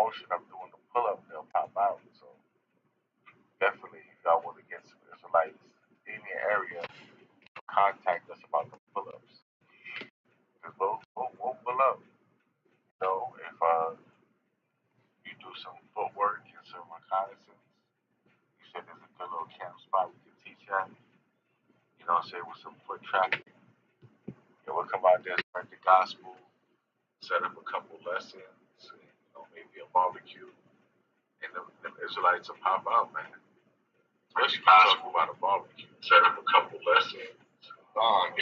motion of doing the pull up, they'll pop out. So definitely, if y'all want to get some Israelites in your area, contact us about the pull ups. Because we'll pull up. You know, if you do some footwork and some reconnaissance, you said there's a good little camp spot we can teach at. You know, say with some foot traffic. Yeah, we'll come out there, spread the gospel, set up a couple lessons, you know, maybe a barbecue, and the Israelites will pop out, man. Especially talking about a barbecue. Set up a couple lessons. On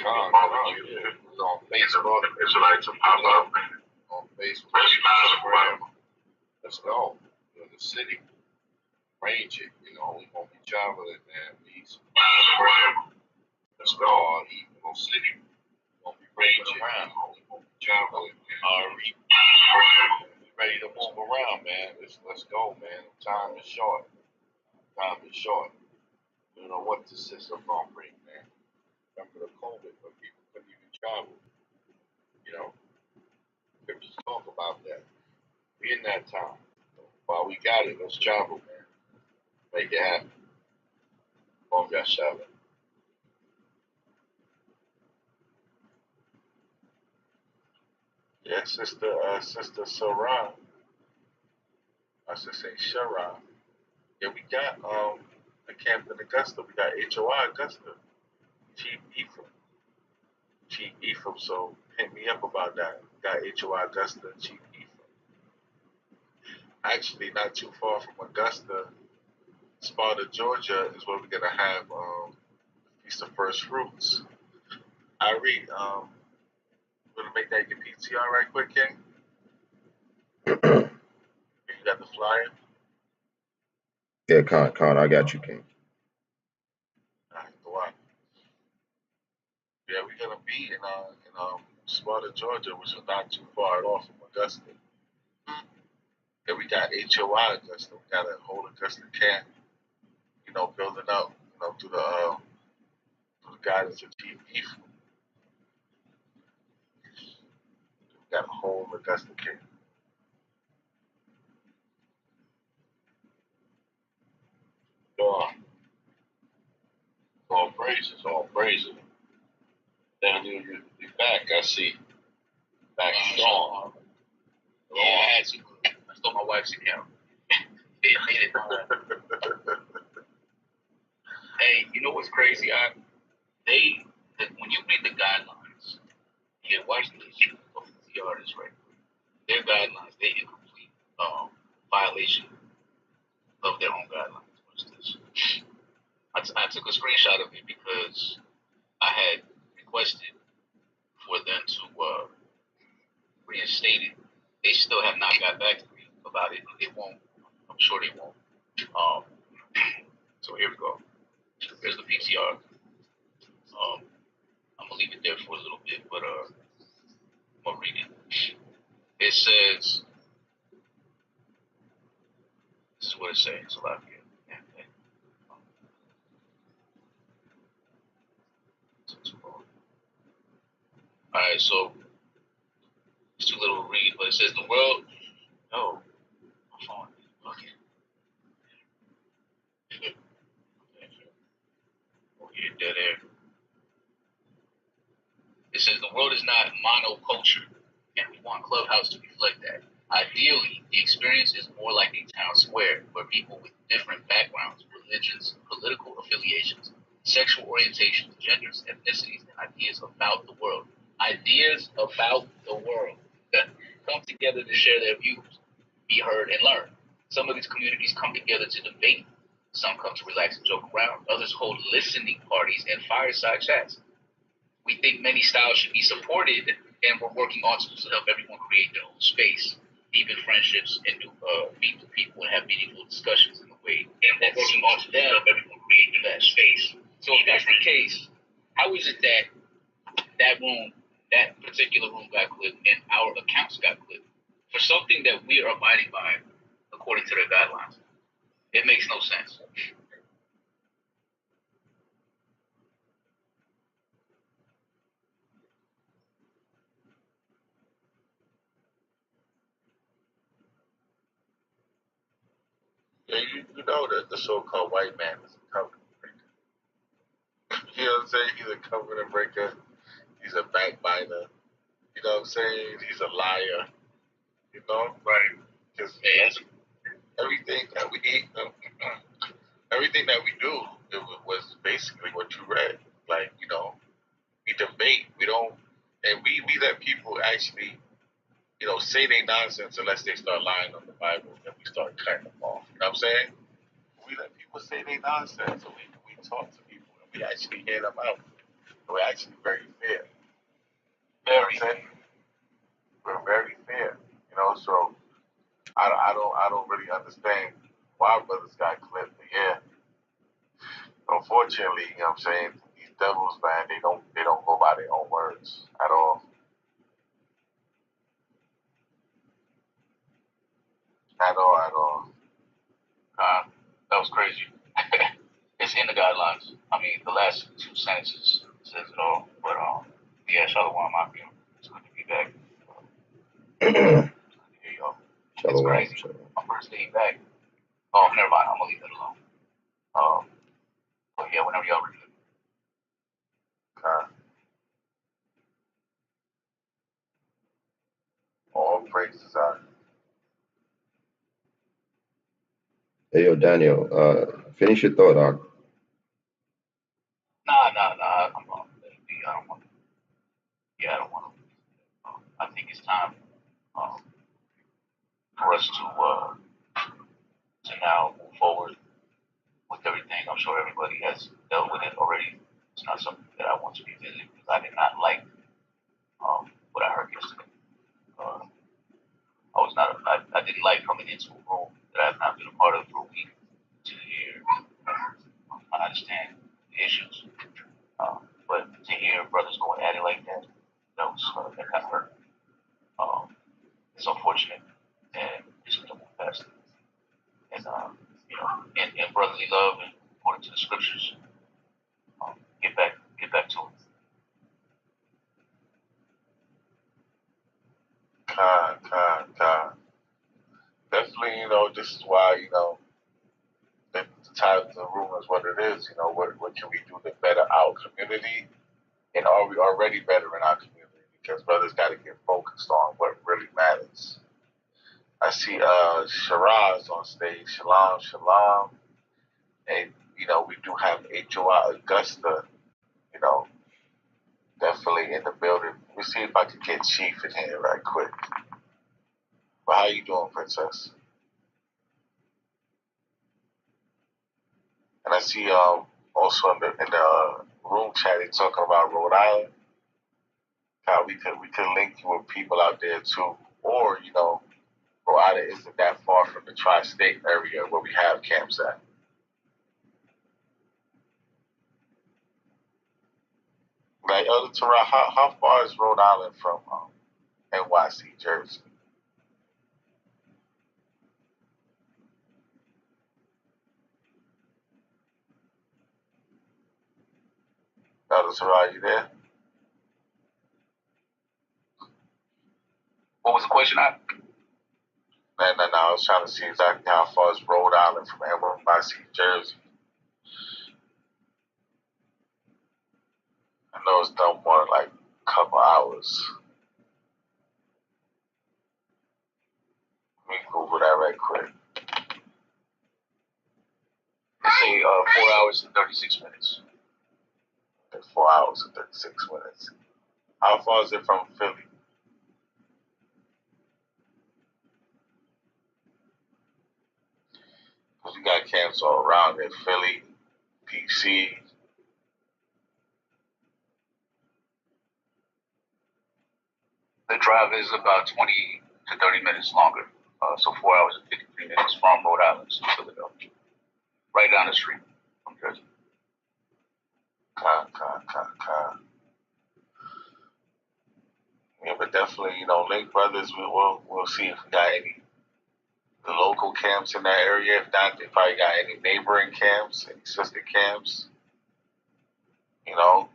Facebook, Israelites will pop out, man. On Facebook, let's go. In the city, range it. You know, we gonna be traveling, man. Let's go. Even on city, we gonna be ranging around. We gonna be traveling. Ready to move around, man. Let's go, man. Time is short. Time is short. You know what the system gonna bring, man. Remember the COVID when people couldn't even travel. You know, scriptures talk about that. We in that time. While we got it, let's travel, man. Make it happen. Boom, got shot. Yeah, sister Sarah. I should say Sharon. Yeah, we got a camp in Augusta. We got HOI Augusta. Chief Ephraim. So hit me up about that. We got HOI Augusta, Chief Ephraim. Actually, not too far from Augusta, Sparta, Georgia, is where we're gonna have Feast of First Fruits. I read. Gonna make that your PTR right quick, King. You got the flyer. Yeah, Con, I got you, King. Alright, go on. Yeah, we're gonna be in Sparta, Georgia, which is not too far at all from Augusta. Yeah, we got HOI Augusta. We got a whole Augusta camp. You know, building up. You know, through the guidance of Chief Ephraim. We got a whole Augusta camp. All praises, all praises. Daniel, you're back. I see. Back strong. Yeah, I had to. I stole my wife's account. It made it hard. Hey, you know what's crazy? When you read the guidelines, you watch this of the artists, right? Their guidelines, they incomplete violation of their own guidelines. What's this? I took a screenshot of it because I had requested for them to reinstate it. They still have not got back to me about it. They won't. I'm sure they won't. So here we go. There's the PTR. I'm gonna leave it there for a little bit, but I'm gonna read it. It says, this is what it says. It's a lot here. All right, so it's too little to read, but it says the world. No, my phone. Okay. Oh, yeah, dead air. It says the world is not monoculture, and we want Clubhouse to reflect that. Ideally, the experience is more like a town square where people with different backgrounds, religions, political affiliations, sexual orientations, genders, ethnicities, and ideas about the world come together to share their views, be heard, and learn. Some of these communities come together to debate. Some come to relax and joke around. Others hold listening parties and fireside chats. We think many styles should be supported, and we're working on tools to help everyone create their own space, deepen friendships, and meet new people and have meaningful discussions in a way that seems to them help everyone create their own space. So if that's the case, how is it that that particular room got clipped and our accounts got clipped for something that we are abiding by according to their guidelines? It makes no sense. And you know that the so-called white man is a covenant breaker. You know what I'm saying? He's a covenant breaker. He's a backbiter. You know what I'm saying? He's a liar. You know, right? Because everything that we eat, everything that we do, it was basically what you read. Like, you know, we debate. We don't, and we let people actually, you know, say they nonsense unless they start lying on the Bible, and we start cutting them off. You know what I'm saying? We let people say they nonsense, so we talk to people, and we actually hear them out. We're actually very fair. Very fair. We're very fair. You know, so I don't really understand why brothers got clipped. But yeah, unfortunately, you know what I'm saying, these devils, man, they don't go by their own words at all. At all, at all. That was crazy. It's in the guidelines. I mean, the last two sentences says it all. But yeah, Shalom, Mafia. It's good to be back. Here you go. It's crazy. My first day back. Oh, never mind. I'm gonna leave that alone. But yeah, whenever y'all ready. All praises are. Hey, yo, Daniel, finish your thought, Doc. Nah. I don't want to. Yeah, I don't want to. I think it's time for us to now move forward with everything. I'm sure everybody has dealt with it already. It's not something that I want to revisit because I did not like what I heard yesterday. I didn't like coming into a room that I've not been a part of for a week to hear. I understand the issues, but to hear brothers going at it like that, that kind of hurt. It's unfortunate, and it's going to move past. And in brotherly love and according to the scriptures, get back to it. Definitely, you know, this is why, you know, the title of the room is what it is. You know, what can we do to better our community? And are we already better in our community? Because brothers got to get focused on what really matters. I see Shiraz on stage. Shalom, shalom. And, you know, we do have HOI Augusta, you know, definitely in the building. Let me see if I can get Chief in here right quick. But how you doing, Princess? And I see also in the room chat they talking about Rhode Island. How we could link you with people out there too, or you know, Rhode Island isn't that far from the tri-state area where we have camps at. Like Elder Terrell, how far is Rhode Island from NYC, Jersey? Elder Terrell, you there? What was the question? No. I was trying to see exactly how far is Rhode Island from NYC, Jersey. I know it's no more than like a couple hours. Let me Google that right quick. Let's say 4 hours and 36 minutes. 4 hours and 36 minutes. How far is it from Philly? Because you got camps all around there, Philly, DC. The drive is about 20 to 30 minutes longer. So 4 hours and 53 minutes from Rhode Island to Philadelphia. Right down the street from Jersey. Yeah, but definitely, you know, Link Brothers, we'll see if we got any the local camps in that area. If not, they probably got any neighboring camps, any sister camps. You know,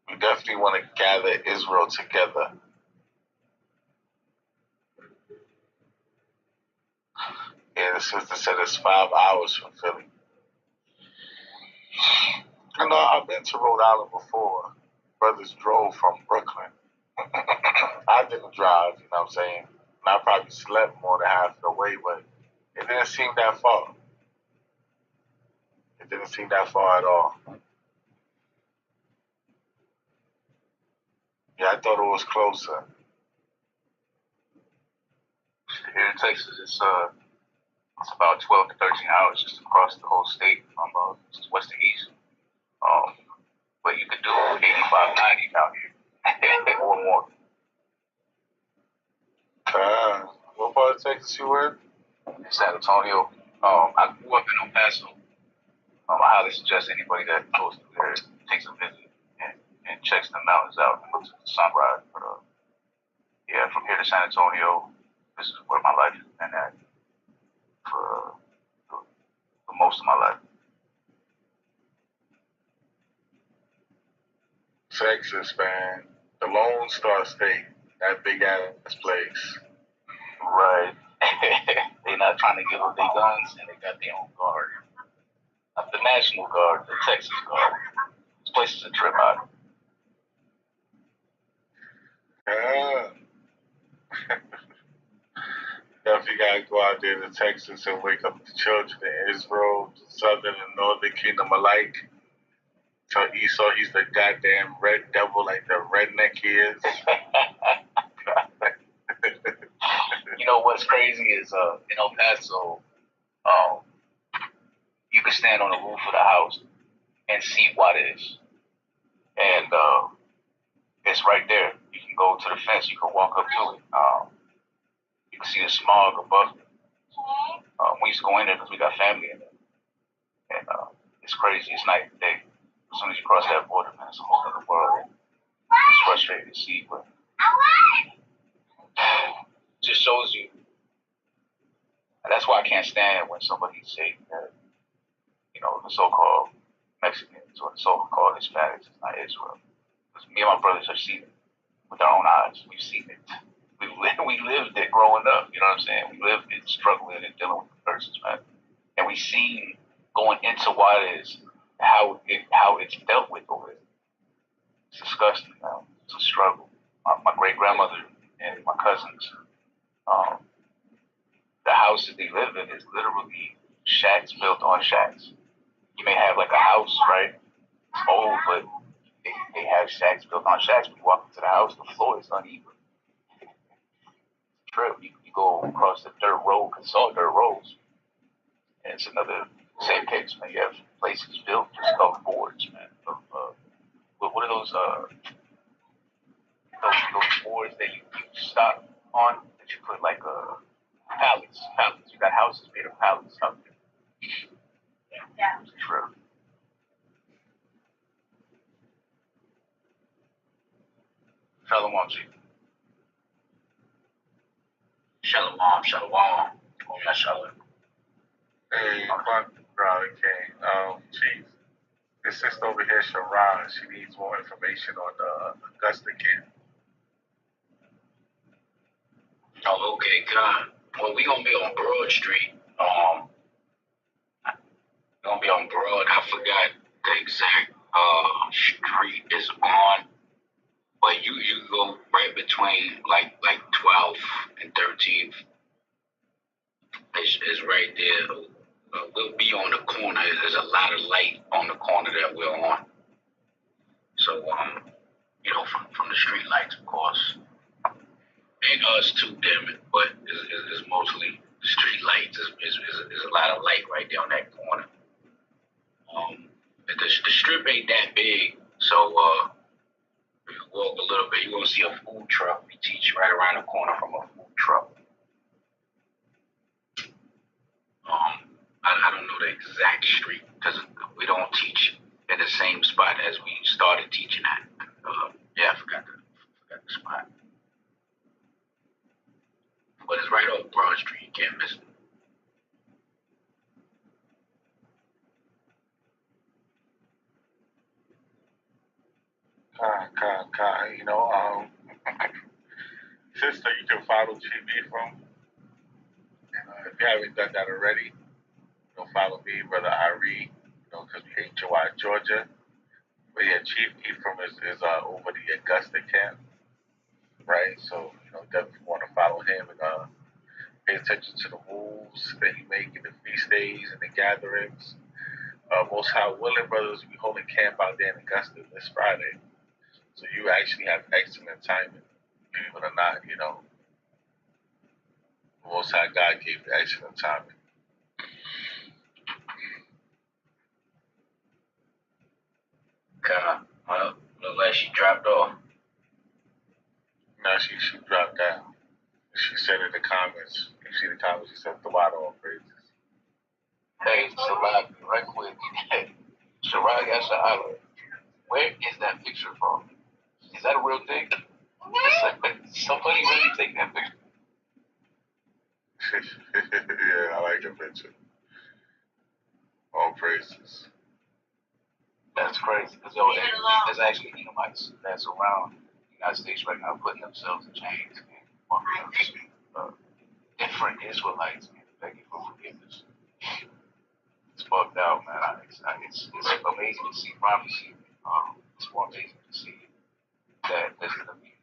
we definitely want to gather Israel together. the sister said it's 5 hours from Philly. I know I've been to Rhode Island before. Brothers drove from Brooklyn. I didn't drive, you know what I'm saying? And I probably slept more than half the way, but it didn't seem that far. It didn't seem that far at all. Yeah, I thought it was closer. Here in Texas, it's about 12 to 13 hours just across the whole state from west to east. But you could do 85, 90 out here or more. What part of Texas you in? In San Antonio. I grew up in El Paso. I highly suggest anybody that goes through there takes a visit and checks the mountains out and looks at the sunrise. But yeah, from here to San Antonio, this is where my life has been at for most of my life. Texas, man. The Lone Star State. That big ass place. Right. They're not trying to give up their guns, and they got their own guard. Not the National Guard, the Texas Guard. This place is a trip out. Yeah. Definitely gotta go out there to Texas and wake up the children in Israel, the southern and northern kingdom alike. Tell Esau he's the goddamn red devil, like the redneck he is. You know what's crazy is in El Paso, you can stand on the roof of the house and see what it is. And it's right there. You can go to the fence, you can walk up to it. You can see the smog above it. We used to go in there because we got family in there. And it's crazy. It's night and day. As soon as you cross that border, man, it's a whole other world. It's frustrating to see, but it just shows you. And that's why I can't stand when somebody say that, you know, the so-called Mexicans or the so-called Hispanics is not Israel. Because me and my brothers have seen it with our own eyes. We've seen it. We lived it growing up. You know what I'm saying? We lived it, struggling and dealing with the curses, man. And we seen going into what it is, how it's dealt with over there. It's disgusting, man. It's a struggle. My great grandmother and my cousins, the house that they live in is literally shacks built on shacks. You may have like a house, right? It's old, but they have shacks built on shacks. When you walk into the house, the floor is uneven. Trip. You go across the dirt road, because it's all dirt roads. And it's another same case, man. You have places built just of boards, man. What are those boards that you stop on that you put like pallets? You got houses made of pallets out there. Yeah. It's true. Shalom, Chief. Shalom. Oh, yeah, shalom. Hey, brother King. Chief, this sister over here, Sharon, she needs more information on the Augusta camp. Oh, okay, God. Well, we gonna be on Broad Street. Gonna be on Broad. I forgot the exact street is on, but you go right between like 12th and 13th. Is right there. We'll be on the corner. There's a lot of light on the corner that we're on. So you know, from the street lights, of course, and us too, damn it. But it's mostly the street lights. There's a lot of light right there on that corner. The strip ain't that big, so if you walk a little bit, you're gonna see a food truck. We teach right around the corner from a food truck. I don't know the exact street because we don't teach in the same spot as we started teaching at. Yeah, I forgot the spot. But it's right off Broad Street. You can't miss it. You know, sister, you can follow GB from if you haven't done that already, follow me, Brother Irie, because we HOI Georgia. But yeah, Chief Ephraim is over the Augusta camp, right? So, definitely want to follow him and pay attention to the moves that he make in the feast days and the gatherings. Most High willing, brothers, we holding camp out there in Augusta this Friday. So you actually have excellent timing, believe it or not, the Most High God gave you excellent timing. Well, look like she dropped off. No, she dropped down. She said in the comments, you see the comments, she said the water all praises. Hey, Shabbat, right quick. Shabbat Yasha'ala, where is that picture from? Is that a real thing? Somebody really take that picture? Yeah, I like the picture. All praises. That's crazy. Because there's actually Edomites that's around the United States right now putting themselves in chains and different Israelites begging for forgiveness. It's bugged out, man. It's amazing to see prophecy. It's more amazing to see that there's going to be,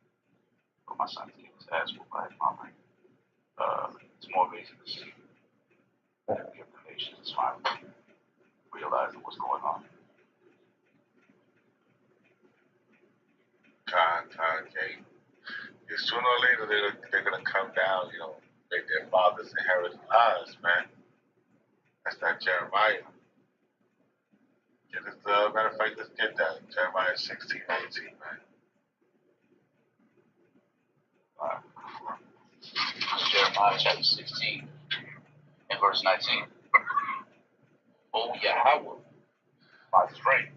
my son's getting his ass whooped by his mom. It's more amazing to see that the nation is finally realizing what's going on. Time came. Sooner or later, they're going to come down, make their fathers inherit the lies, man. That's not Jeremiah. Matter of fact, let's get that. Jeremiah 16:18, man. Jeremiah chapter 16 and verse 19. O Yahawah, my strength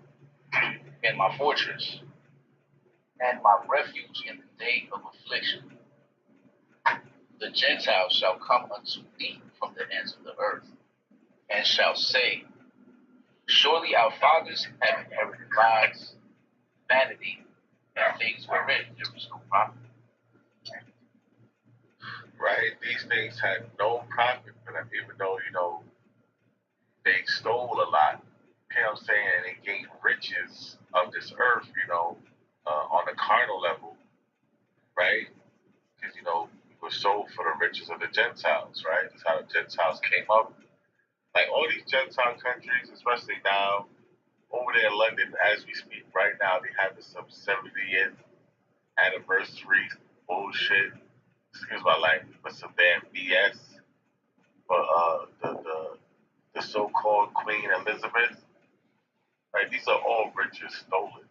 and my fortress and my refuge in the day of affliction. The Gentiles shall come unto thee from the ends of the earth, and shall say, surely our fathers have inherited lies, vanity, and things wherein there was no profit. Right? These things had no profit for them, even though, they stole a lot. You know what I'm saying? And they gained riches of this earth, on a carnal level, right? Because, we were sold for the riches of the Gentiles, right? That's how the Gentiles came up. Like all these Gentile countries, especially now, over there in London, as we speak, right now, they have some 70th anniversary bullshit. Excuse my language, but some damn BS. But the so-called Queen Elizabeth, right? These are all riches stolen.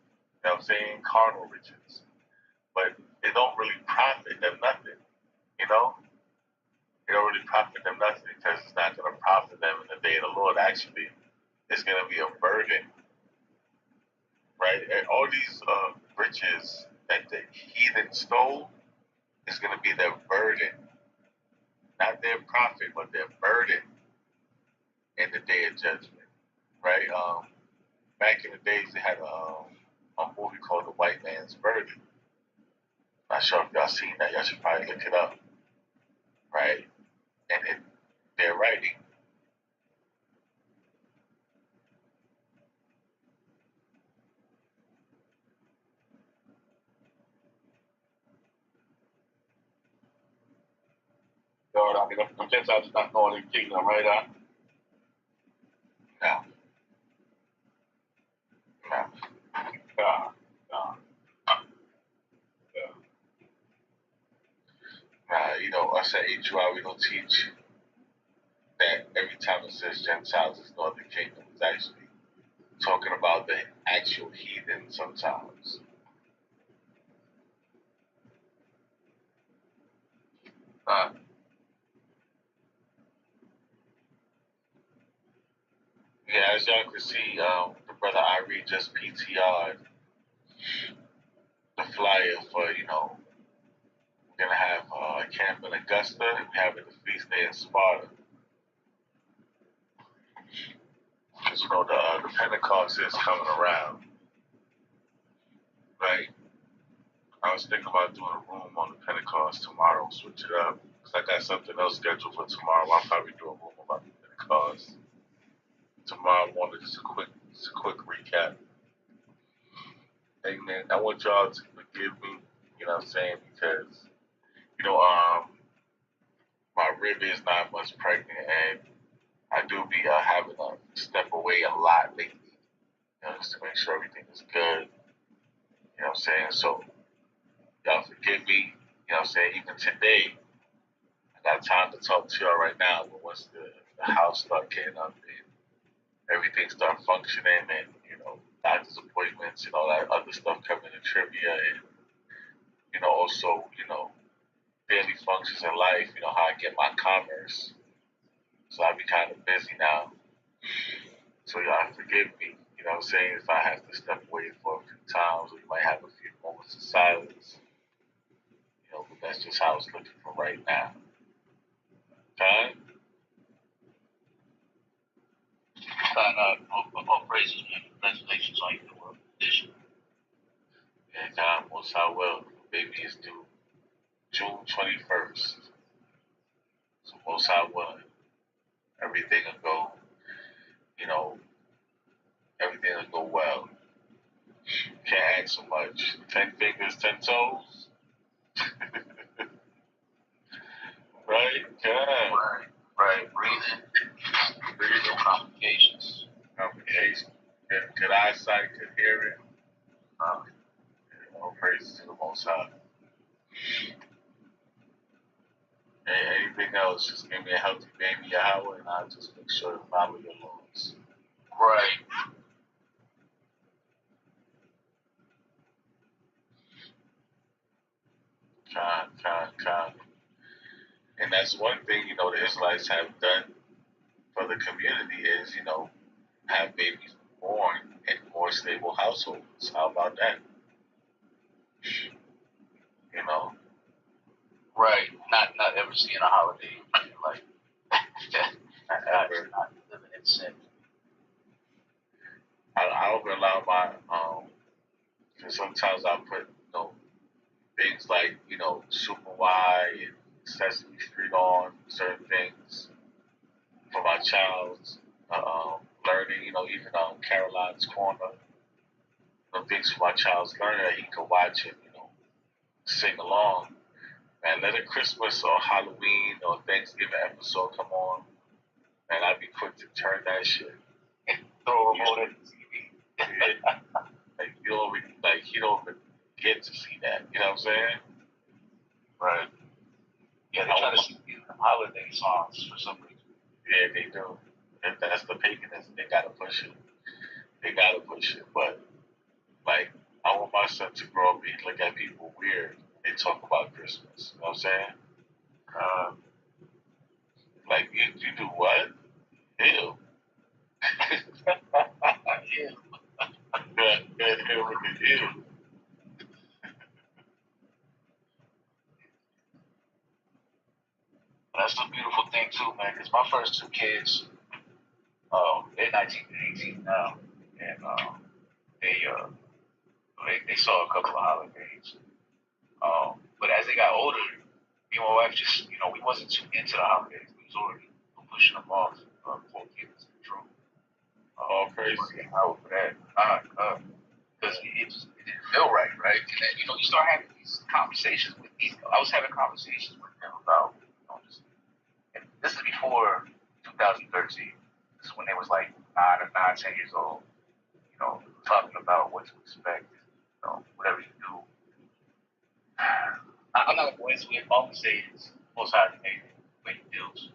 You know what I'm saying? Carnal riches. But they don't really profit them nothing, you know? They don't really profit them nothing because it's not going to profit them in the day of the Lord. Actually, it's going to be a burden, right? And all these riches that the heathen stole is going to be their burden. Not their profit, but their burden in the day of judgment, right? Back in the days, they had a movie called The White Man's Burden. Not sure if y'all seen that. Y'all should probably look it up, right? And they're writing. God, I mean, the Gentiles is not going in the kingdom, right? No. Us at HUI, we don't teach that every time it says Gentiles, it's Northern Kingdom. It's actually talking about the actual heathen sometimes. Yeah, as y'all can see, the brother Irie just PTR'd the flyer for, we're going to have a camp in Augusta, and we're having the feast day in Sparta. Because, the Pentecost is coming around, right? I was thinking about doing a room on the Pentecost tomorrow, switch it up. I got something else scheduled for tomorrow. I'll probably do a room about it because tomorrow morning just a quick recap. Amen. I want y'all to forgive me, you know what I'm saying, because my rib is 9 months pregnant and I do be having to step away a lot lately, just to make sure everything is good. You know what I'm saying? So y'all forgive me, you know what I'm saying? Even today, I got time to talk to y'all right now, but once the house start getting up and everything start functioning and, doctor's appointments and all that other stuff coming in trivia and, also, daily functions in life, how I get my commerce. So I be kind of busy now. So y'all forgive me, you know what I'm saying, if I have to step away for a few times or you might have a few moments of silence. But that's just how it's looking for right now. Time? All praises, man. Congratulations on your edition. Yeah, God, most I will. Baby is due June 21st. So most I will. Everything will go, everything will go well. Can't ask so much. 10 fingers, 10 toes. Right? Yeah. Right. Breathing complications. Good eyesight, good hearing. All praises to the Most High. Anything else, just give me a healthy baby, Yahawah, and I'll just make sure to follow your laws. Right. Con. And that's one thing, the Israelites have done for the community is, have babies born in more stable households. How about that? Right. Not ever seeing a holiday like not living in sin. I don't allow my because sometimes I put things like Super Y and Sesame Street on certain things for my child's learning. Even Caroline's Corner, things for my child's learning that he can watch and sing along. Man, let a Christmas or Halloween or Thanksgiving episode come on, and I'd be quick to turn that shit. Throw a remote at the TV. Yeah. He don't even get to see that. You know what I'm saying? Right. Yeah, they try to sing holiday songs for some reason. Yeah, they do. If that's the paganism, they gotta push it. But I want my son to grow up and look at people weird. They talk about Christmas. You know what I'm saying? You do what? Ew. Ew. Ew. That's the beautiful thing too, man. Because my first two kids, they're 19 and 18 now, and they saw a couple of holidays. But as they got older, me and my wife just, we wasn't too into the holidays. We was already pushing them off before kids the truth. All praise out for that. Because it didn't feel right? And then, you start having these conversations with these. I was having conversations with them about, and this is before 2013. This is when they was like 10 years old. Talking about what to expect. Whatever you do. I'm not going to go into it. All I'm saying is most highly made great deals.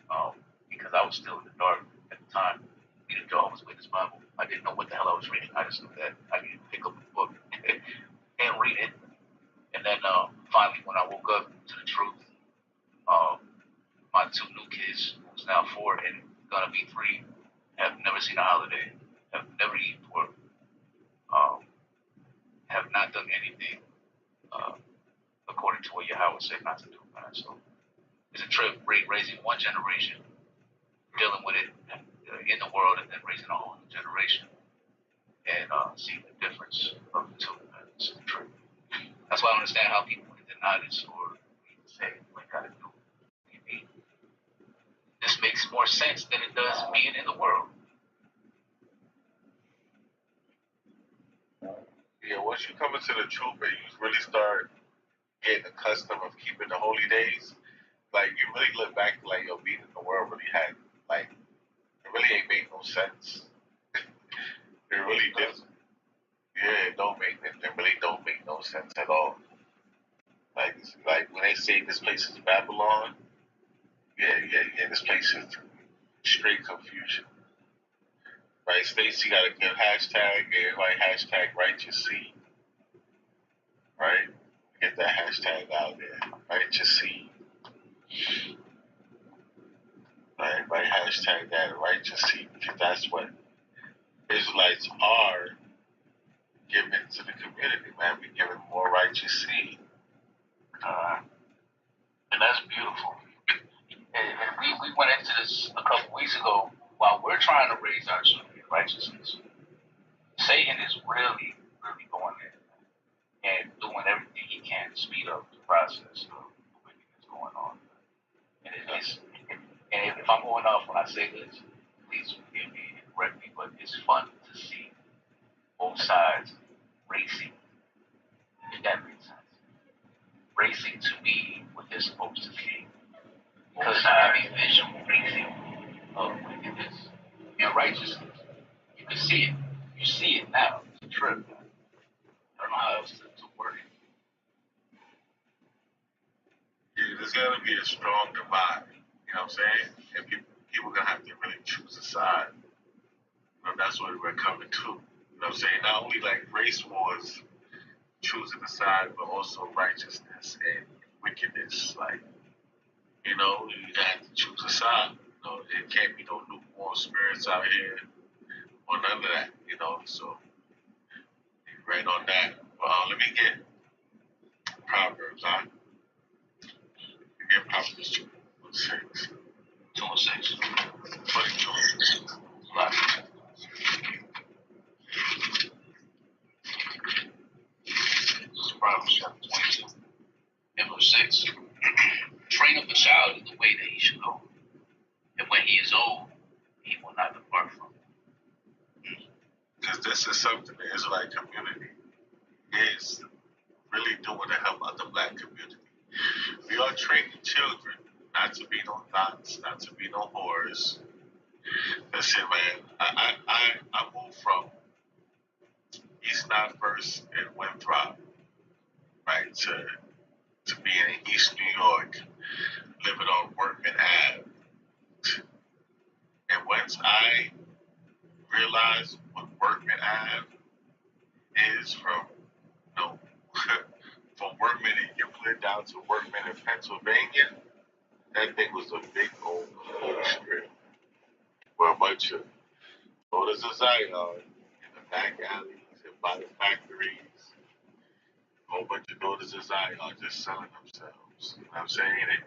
Because I was still in the dark at the time. Reading Jehovah's Witness Bible. I didn't know what the hell I was reading. I just knew that I needed to pick up a book and read it. And then finally, when I woke up to the truth, my two new kids, who's now 4 and gonna be 3, have never seen a holiday, have never eaten pork, have not done anything according to what Yahawah said not to do, man. So it's a trip raising one generation, dealing with it in the world, and then raising a whole new generation and seeing the difference of the two. Man. It's a trip. That's why I understand how people can deny this or say you ain't gotta do more sense than it does being in the world. Yeah, once you come into the truth and you really start getting accustomed of keeping the holy days, like you really look back like yo, being in the world really had like it really ain't make no sense. It really did. Yeah, it don't make it. It really don't make no sense at all. Like when they say this place is Babylon, yeah. This place is straight confusion. Right, Stacy got to give hashtag everybody hashtag righteous seed. Right, get that hashtag out there. Righteous seed. Right, everybody hashtag that righteous seed because that's what Israelites are giving to the community, man. We giving more righteous seed. And that's beautiful. And we went into this a couple weeks ago while we're trying to raise our children in righteousness. Satan is really, really going there and doing everything he can to speed up the process of the wickedness going on. And if I'm going off when I say this, please forgive me and correct me, but it's fun to see both sides racing, if that makes sense. Racing to be what they're supposed to be. Because you have a visual racing of wickedness and righteousness. You can see it. You see it now. It's a trip. I don't know how else to word it. Yeah, there's got to be a strong divide. You know what I'm saying? And people gonna have to really choose a side. That's what we're coming to. You know what I'm saying? Not only like race wars, choosing a side, but also righteousness and wickedness. Like, you know, you have to choose a side. You know, it can't be no lukewarm spirits out here or none of that. You know, so right on that. Let me get Proverbs. Huh? Get Proverbs 2:6. 2:6. 22. Proverbs chapter 22 and verse 6. Train up a child in the way that he should go, and when he is old, he will not depart from it. Because this is something the Israelite community is really doing to help out the black community. We are training children not to be no thoughts, not to be no whores. Listen, man, I moved from East 91st and Winthrop, right, to being in East New York, living on Workman Ave. And once I realized what Workman Ave is from, you know, from Workman in Euclid down to Workman in Pennsylvania, that thing was a big old strip where a bunch of daughters of Zion in the back alleys and by the factories, a whole bunch of daughters of Zion just selling themselves. You know what I'm saying? And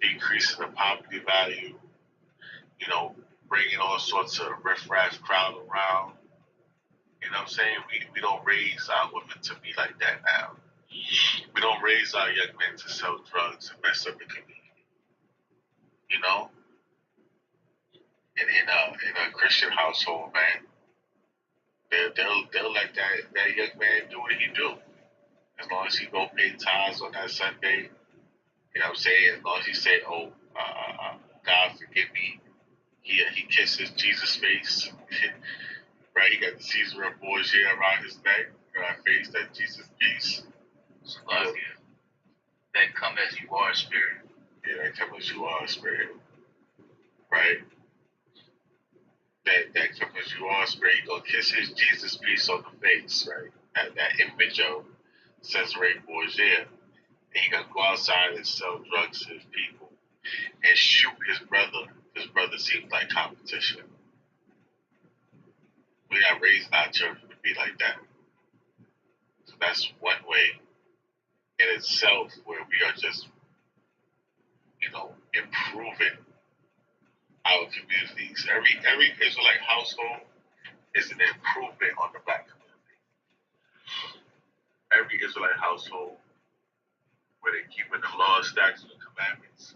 decreasing the property value, you know, bringing all sorts of riffraff crowd around. You know what I'm saying? We don't raise our women to be like that now. We don't raise our young men to sell drugs and mess up the community. You know? And in a Christian household, man, they'll let that young man do what he do. As long as he go pay tithes on that Sunday, you know what I'm saying? As long as he say, "Oh, God forgive me," he kisses Jesus' face, right? He got the Caesar Borgia around his neck, around his face, that Jesus peace. So that come as you are, spirit. Yeah, that come as you are, spirit, right? That come as you are, spirit. He gonna kiss his Jesus piece on the face, right? That image of Cesare Borgia. And he gonna go outside and sell drugs to his people and shoot his brother. His brother seems like competition. We got raised our children to be like that. So that's one way in itself where we are just, you know, improving our communities. Every Israelite household is an improvement on the black community. Every Israelite household where they're keeping the laws, statutes, and commandments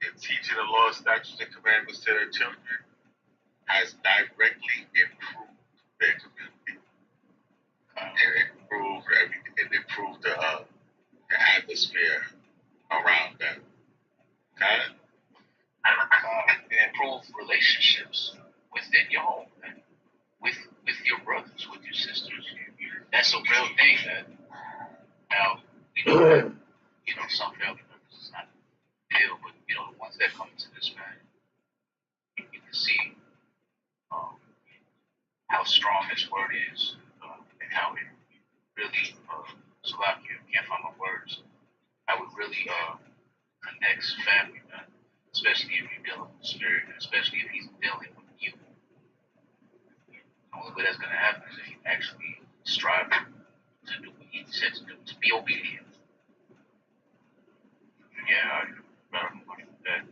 and teaching the laws, laws, statutes, and commandments to their children has directly improved their community. And improved the atmosphere around them. Okay? And improve relationships within your home, man. with your brothers, with your sisters. That's a real thing. That now we know that some family members is not ill, but the ones that come into this, man, you can see how strong this word is, and how it really, so I can't find my words, how it really connects family, man. Especially if you're dealing with the spirit, and especially if he's dealing with you. The only way that's going to happen is if you actually strive to do what he said to do, to be obedient. Yeah, I remember that.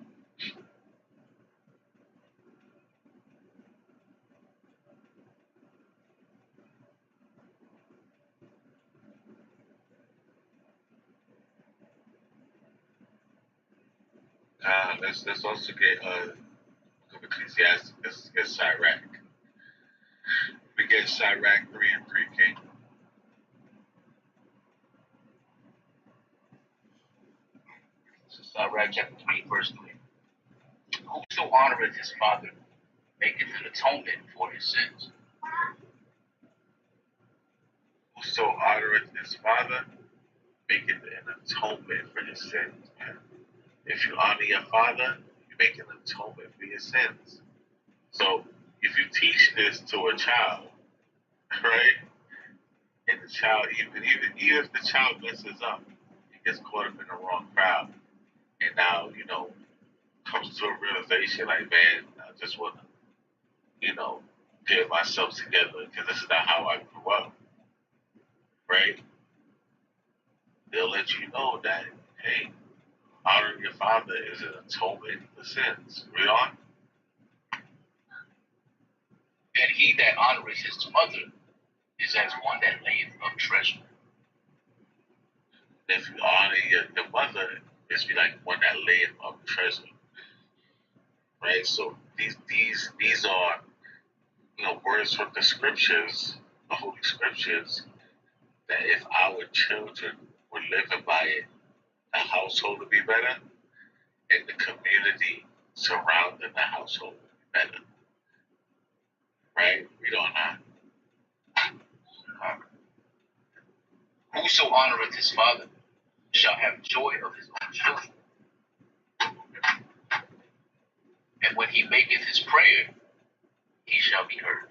Let's also get Ecclesiastes. Let's get Sirach. We get Sirach 3:3, King. Sirach chapter 3, verse 3. Whoso honoreth his father maketh an atonement for his sins. Whoso honoreth his father maketh an atonement for his sins. If you honor your father, you make an atonement for your sins. So if you teach this to a child, right, and the child, even if the child messes up, he gets caught up in the wrong crowd, and now comes to a realization like, man, I just want to get myself together because this is not how I grew up, right? They'll let you know that, hey, honoring your father is an atonement for sins. Read on. And he that honoreth his mother is as one that layeth up treasure. If you honor your mother, it's be like one that layeth up treasure, right? So these are words from the scriptures, the holy scriptures, that if our children were living by it, the household would be better, and the community surrounding the household would be better. Right? Read on that. Whoso honoreth his father shall have joy of his own children. And when he maketh his prayer, he shall be heard.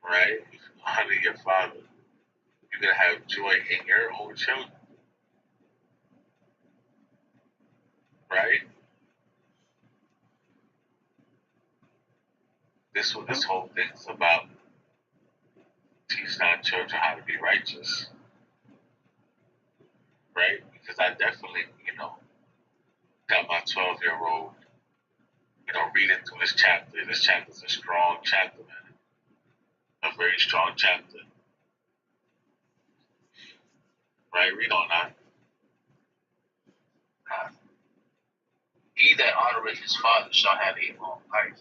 Right? If you honor your father, you're going to have joy in your own children. Right? This what this whole thing's about. Teaching our children how to be righteous. Right? Because I definitely, got my 12-year-old, reading through this chapter. This chapter's a strong chapter, man. A very strong chapter. Right? Read on that. He that honoreth his father shall have a long life,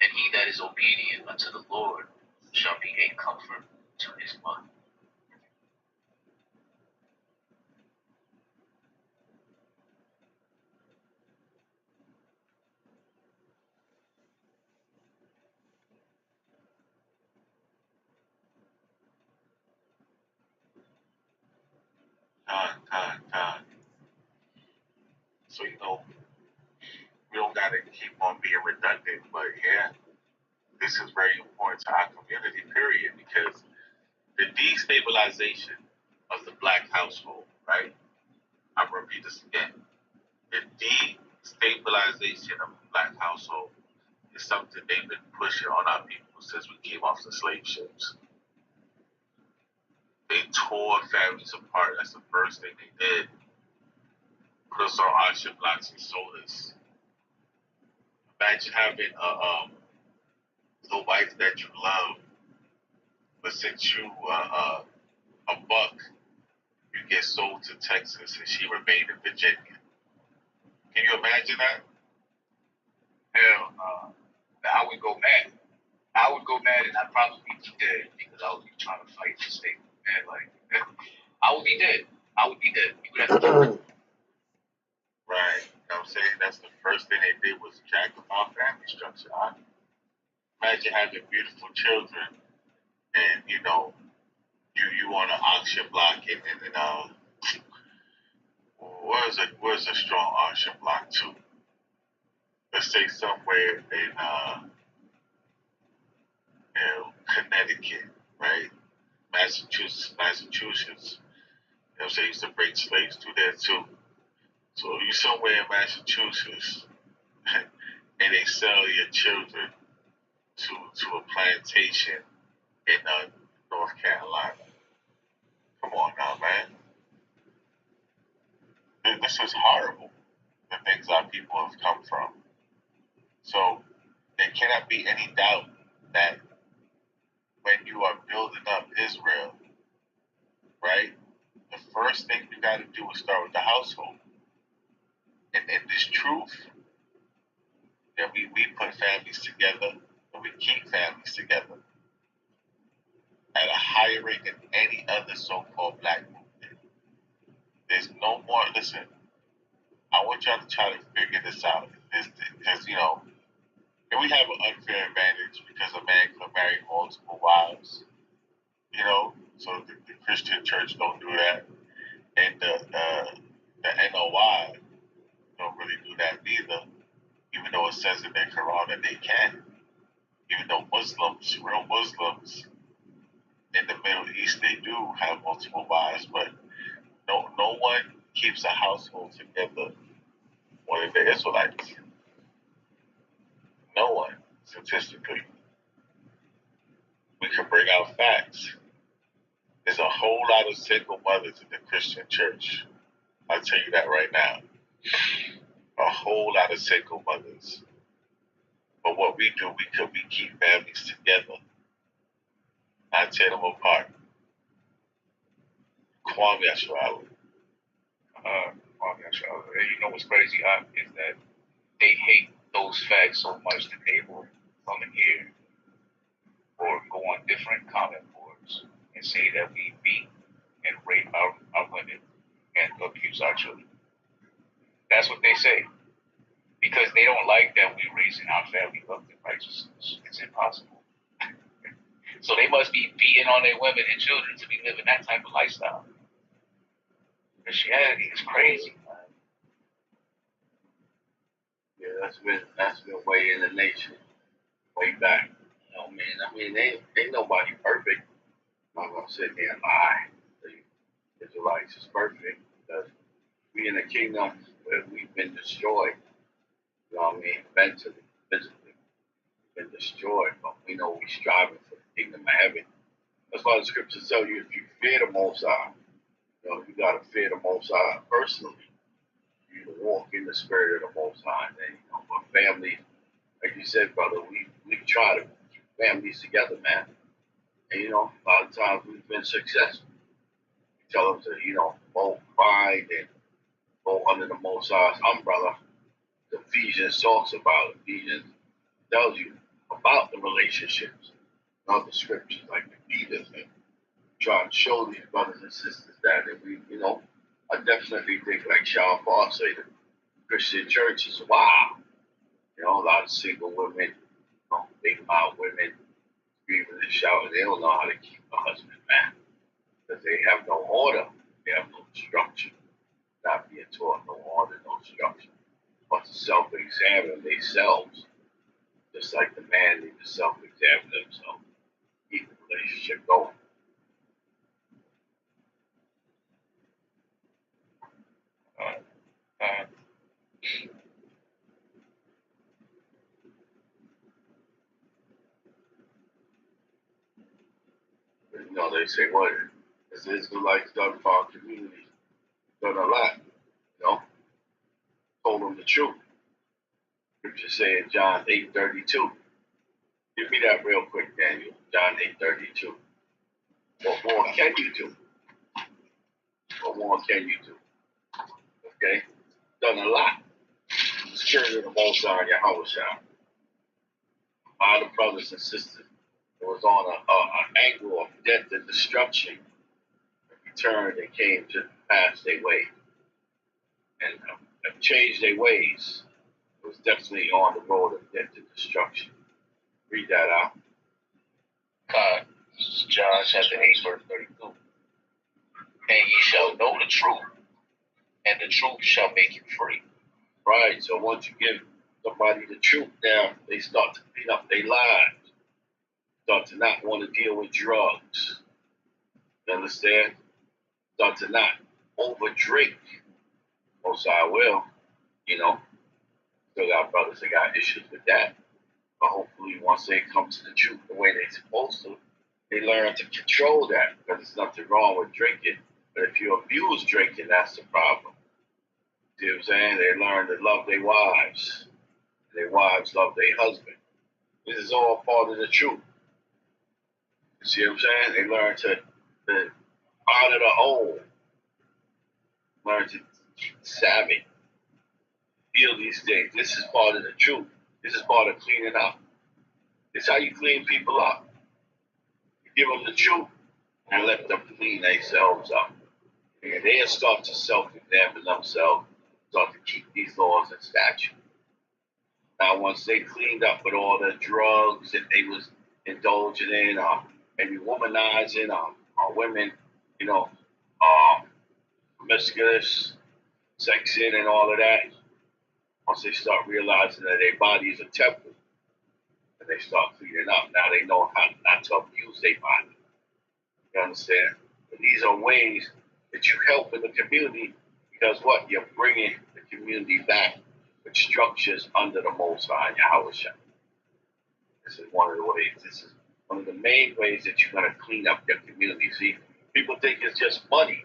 and he that is obedient unto the Lord shall be a comfort to his mother. Con. So, we don't got to keep on being redundant, but yeah, this is very important to our community, period, because the destabilization of the black household, right? I'm going to repeat this again. The destabilization of the black household is something they've been pushing on our people since we came off the slave ships. They tore families apart. That's the first thing they did. Put us on auction blocks and sold us. Imagine having the wife that you love, but since you a buck, you get sold to Texas and she remained in Virginia. Can you imagine that? Hell, I would go mad. I would go mad and I'd probably be dead because I would be trying to fight to stay mad. Like, I would be dead. I would be dead. You would have to kill me. Right. You know what I'm saying? That's the first thing they did was jack up our family structure. Imagine having beautiful children and, you know, you on an auction block and where's a strong auction block too? Let's say somewhere in Connecticut, right? Massachusetts. You know, they used to bring slaves through there too. So you somewhere in Massachusetts and they sell your children to a plantation in North Carolina. Come on now, man. This is horrible. The things our people have come from. So there cannot be any doubt that when you are building up Israel, right, the first thing you got to do is start with the household. And this truth that we put families together and we keep families together at a higher rate than any other so-called black movement. There's no more, listen, I want y'all to try to figure this out. Because, you know, and we have an unfair advantage because a man can marry multiple wives, you know, so the Christian church don't do that. And the NOI don't really do that either, even though it says in their Quran that they can. Even though Muslims, real Muslims in the Middle East, they do have multiple wives, but no one keeps a household together more than the Israelites. No one, statistically. We can bring out facts. There's a whole lot of single mothers in the Christian church. I'll tell you that right now. A whole lot of single mothers. But what we do, we keep families together, not tear them apart. Kwame Yashua. You know what's crazy is that they hate those facts so much that they will come in here or go on different comment boards and say that we beat and rape our women and abuse our children. That's what they say. Because they don't like that we're raising our family up in righteousness. It's impossible. So they must be beating on their women and children to be living that type of lifestyle. Christianity is crazy, man. Yeah, that's been way in the nation, way back. You know, man. I mean, ain't nobody perfect. I'm not gonna sit there and lie. The Israelites is perfect because we in a kingdom where we've been destroyed. You know what I mean? Mentally, physically, we've been destroyed, but we know we're striving for the kingdom of heaven. That's why the scriptures tell you if you fear the Most High, you know, you gotta fear the Most High personally. You walk in the spirit of the Most High, and you know, my family, like you said, brother, we try to keep families together, man. And you know, a lot of times we've been successful. We tell them to, you know, both pride and go under the Most High's umbrella. The Ephesians talks about Ephesians tells you about the relationships of the scriptures, like the Bieber thing. Trying to show these brothers and sisters that we, you know, I definitely think like Yahawahshi say the Christian church is wow. You know, a lot of single women, you know, big mouth women screaming and shouting. They don't know how to keep a husband, man. Because they have no order. They have no structure. Not being taught no order, no structure. But to self-examine themselves, just like the man needs to self-examine themselves. Keep the relationship going. You know, they say, what? As Israelites done for our community, done a lot, you know, told them the truth. Scripture say in John 8:32. Give me that real quick, Daniel. John 8:32. What more can you do? What more can you do? Okay? Done a lot. The spirit of the Most High Yahawahshi. All the brothers and sisters, it was on an angle of death and destruction. Returned and came to pass their way and have changed their ways. It was definitely on the road of death and destruction. Read that out. God, John chapter 8, verse 32. And ye shall know the truth, and the truth shall make you free. Right, so once you give somebody the truth now, they start to clean up their lives. Start to not want to deal with drugs. You understand? Start to not over drink. Most I will, you know. Still got brothers that got issues with that. But hopefully once they come to the truth the way they're supposed to, they learn to control that, because there's nothing wrong with drinking. But if you abuse drinking, that's the problem. See what I'm saying? They learn to love their wives. Their wives love their husband. This is all part of the truth. You see what I'm saying? They learn to honor the old. Learn to keep savvy. Feel these things. This is part of the truth. This is part of cleaning up. This is how you clean people up. You give them the truth and let them clean themselves up. And they'll start to self-examine themselves, start to keep these laws and statutes. Now, once they cleaned up with all the drugs that they was indulging in, maybe womanizing, women, you know, promiscuous, sexing and all of that, once they start realizing that their body is a temple, and they start cleaning up, now they know how not to abuse their body. You understand? But these are ways that you help in the community, because what? You're bringing the community back with structures under the Most High Yahawahshi. This is one of the ways. This is one of the main ways that you're going to clean up your community. See, people think it's just money.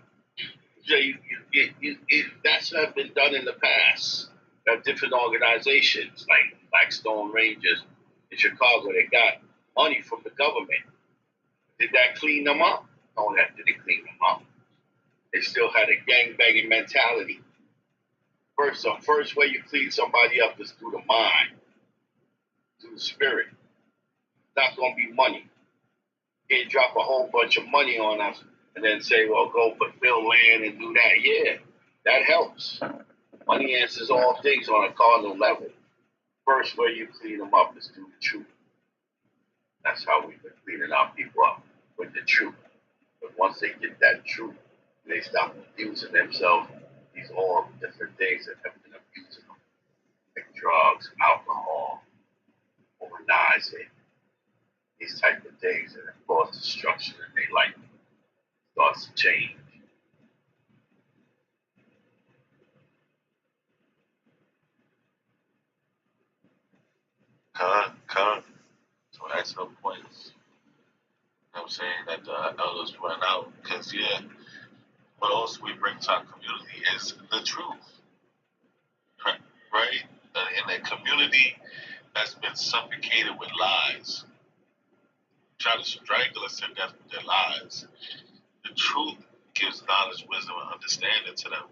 That's what been done in the past. There are different organizations like Blackstone Rangers in Chicago. They got money from the government. Did that clean them up? No, that didn't clean them up. They still had a gang-banging mentality. The first way you clean somebody up is through the mind, through the spirit. It's not going to be money. You can't drop a whole bunch of money on us and then say, well, go fulfill land and do that. Yeah, that helps. Money answers all things on a cardinal level. First way you clean them up is through the truth. That's how we've been cleaning our people up, with the truth. But once they get that truth, they stop abusing themselves. These all different things that have been abusing them, like drugs, alcohol, womanizing, these type of things that have caused destruction in their life. Starts to change. So excellent points. I'm saying that the elders run out because, yeah, what else we bring to our community is the truth, right? In a community that's been suffocated with lies, try to strangle us to death with their lies. The truth gives knowledge, wisdom, and understanding to them.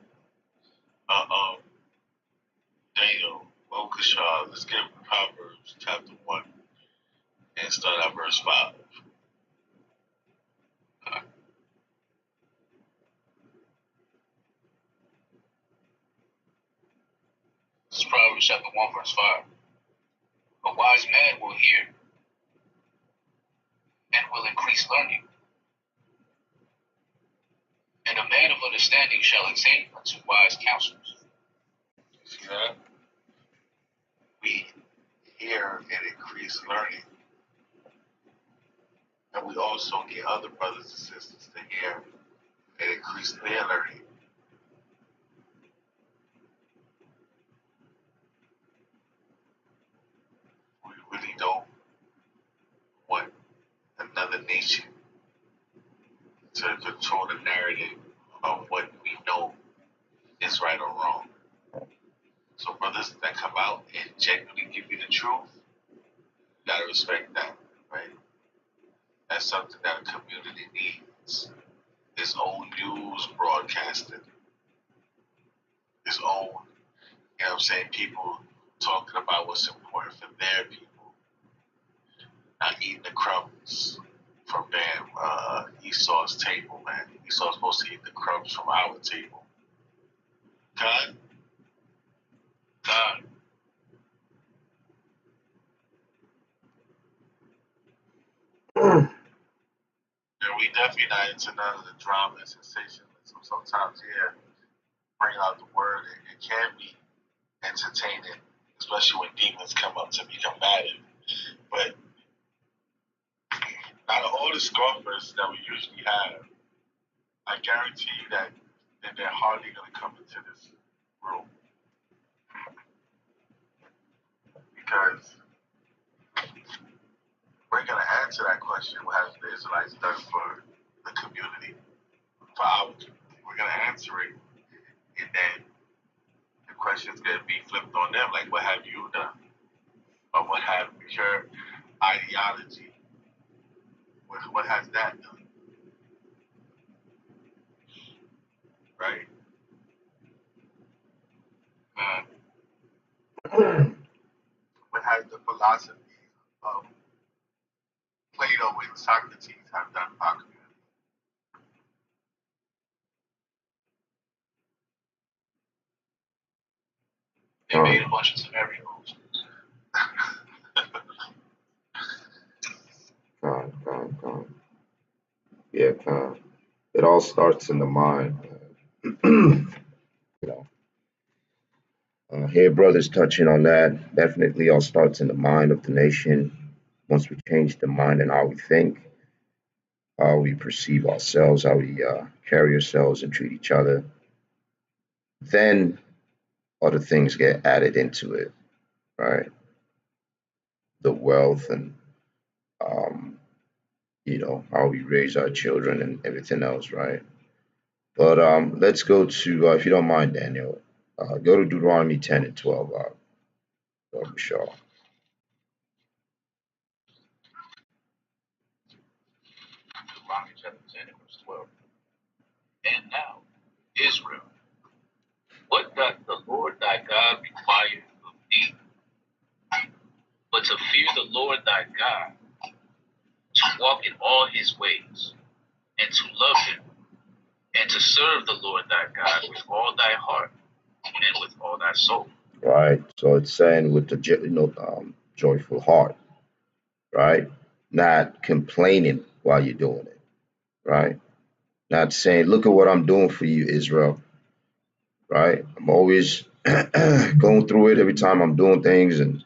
Daniel, Okasha, let's get Proverbs chapter 1 and start at verse 5. This is Proverbs chapter 1, verse 5. A wise man will hear and will increase learning, and a man of understanding shall attain unto wise counsels. See that? We hear and increase learning. And we also get other brothers and sisters to hear and increase their learning. We really don't want another nation to control the narrative of what we know is right or wrong. So brothers that come out and genuinely give you the truth, you gotta respect that, right? That's something that a community needs. his own news broadcasting, his own, you know what I'm saying, people talking about what's important for their people, not eating the crumbs from Esau's table, man. Esau's supposed to eat the crumbs from our table. God. Yeah, we definitely not into none of the drama and sensationalism. Sometimes, yeah, bring out the word, it can be entertaining, especially when demons come up to be combative. But out of all the scoffers that we usually have, I guarantee you that they're hardly going to come into this room, because we're going to answer that question: what has the Israelites done for the community, for our community? We're going to answer it, and then the question's going to be flipped on them, like, what have you done? Or what have your ideology, what has that done? Right? What has the philosophy of Plato and Socrates have done for our community? They made a bunch of scenarios. Yeah, it all starts in the mind. You know, here, brothers touching on that. Definitely, all starts in the mind of the nation. Once we change the mind and how we think, how we perceive ourselves, how we carry ourselves and treat each other, then other things get added into it, right? The wealth and how we raise our children and everything else, right? But let's go to, if you don't mind, Daniel, go to Deuteronomy 10 and 12. Michelle. Deuteronomy chapter 10 and verse 12. And now, Israel, what doth the Lord thy God require of thee, but to fear the Lord thy God, to walk in all his ways, and to love him, and to serve the Lord thy God with all thy heart and with all thy soul. Right. So it's saying with the joyful heart, right? Not complaining while you're doing it, right? Not saying, look at what I'm doing for you, Israel, right? I'm always going through it every time I'm doing things, and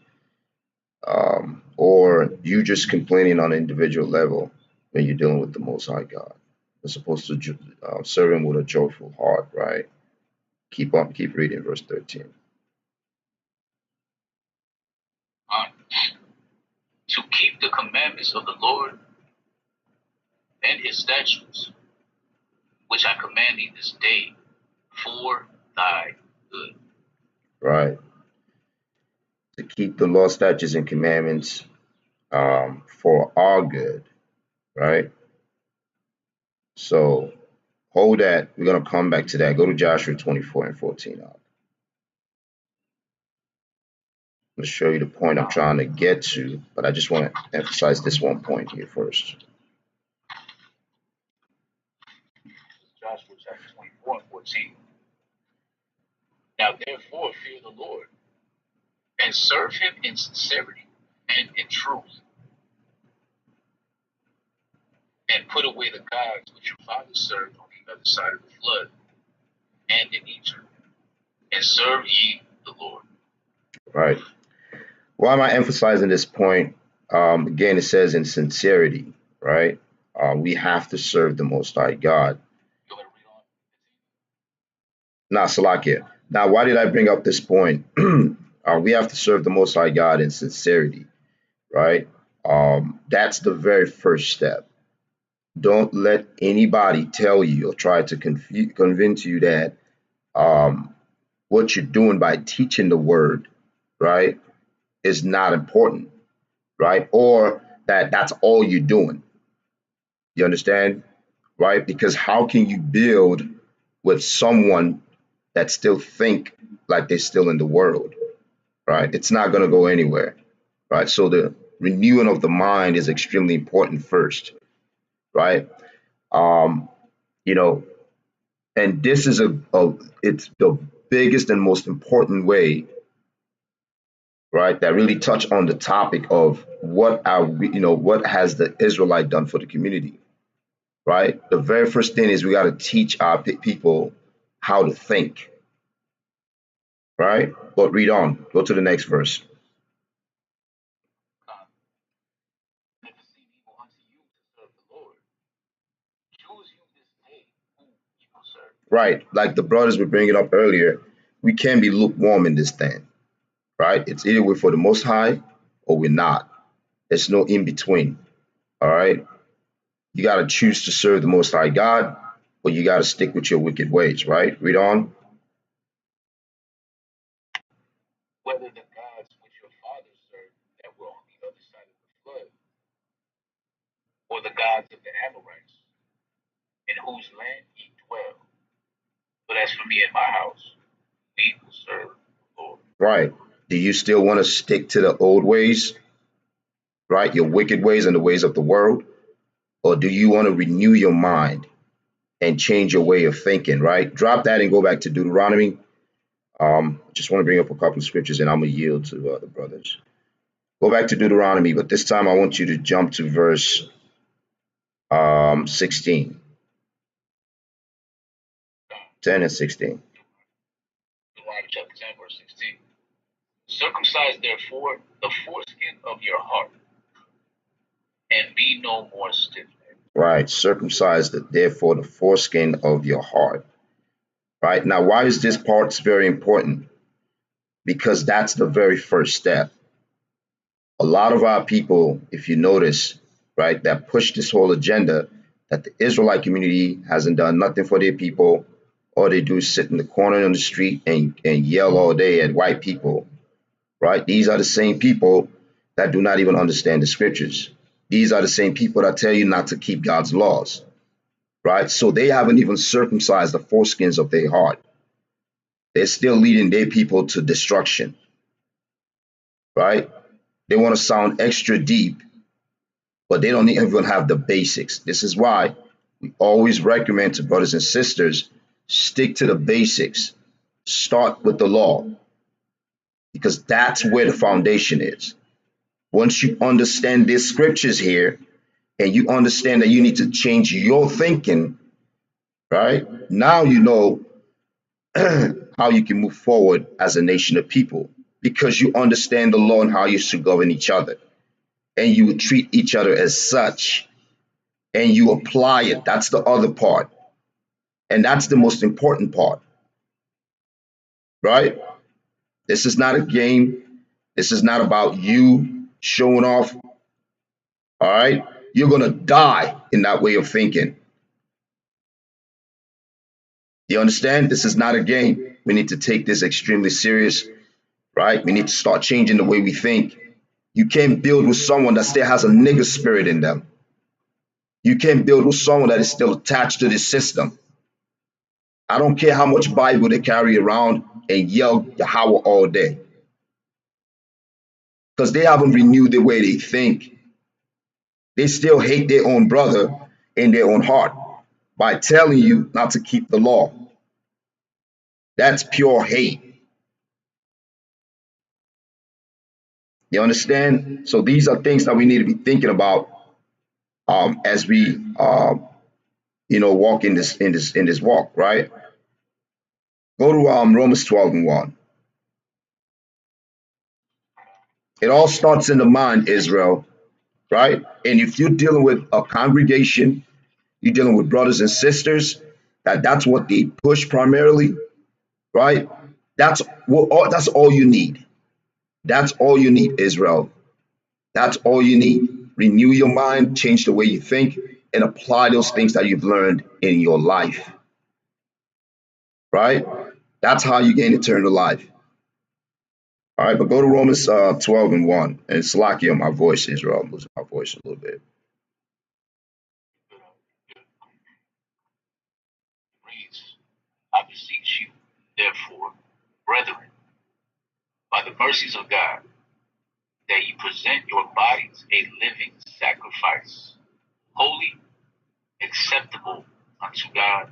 or you just complaining on an individual level when you're dealing with the Most High God. You're supposed to serve Him with a joyful heart, right? Keep reading verse 13. To keep the commandments of the Lord and his statutes, which I command thee this day for thy good. Right. To keep the law, statutes, and commandments for our good, right? So hold that. We're going to come back to that. Go to Joshua 24 and 14. I'm going to show you the point I'm trying to get to, but I just want to emphasize this one point here first. Joshua chapter 24 and 14. Now therefore fear the Lord, and serve him in sincerity and in truth, and put away the gods which your fathers served on the other side of the flood and in Egypt, and serve ye the Lord. Right. Why am I emphasizing this point? Again, it says in sincerity, right? We have to serve the Most High God. You want to read on? Now, Salakia. Now, why did I bring up this point? We have to serve the Most High God in sincerity, right? That's the very first step. Don't let anybody tell you or try to convince you that what you're doing by teaching the word, right, is not important, right? Or that that's all you're doing. You understand? right? Because how can you build with someone that still think like they're still in the world, right? It's not going to go anywhere, right? So the renewing of the mind is extremely important first, right? Um, you know, and this is it's the biggest and most important way, right? That really touch on the topic of what are we, what has the Israelite done for the community, right? The very first thing is we got to teach our people how to think, right? But read on, go to the next verse. If it seem evil unto you to serve the Lord, choose you this day whom you will serve. Right, like the brothers were bringing up earlier, we can't be lukewarm in this thing, right? It's either we're for the Most High or we're not. There's no in between, all right? You got to choose to serve the Most High God, or you got to stick with your wicked ways, right? Read on. Whether the gods which your fathers served that were on the other side of the flood, or the gods of the Amorites, in whose land ye dwell. But as for me and my house, we will serve the Lord. Right. Do you still want to stick to the old ways, right? Your wicked ways and the ways of the world? Or do you want to renew your mind and change your way of thinking, right? Drop that and go back to Deuteronomy. Just want to bring up a couple of scriptures and I'm going to yield to the brothers. Go back to Deuteronomy, but this time I want you to jump to verse 16, 10 and 16. Deuteronomy chapter 10, verse 16. Circumcise therefore the foreskin of your heart, and be no more stiff-necked. Right. Circumcise therefore the foreskin of your heart. Right. Now, why is this part very important? Because that's the very first step. A lot of our people, if you notice, right, that push this whole agenda that the Israelite community hasn't done nothing for their people. All they do is sit in the corner on the street and yell all day at white people, right? These are the same people that do not even understand the scriptures. These are the same people that tell you not to keep God's laws, right? So they haven't even circumcised the foreskins of their heart. They're still leading their people to destruction, right? They want to sound extra deep, but they don't even have the basics. This is why we always recommend to brothers and sisters, stick to the basics. Start with the law, because that's where the foundation is. Once you understand these scriptures here and you understand that you need to change your thinking, right? Now you know how you can move forward as a nation of people, because you understand the law and how you should govern each other, and you would treat each other as such, and you apply it. That's the other part. And that's the most important part, right? This is not a game. This is not about you showing off. All right. You're going to die in that way of thinking. You understand? This is not a game. We need to take this extremely serious, right? We need to start changing the way we think. You can't build with someone that still has a nigger spirit in them. You can't build with someone that is still attached to this system. I don't care how much Bible they carry around and yell Yahawah all day, because they haven't renewed the way they think. They still hate their own brother in their own heart by telling you not to keep the law. That's pure hate. You understand? So these are things that we need to be thinking about as we walk in this walk, right? Go to Romans 12 and 1. It all starts in the mind, Israel, right? And if you're dealing with a congregation, you're dealing with brothers and sisters, that's what they push primarily, right? That's all you need. That's all you need, Israel. That's all you need. Renew your mind, change the way you think, and apply those things that you've learned in your life, right? That's how you gain eternal life. All right, but go to Romans 12 and 1. And Salakia, my voice, Israel. I'm losing my voice a little bit. mercies of God, that you present your bodies a living sacrifice, holy, acceptable unto God,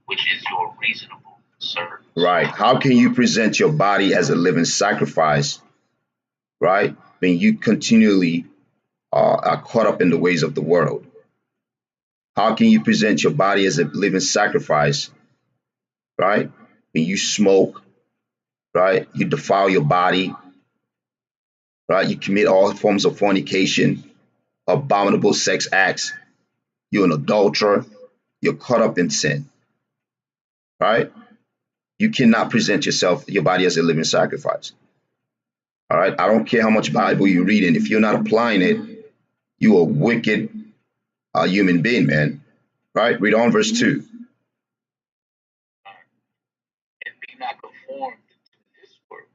which is your reasonable service. Right. How can you present your body as a living sacrifice, right, when you continually are caught up in the ways of the world? How can you present your body as a living sacrifice, right, when you smoke, right, you defile your body, right, you commit all forms of fornication, abominable sex acts, you're an adulterer, you're caught up in sin, right? You cannot present your body as a living sacrifice. All right. I don't care how much Bible you read, and if you're not applying it, you're a wicked human being, man. Right? Read on verse 2. And be not conformed to this world,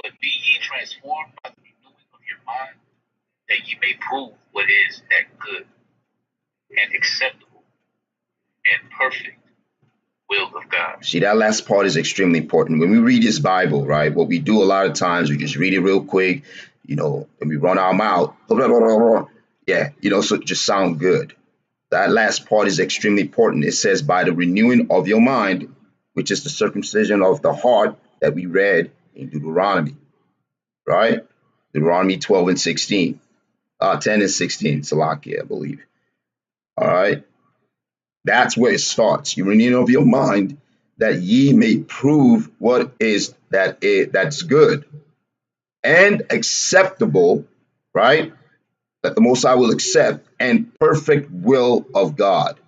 but be ye transformed by the renewing of your mind, that ye may prove what is that good and acceptable and perfect will of God. See, that last part is extremely important. When we read this Bible, right, what we do a lot of times, we just read it real quick, and we run our mouth. Blah, blah, blah, blah. Yeah, so it just sound good. That last part is extremely important. It says, by the renewing of your mind, which is the circumcision of the heart that we read in Deuteronomy, right? Deuteronomy 12 and 16, 10 and 16, Salakia, I believe. All right. That's where it starts. You renewing of your mind that ye may prove what is that's good and acceptable, right? That the Most High will accept, and perfect will of God.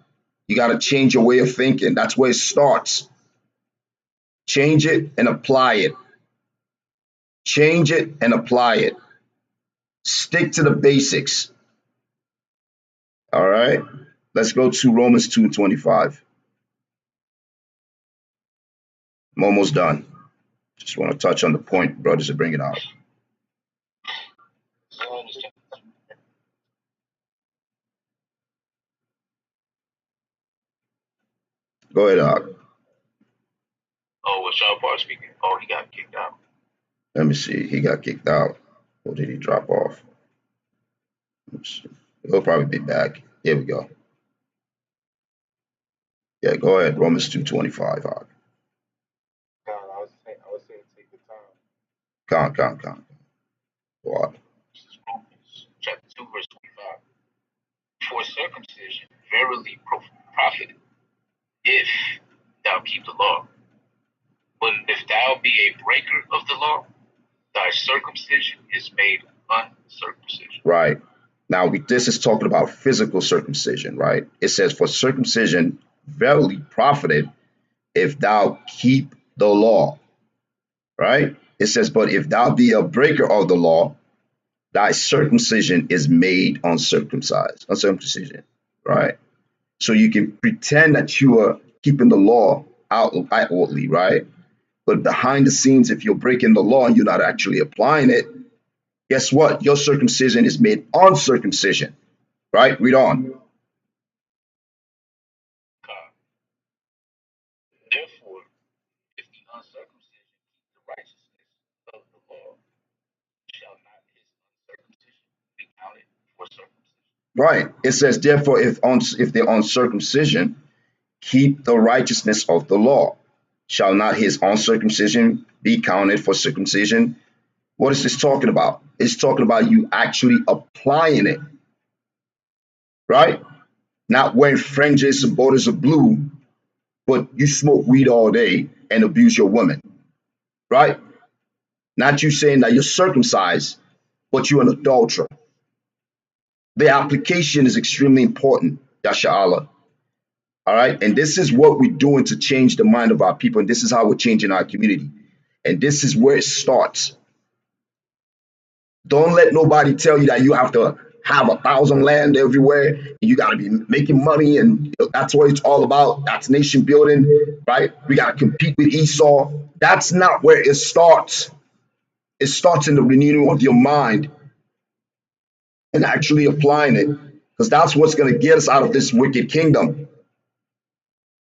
You got to change your way of thinking. That's where it starts. Change it and apply it. Change it and apply it. Stick to the basics. All right. Let's go to Romans 2:25. I'm almost done. Just want to touch on the point brothers are bringing out. Go ahead, Oh, was Sean Paul speaking? Oh, he got kicked out. Let me see. He got kicked out. Or did he drop off? He'll probably be back. Here we go. Yeah, go ahead. Romans 2:25. I was saying take the time. Con. What? This is Romans chapter 2, verse 25. For circumcision verily profiteth, if thou keep the law. But if thou be a breaker of the law, thy circumcision is made uncircumcision. Right. Now, this is talking about physical circumcision, right? It says, for circumcision verily profited if thou keep the law, right? It says, but if thou be a breaker of the law, thy circumcision is made uncircumcision, right? So you can pretend that you are keeping the law outwardly, right? But behind the scenes, if you're breaking the law and you're not actually applying it, guess what? Your circumcision is made uncircumcision, right? Read on. Therefore, if the uncircumcision keep the righteousness of the law, shall not his uncircumcision be counted for circumcision? Right. It says, therefore, if the uncircumcision keep the righteousness of the law, shall not his uncircumcision be counted for circumcision? What is this talking about? It's talking about you actually applying it, right? Not wearing fringes and borders of blue, but you smoke weed all day and abuse your woman, right? Not you saying that you're circumcised, but you're an adulterer. The application is extremely important, Yasha Allah. All right. And this is what we're doing to change the mind of our people. And this is how we're changing our community. And this is where it starts. Don't let nobody tell you that you have to have 1,000 land everywhere and you got to be making money. And that's what it's all about. That's nation building, right? We got to compete with Esau. That's not where it starts. It starts in the renewing of your mind and actually applying it, because that's what's going to get us out of this wicked kingdom.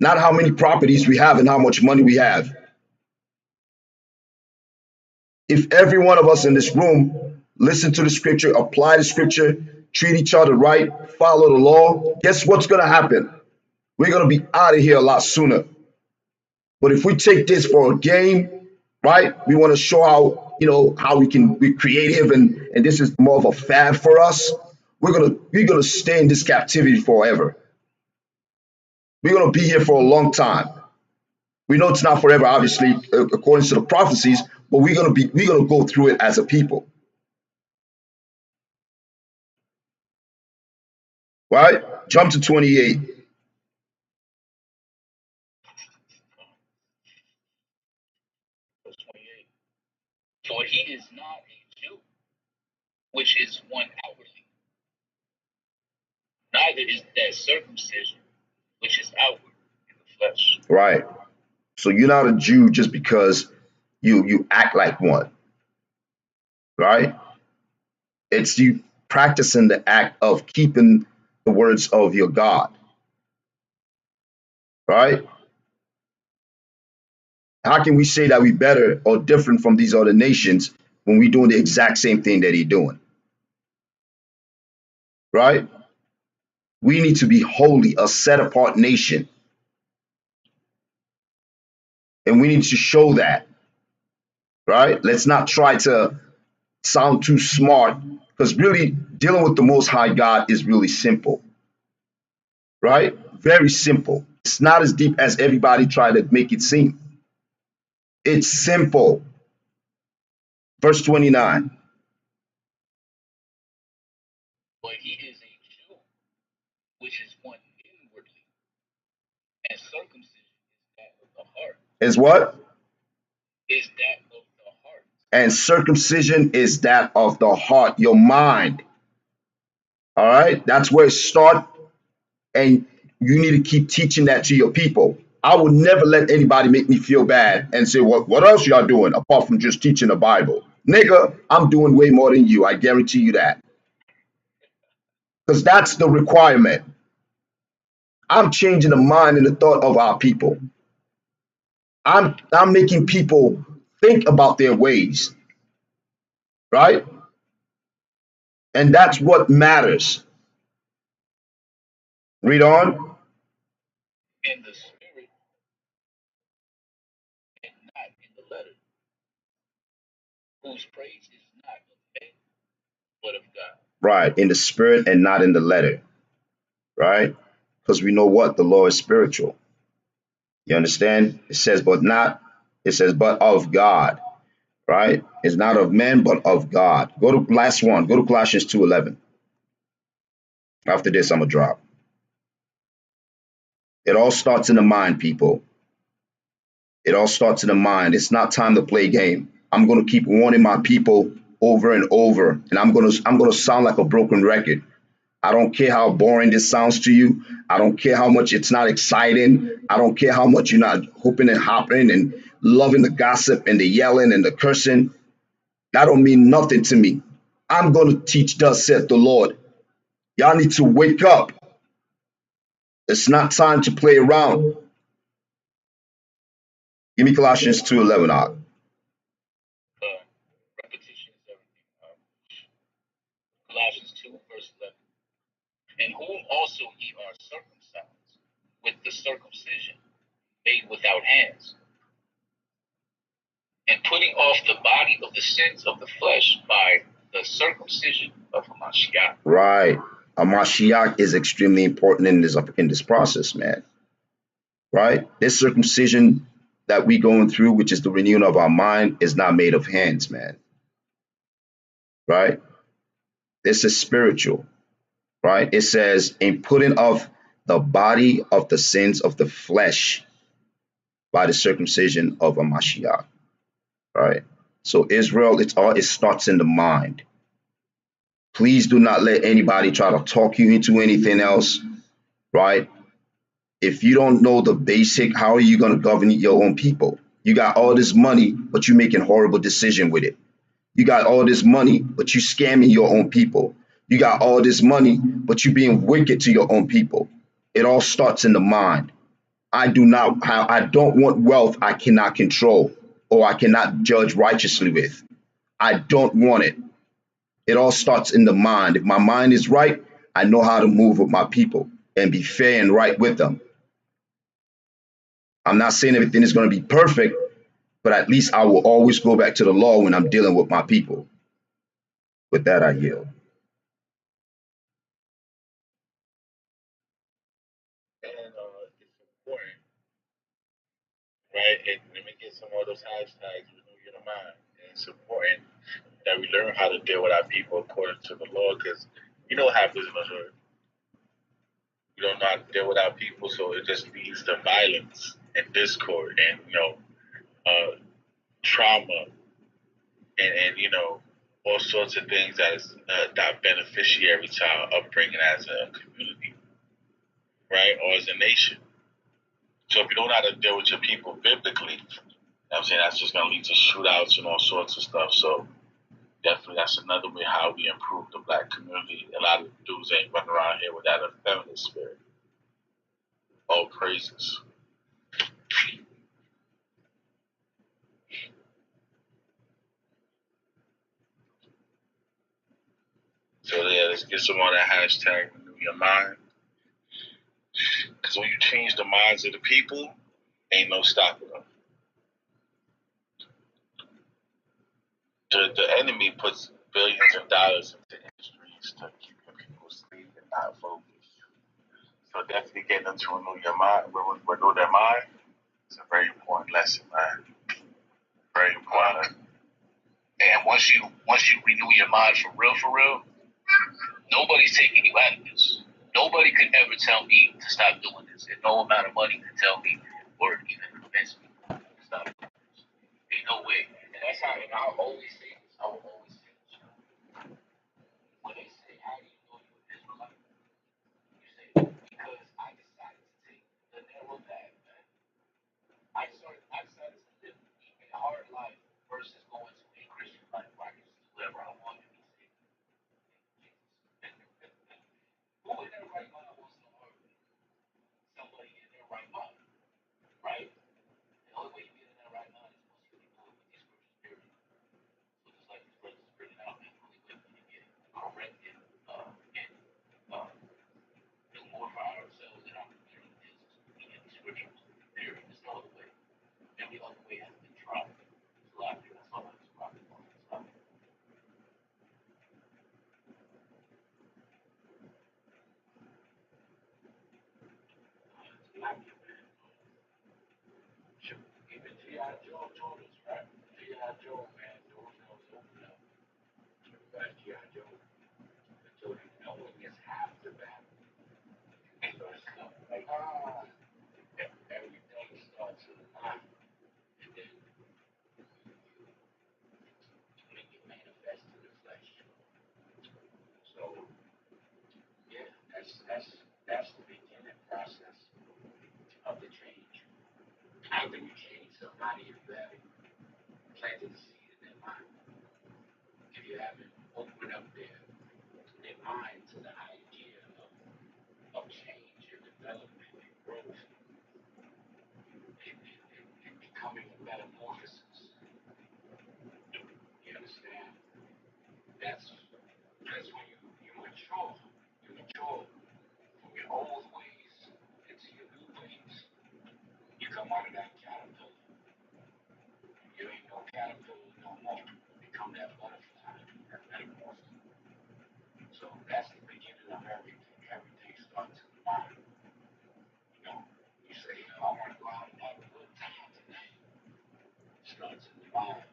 Not how many properties we have and how much money we have. If every one of us in this room listen to the scripture, apply the scripture, treat each other right, follow the law, guess what's going to happen? We're going to be out of here a lot sooner. But if we take this for a game, right? We want to show how, how we can be creative and this is more of a fad for us. We're gonna stay in this captivity forever. We're gonna be here for a long time. We know it's not forever, obviously, according to the prophecies, but we're gonna go through it as a people. Right? Jump to 28. Verse 28. For he is not a Jew, which is one outwardly, neither is that circumcision, which is outward in the flesh. Right. So you're not a Jew just because you act like one. Right? It's you practicing the act of keeping the words of your God. Right? How can we say that we better or different from these other nations when we're doing the exact same thing that he's doing? Right? We need to be holy, a set apart nation. And we need to show that. Right? Let's not try to sound too smart, because really dealing with the Most High God is really simple. Right? Very simple. It's not as deep as everybody try to make it seem. It's simple. Verse 29. But he is a Jew, which is one inwardly, and circumcision is that of the heart. Is what? Is that of the heart. And circumcision is that of the heart, your mind. All right? That's where it starts. And you need to keep teaching that to your people. I will never let anybody make me feel bad and say, what else y'all doing apart from just teaching the Bible? Nigga, I'm doing way more than you. I guarantee you that. Because that's the requirement. I'm changing the mind and the thought of our people. I'm making people think about their ways. Right? And that's what matters. Read on. In the spirit and not in the letter, whose praise is not of men, but of God. Right. In the spirit and not in the letter. Right? Because we know what? The law is spiritual. You understand? It says, but of God. Right? It's not of men, but of God. Go to last one. Go to Colossians 2:11. After this, I'm going to drop. It all starts in the mind, people. It all starts in the mind. It's not time to play game. I'm going to keep warning my people over and over, and I'm going to sound like a broken record. I don't care how boring this sounds to you. I don't care how much it's not exciting. I don't care how much you're not hooping and hopping and loving the gossip and the yelling and the cursing. That don't mean nothing to me. I'm going to teach thus saith the Lord. Y'all need to wake up. It's not time to play around. Give me Colossians 2:11 out. Repetition is everything. Colossians 2, verse 11. In whom also ye are circumcised with the circumcision made without hands, and putting off the body of the sins of the flesh by the circumcision of Hamashiach. Right. A Mashiach is extremely important in this process, man. Right? This circumcision that we going through, which is the renewing of our mind, is not made of hands, man. Right? This is spiritual. Right? It says, in putting off the body of the sins of the flesh by the circumcision of a Mashiach. Right? So Israel, it starts in the mind. Please do not let anybody try to talk you into anything else. Right? If you don't know the basic, how are you going to govern your own people? You got all this money, but you're making horrible decisions with it. You got all this money, but you're scamming your own people. You got all this money, but you're being wicked to your own people. It all starts in the mind. I don't want wealth I cannot control or I cannot judge righteously with. I don't want it. It all starts in the mind. If my mind is right, I know how to move with my people and be fair and right with them. I'm not saying everything is going to be perfect, but at least I will always go back to the law when I'm dealing with my people. With that, I yield. And it's important, right? And let me get some of those hashtags, renew your mind. And it's important that we learn how to deal with our people according to the law, because you know what happens in the hood. We don't know how to deal with our people, so it just leads to violence and discord and trauma and all sorts of things that is that beneficiary to our upbringing as a community, right, or as a nation. So if you don't know how to deal with your people biblically, I'm saying that's just gonna lead to shootouts and all sorts of stuff. So definitely that's another way how we improve the black community. A lot of dudes ain't running around here with that effeminate spirit. All praises. So yeah, let's get some on that hashtag renew your mind. Because when you change the minds of the people, ain't no stopping them. The enemy puts billions of dollars into industries to keep your people asleep and not focused. So definitely getting them to renew your mind, renew their mind. It's a very important lesson, man. Very important. And once you renew your mind for real, nobody's taking you out of this. Nobody could ever tell me to stop doing this, and no amount of money can tell me or even convince me to stop doing this. Ain't no way. And that's how. And I'll always say this. I will always say this. When they say, "How do you know you're an Israelite?" You say, "Because I decided to take the narrow path, man. I decided to live a hard life versus going to a Christian life where I can just do whatever I want and be saved." Who in their right mind wants to harm somebody in their right mind, right? The only way you get in that right mind is once you do it with these scriptures, period. So just like these brothers bring it out, man, the only way we can get corrected and do more for ourselves and our community is to get these scriptures, period. There's no other way. Every other way has been tried. It's a lot of people. That's all I just brought it on. It's not even G.I. Joe told us, right? G.I. Joe, man, those knows open up. Right? G.I. Joe. So knowing is half the battle. So it's not like, everything starts in the mind. And then make it manifest in the flesh. So yeah, that's the beginning process of the change. After you change somebody, if you haven't planted the seed in their mind, if you haven't opened up their mind to the idea of change and development and growth and becoming a metamorphosis, you understand? That's when you mature. You mature from your old ways into your new ways. You come out of that caterpillar. You ain't no caterpillar no more. You become that butterfly, that metamorphosis. So that's the beginning of everything. Everything starts in the mind. You know, you say, I want to go out and have a good time today. It starts in the mind.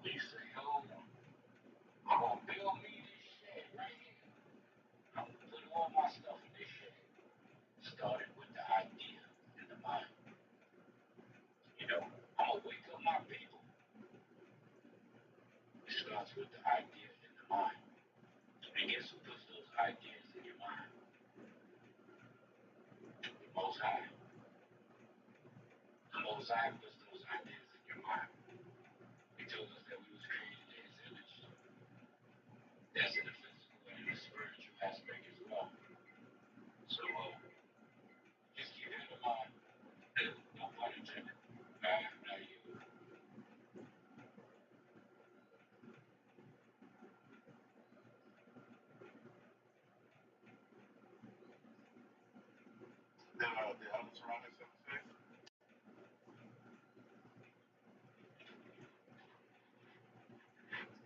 When you say, I'm going to build me this shed right here. I'm going to put all my stuff in this shed. Started with the idea in the mind. You know, I'm going to wake up my people. It starts with the idea in the mind. And guess who puts those ideas in your mind? The Most High. The Most High puts those ideas in your mind. He told us that we was created in His image. That's in the physical and in the spiritual aspect as well. So just keep it in mind. No pun intended. Now you. Deuteronomy 7:6.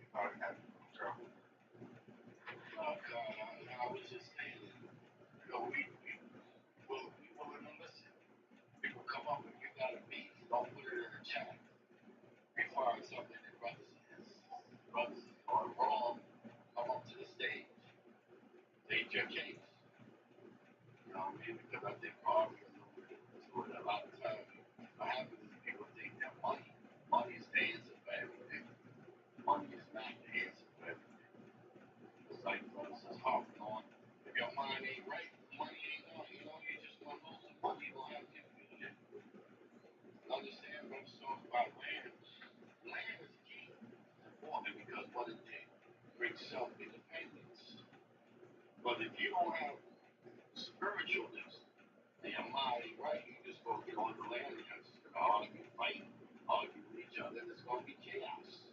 You already have it. Trouble. I was just saying, we willing to listen. People come up and you got a beat, don't put it in the chat. We find something that brothers is going wrong, come up to the stage. State your case. You know what I mean? Because I think arguing with a lot of times what happens is people think that money is the answer for everything. Money is not the answer for everything. It's like brothers is harping on. If your mind ain't right, money ain't on. You know, you just gonna lose some money. You gonna have confusion. Understand, brothers talk about land. Land is key. It's important because what it did brings self-independence. But if you don't have spiritualness and your mind ain't right, you just gonna get on the land and you're just gonna argue with each other, and it's gonna be chaos.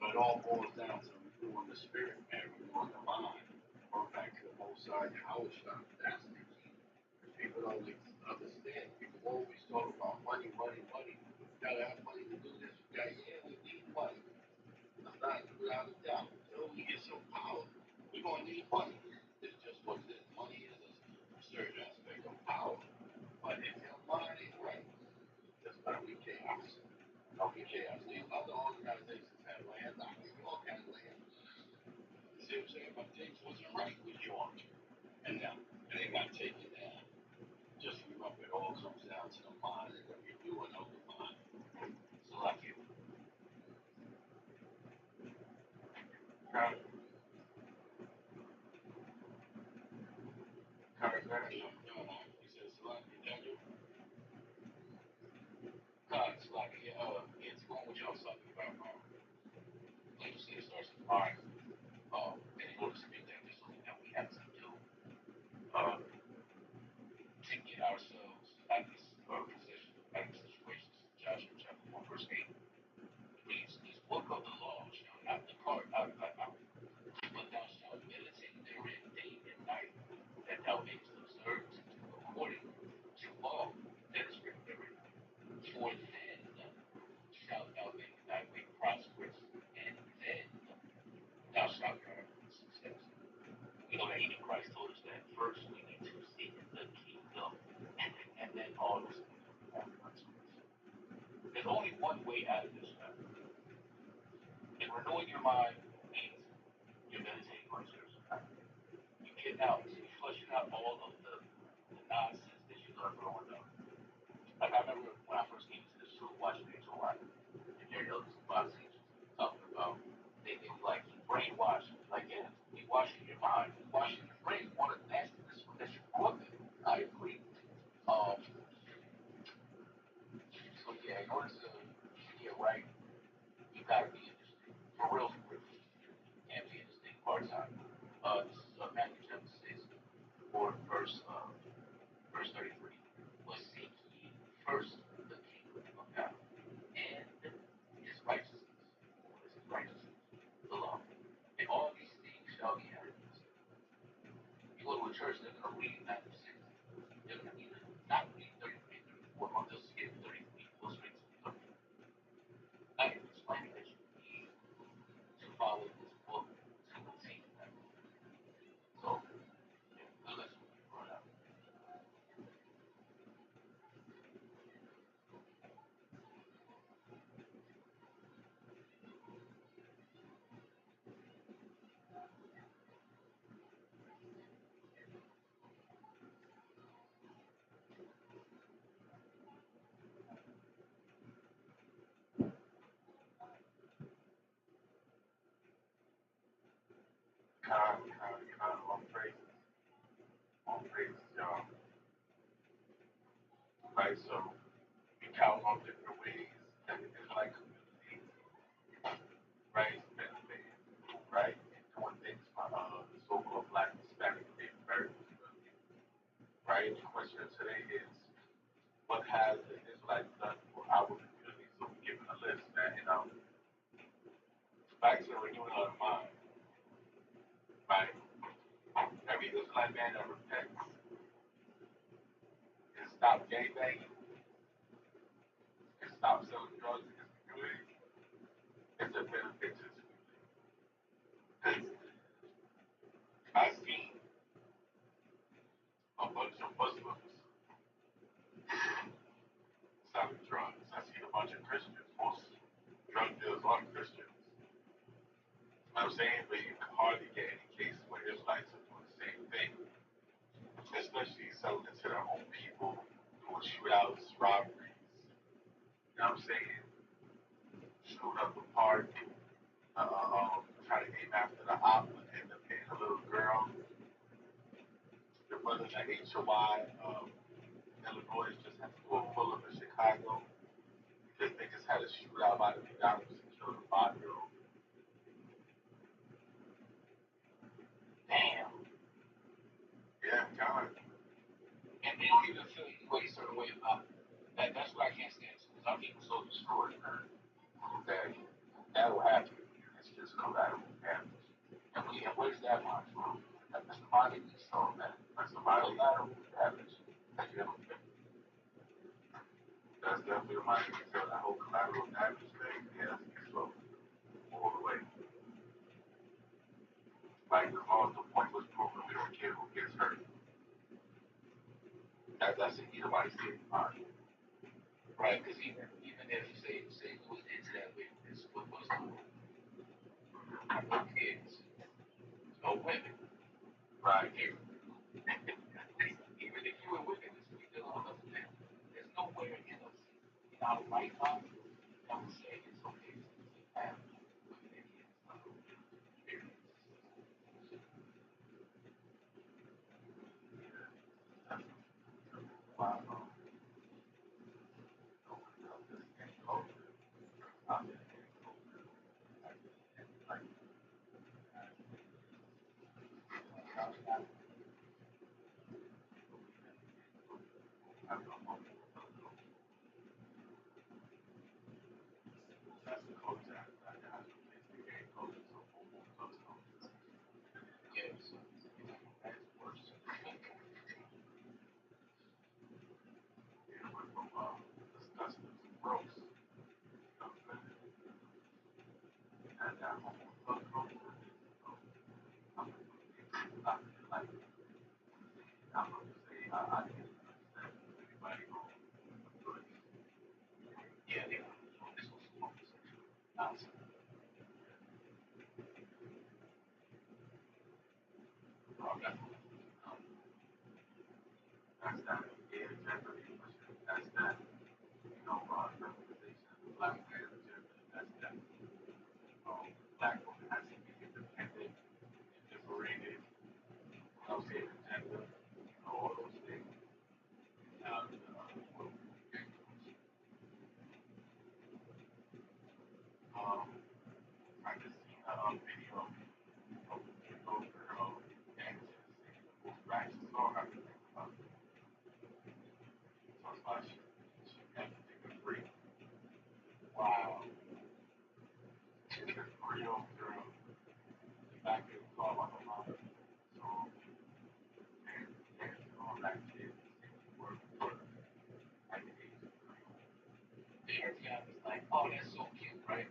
But it all boils down to renewing the spirit and renewing the mind. Going back to the Most High Yahawahshi. That's the key. People don't understand. People always talk about money, money, money. You gotta have money to do this. You gotta, yeah, we need money. That's not without a doubt. Until we get some power, we're gonna need money. It's just what it is. Money is a certain aspect of power. But if your mind ain't right, there's gonna be chaos. There'll be chaos. These other organizations have land. New York has land. You see what I'm saying? But things wasn't right with York. And now, they got taken down. Just remember, it all comes down to the mind and the renewing of the mind. So like you. Kind of No, that. he says, Salaki, Daniel. God, Salaki, it's going what y'all talking about, like you said, it starts with mind. And in order to get that, there's something that we have to do to get ourselves at this position, at this situation. Joshua chapter 1, verse 8 reads, this book of the law shall not depart out of thy mouth, but thou shalt meditate therein day and night, that thou mayest observe to do according to all that is written therein. For then shalt thou make thy way prosperous, and then thou shalt have success. We know that even Christ told us that first we need to seek the kingdom, and then all this will be added unto us. There's only one way out of this matter. And renewing your mind means you're meditating on scripture. You get out, you're flushing out all of the nonsense that you learned growing up. Like I remember when I first came to this school watching HOI, and there was a lot of teachers talking about they were like brainwashed. Like, yeah, you washing your mind, you washing your brain. One of the nastiness that you grew up in. I agree. So yeah, in order to get right, you gotta be in this thing. For real, for real. You can't be in this thing part time. This is Matthew chapter 6, verse 33. But seek ye first the kingdom of God and his righteousness. What is his righteousness? The law. And all these things shall be added. You go to a church, they're going to read Matthew 6. They're going to either not read 33, 34, or they'll skip 33, go straight to 30. I am explaining that you need to follow this book to attain that. So, yeah, good lesson you brought out. On praises, y'all. Right, so we count on different ways that the Israelite community, right, is benefiting, right, and doing things for the so-called Black Hispanic American community, right? The question today is, what has the Israelites done for our community? So we're giving a list, man, back to renewing our mind, right? Every Israelite man that repents and stop I'm saying? But you can hardly get any cases where Israelites are doing the same thing, especially selling it to their own people, doing shootouts, robberies. You know what I'm saying? Shoot up a park, try to name after the op, and end up hitting a little girl. The brothers at HOI, Illinois just had to do a pull up in Chicago because niggas had a shootout by the McDonald's and killed a 5-year-old. Damn. Yeah, God. And they don't even feel any certain way about it. That's what I can't stand. Because our people so destroyed, man. That will happen. It's just collateral damage. And where's that mind from? That's the mind that we saw, man. That's the mind collateral damage. That you ever feel. That's definitely reminding me of that whole collateral damage thing. Yeah, it's slow. All the way. Like, as long as the point was proven, we don't care who gets hurt. That's an Edomite state of mind. Right, because even if say it was into that wickedness, what was the no kids, no women, Right. even if you were wickedness, we still don't understand. There's nowhere in us, in our right mind, that would say it's okay to have women and kids. Wow. That's the culture. That's the place to get culture. So, Yes, that's worse. yeah, we're from disgusting, gross. And that whole culture. I'm not like, I'm going to say, I can't understand anybody going through it. Yeah, they were this was homosexual nonsense. I'm not, that's that. Yeah, generally, that's that. You know, representation of the black man, generally, that's that. Black woman has to be independent and liberated. I'll say agenda, all those things. Now, I just seen a video of a little girl dancing, singing the most ratchet song I can think about. So it's like she everything is free. Wow. It's a 3-year-old girl back in the car by her mom. So, and dancing all that shit, singing word for word at the age of 3. Their family was like, oh, that's so cute, right?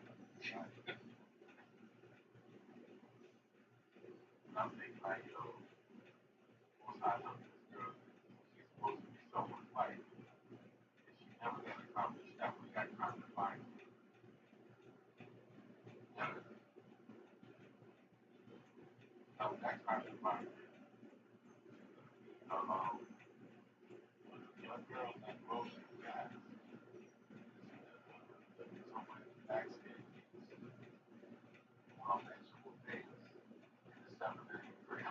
And I'm thinking like, yo, most I love this girl. She's supposed to be someone's wife. And she never gonna accomplish that with that kind of mind. Never. Not with that kind of mind. Um, young girls that grocery guys, someone backstage, all that school things, in the 7th and 8th grade.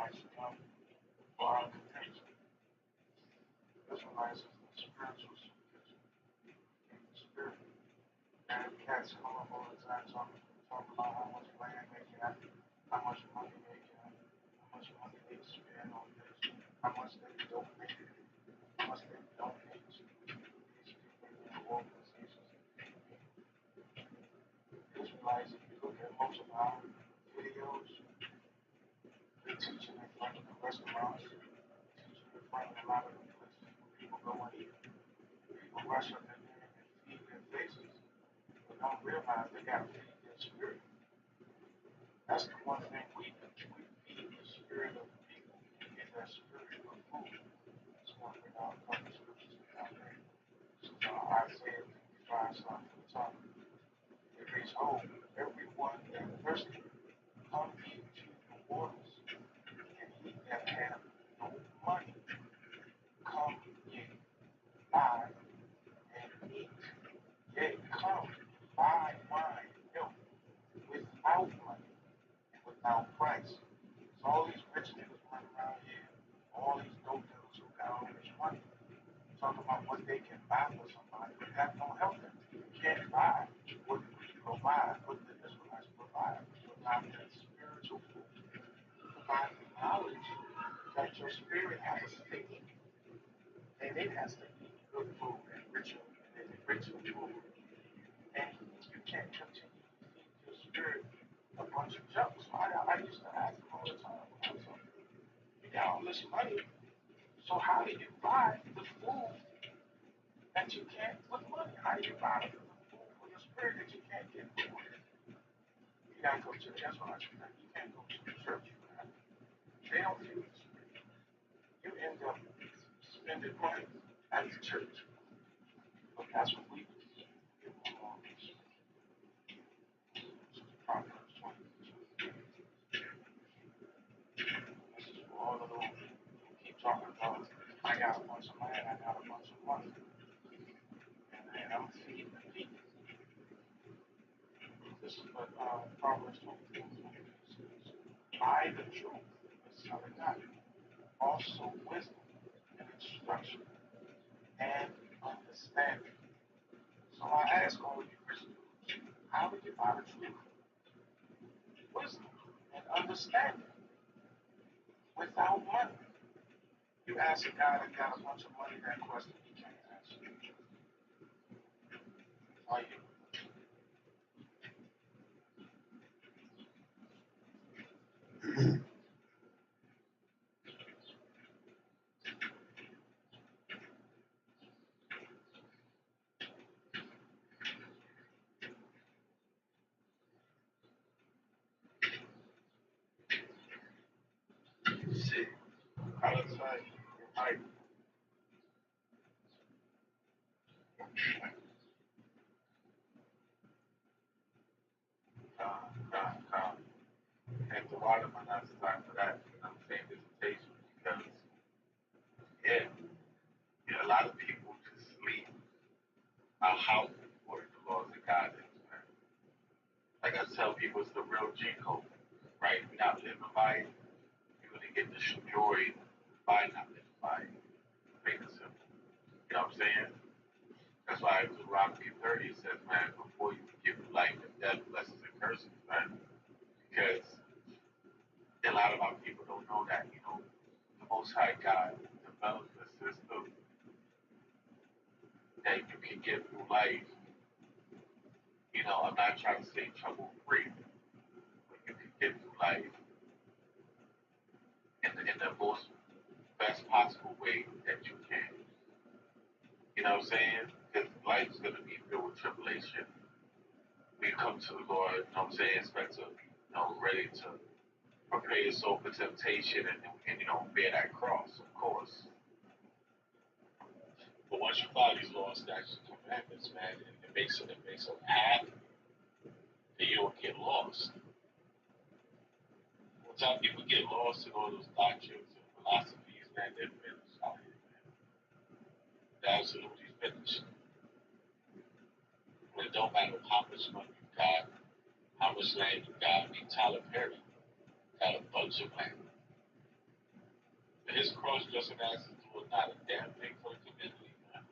Israelites come for our contention. Israelites is the spiritual spirit. And cats come up all the time talking about how much land they got, how much money they got, how much money they spend on this, how much they donate, how much they donate to these people in the organizations. Israelites, if you look at most of our videos, they're teaching in front of the restaurants, teaching in front of a lot of the places where people go and eat. People rush up in there and feed their faces, but don't realize they got to feed their spirit. That's the one thing we do. We feed the spirit of the people in that spiritual food. That's one thing I'll come to scriptures down there. So Isaiah 55 starting from the top. It reads, "Oh, everyone that thirsteth, come ye to the waters, and he that hath no money, come ye, buy and eat. Yea, come, buy wine and milk without money and without price." So all these rich niggas running around here, all these dope dealers who got all this money, talking about what they can buy for somebody, but that don't help them. You can't buy what we provide, what the Israelites provide. We provide that spiritual food. We provide the knowledge that your spirit has to eat. And it has to eat good food and ritual food. And you can't continue to feed your spirit a bunch of junk. So I used to ask them all the time, you got all this money, so how do you buy the food that you can't with money? How do you buy the food for your spirit that you can't get food? You gotta go to that's what I do. You can't go to the church. They don't feed the spirit. You end up spending money at the church. But that's what we do. Proverbs 20. This is for all of those who keep talking about, I got a bunch of land, I got a bunch of money, and then I'm feeding the people. This is what Proverbs 22 says. Buy the truth, sell it not. Also wisdom and instruction and understanding. So I ask all you Christians, how do you buy the truth? Wisdom and understanding without money. You ask a guy that got a bunch of money that question, he can't answer. Are you? See, outside, right? Come. And the water might not time for that. I'm saying visitation because, yeah, a lot of people just leave our house for the laws of God is, man. Like I tell people, it's the real G code, right? If you're not living by it, you're going to get destroyed by not living by it. Make it simple. You know what I'm saying? That's why Deuteronomy 30 says, man, before you give life and death, blessings and curses, man. Because a lot of our people don't know that, the Most High God developed a system that you can get through life. I'm not trying to say trouble free, but you can get through life in the most best possible way that you can. You know what I'm saying? Because life is going to be filled with tribulation. We come to the Lord, you know what I'm saying, expect to, ready to prepare your soul for temptation and bear that cross, of course. But once you follow these laws, statutes, and commandments, man, it makes a path that you don't get lost. One time people get lost in all those doctrines and philosophies, man, they're finished out here, man. They're absolutely finished. When it don't matter how much money you got, how much land you got. I mean, Tyler Perry got a bunch of land. his cross-dressing ass is doing not a damn thing for the community, man.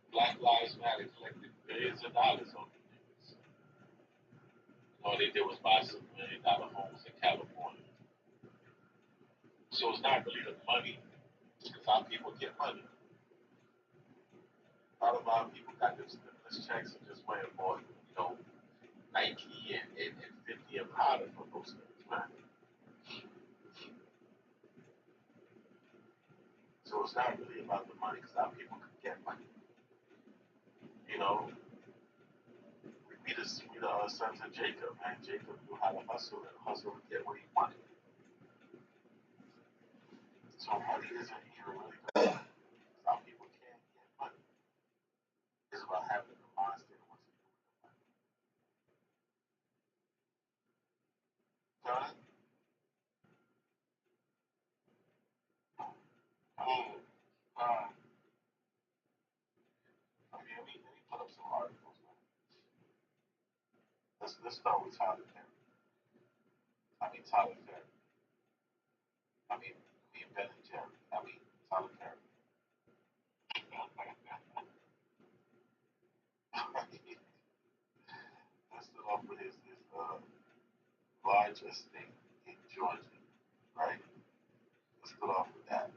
Black Lives Matter collected billions of dollars on these niggas. All they did was buy some $1 million homes in California. So it's not really the money, it's how people get money. A lot of our people got them stimulus checks and just went and bought, Nike and 50 and powder for those things, man. So it's not really about the money because our people can get money. You know, we the sons of Jacob, man. Jacob knew how to hustle and get what he wanted. So money isn't even really the money. Some people can't get money. It's about having the mindset of what to do with the money. John? Oh, let me put up some articles, man. Let's start with Tyler Perry. Tyler Perry. Ben and Jerry. Tyler Perry. Let's start off with his large estate in Georgia, right? Let's start off with that.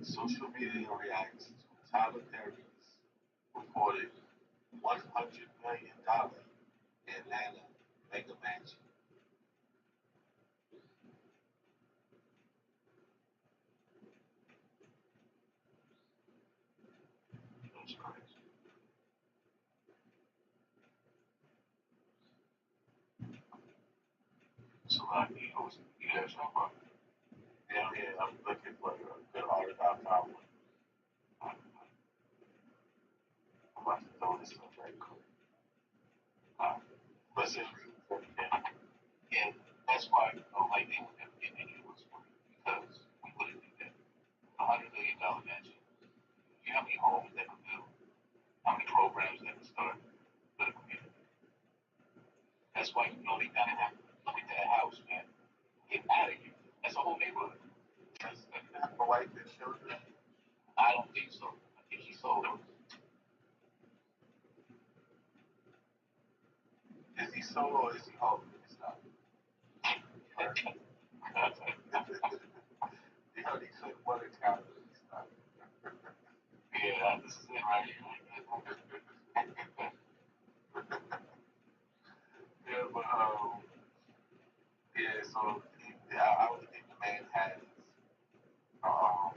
Social media reacts to Tyler Perry's reported $100 million Atlanta mega mansion. That's crazy. So he goes, yeah, somebody. Yeah, I'm looking for a good article. I found one. I'm about to throw this up right quick. Uh, listen, And that's why, like they would never get any of us money because we wouldn't do that. $100 million mansion. You know how many homes that could build? How many programs that could start for the community? That's why they gotta have look at that house, man. Get out of here. That's a whole neighborhood. my wife and children. I don't think so. I think he sold it. Is he solo or is he home? It's not. He only took one account. It's not. Yeah, this is it right here. Yeah, but yeah. So I would think the man has. Um,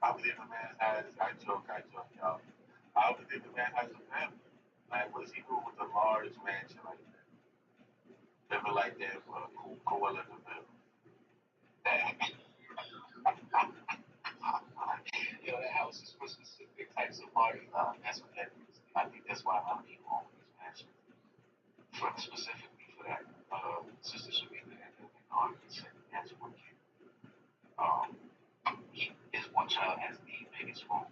I believe the man has. I joke, y'all. I believe the man has a family. Like, what is he doing with a large mansion like that? Living like that for a cool Koala to live. That, that house is for specific types of parties. That's what that is. I think that's why a lot of people own these mansions. Specifically for that. Sister Shamika and Army said that's one kid. Um, his one child has the biggest room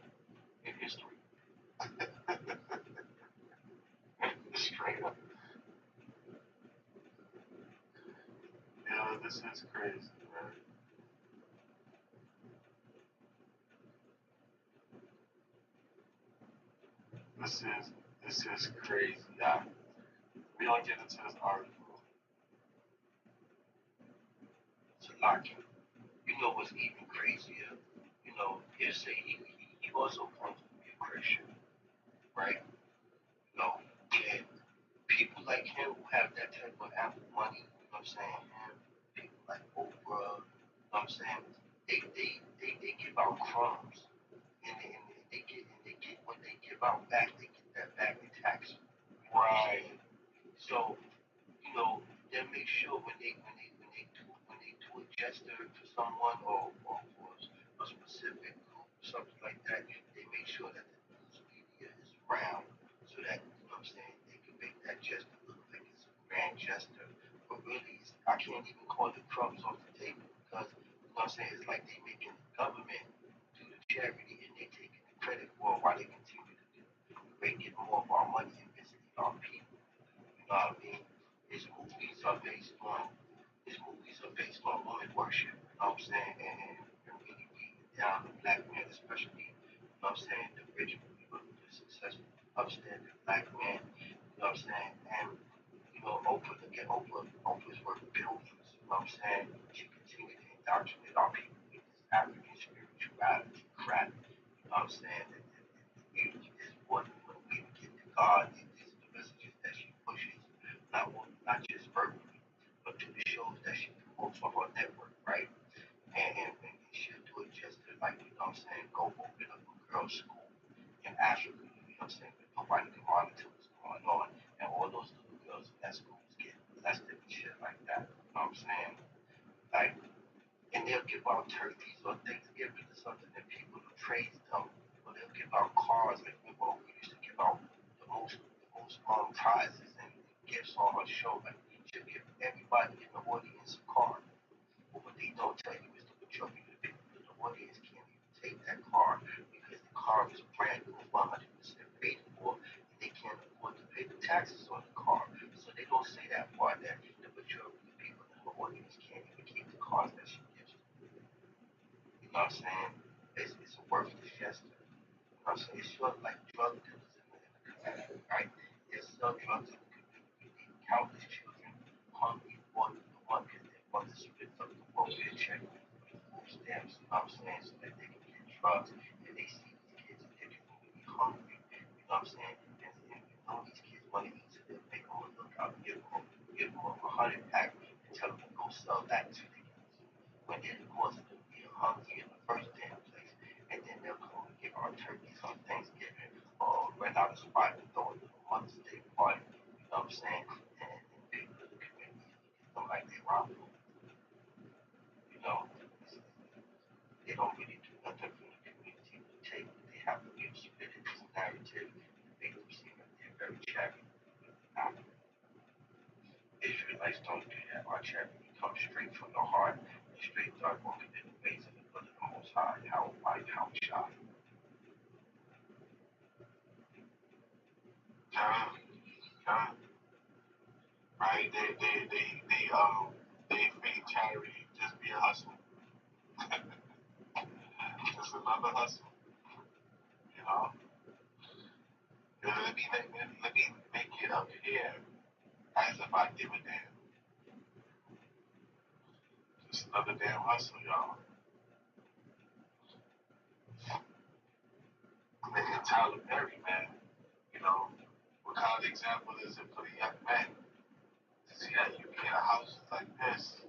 in history. Straight up. Yeah, this is crazy, man. This is this is crazy. We don't get into this article. So what's even crazier? He'll say he also claims to be a Christian, right? And people like him who have that type of Apple money, what I'm saying? And people like Oprah, what I'm saying? They give out crumbs and they get what they give out back, they get that back in tax. Right. So, they make sure when they do a gesture to someone or for a specific group, something like that, they make sure that the with worship. You know what I'm saying? And really beating down the black man, especially, you know what I'm saying, the rich people, the successful, upstanding black man, you know what I'm saying? And, you know, Oprah, look at Oprah. Oprah's worth billions, you know what I'm saying? She continued to indoctrinate our people with this African spirituality crap, you know what I'm saying? And this what we get to God. These are the messages that she pushes, not just verbally, but through the shows that she promotes on her network, right? And she'll do it just to, like, you know what I'm saying, go open up a girls' school in Africa, you know what I'm saying, but nobody can monitor what's going on. And all those little girls in that school get molested and shit like that, you know what I'm saying? Like, and they'll give out turkeys or Thanksgiving or something, and people will praise them. Or they'll give out cars, like remember we used to give out the most prizes and gifts on her show. Like she'll give everybody in the audience a car. But what they don't tell you is the majority of the people in the audience can't even take that car because the car is brand new, 100% paid for, and they can't afford to pay the taxes on the car. So they don't say that part that the majority of the people in the audience can't even keep the cars that she gives to. You know what I'm saying? It's a worthless gesture. You know what I'm saying? It's sort of like drug dealers in the community, right? They sell drugs in the community, leaving countless children hungry for the one because they want to split up the welfare check with food stamps. You know what I'm saying? So that they can get drugs. And they see these kids in their community hungry. You know what I'm saying? And you know these kids want to eat, so they make them a lookout and give them a 100 pack and tell them to go sell that to the kids when they're the cause of them being hungry in the first damn place. And then they'll come and give our turkeys on Thanksgiving or rent out a spot and throw it in a Mother's Day party. You know what I'm saying? And people in the community look at them like they rob them. You know, they don't really do nothing for the community to take. They have to give spit in this narrative to make them seem like they're very charitable. Now, Israelites don't do that. Our charity comes straight from the heart and straight dark walking in the ways of the blood of the Most High. Yahawahshi. John, John, right? They think charity just be a hustle. Just another hustle, you know. Let me make it up here as if I give a damn. Just another damn hustle, y'all. Nigga Tyler Perry, man. You know, what kind of example is it for the young men to see that you can get a house like this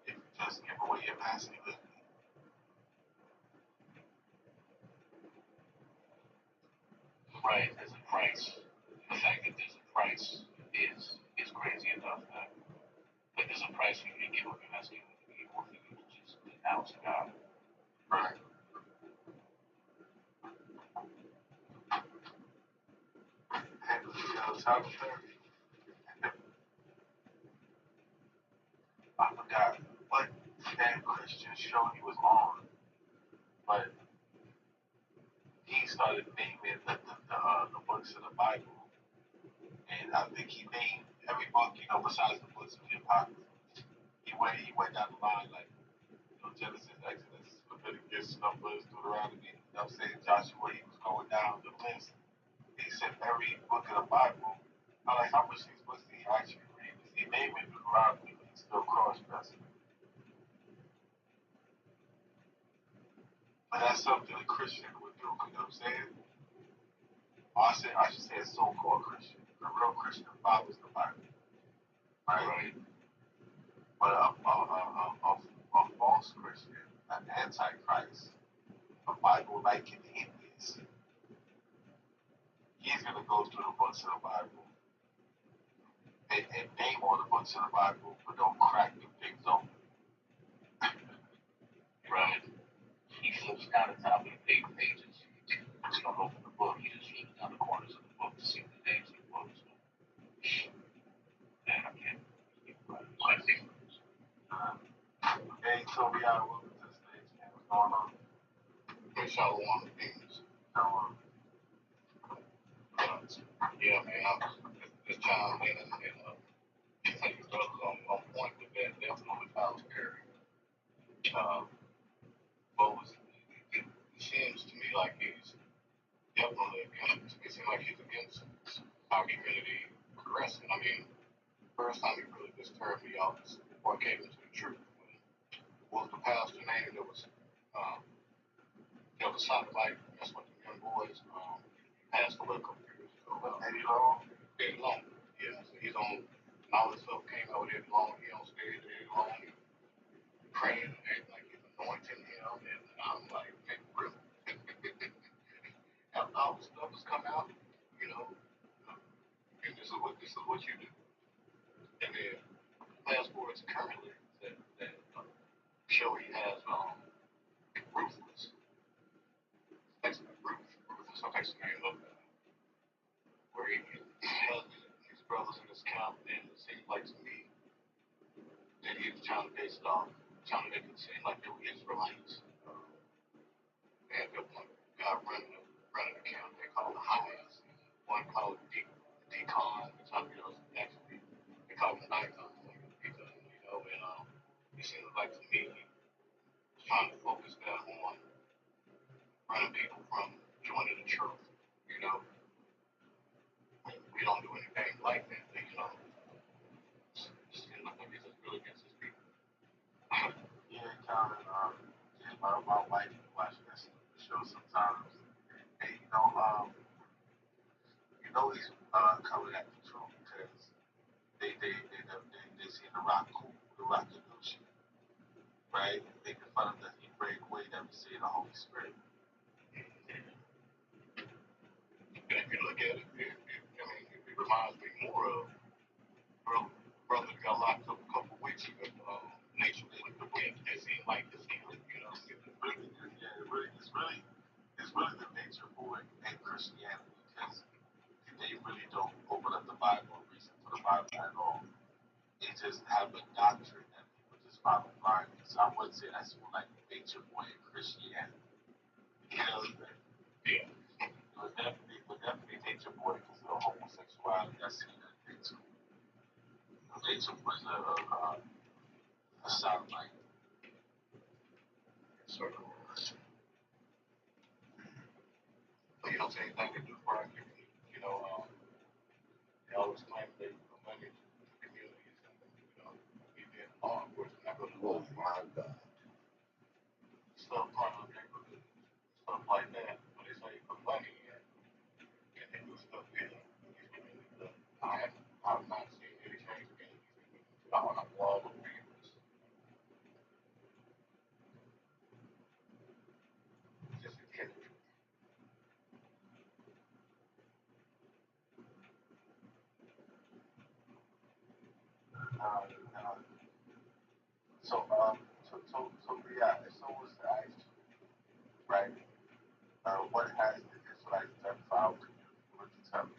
if you just give away your masculinity? Right, there's a price. The fact that there's a price is crazy enough, man. But there's a price for you to give up your masculinity or for you to just denounce God. Right. And Tyler Perry, I forgot what damn Christian show he was on, but he started naming the books of the Bible, and I think he named every book, you know, besides the books of hip hop. He went down the line like, you know, Genesis, Exodus, Leviticus, Numbers, Deuteronomy. You know what I'm saying? Joshua. He was going down the list. He said every book of the Bible. I'm like, how much of these books did he actually read? He named it Deuteronomy, but he still cross-dressing. But that's something a Christian would do. You know what I'm saying? Or I should say a so-called Christian. A real Christian follows the Bible, right? But a false Christian, an antichrist, a Bible like an atheist, he's gonna go through the books of the Bible and name all the books of the Bible, but don't crack the things open. Right. He flips down the top of the pages. He don't open the book. He just flips down the corners of the book to see the names of the books. Man, I can't. I think. Hey, Tobiah, welcome to the stage, man. What's going on? Hey, Shalom, things. Yeah, man. This time, man, and your brother's on point with that. Definitely with Tyler Perry. uh, what was it seems to me like he's definitely against. It seems like he's against our community progressing. I mean, first time he really disturbed me off is before I came into the truth. Was the pastor name? There was a stoplight. That's what the young boys passed away a couple of years ago. Eddie Long. Eddie Long. Yeah. So he's on. All this stuff came out with Eddie Long. He on stage with Eddie Long, praying and acting like he's anointing him, and I'm like, man, really? After all this stuff has come out, you know, and this is what you do. And then fast forward to currently that show he has ruthless. Ruthless, I text the name of where he has his brothers in his camp, and it seems like to me that he was trying to base it off, trying to make it seem like they were Israelites. And at one guy running the camp, they call it the highs. One called it decon, which I actually they call him the icon, like decon, and it seems like to me he's trying to focus that on running people from joining the truth. You know, we don't do anything like that. It seems like he's just really against his people. Yeah, kind of. Yeah, my wife watches that show sometimes. And he's coming at the truth because they see the rock cool, the rock illusion, right? Making fun of the Hebrew way that we see the Holy Spirit. And if you look at it, it reminds me more of brother that got locked up a couple of weeks ago. Nature with the wind. It seemed like this healing, It's really the nature boy in Christianity because they really don't open up the Bible or reason for the Bible at all. They just have a doctrine that people just follow blindly. So I would say that's more like nature boy in Christianity. You know what I'm saying? Yeah. Definitely nature boy because of homosexuality. I see that thing too. Nature boy is a soundbite. Sort of. So you don't say anything to do for our community. They always claim they put money to communities and, we did law enforcement. I go to Oh my God. stuff on the neighborhood, stuff like that. But they say put money in and they do stuff in these communities. I've not seen any change in these communities. I want to wall of Beavers. Just a kid. Uh, uh, so yeah, so was the ask you, right? What has the Israelites done for our community? What you tell me?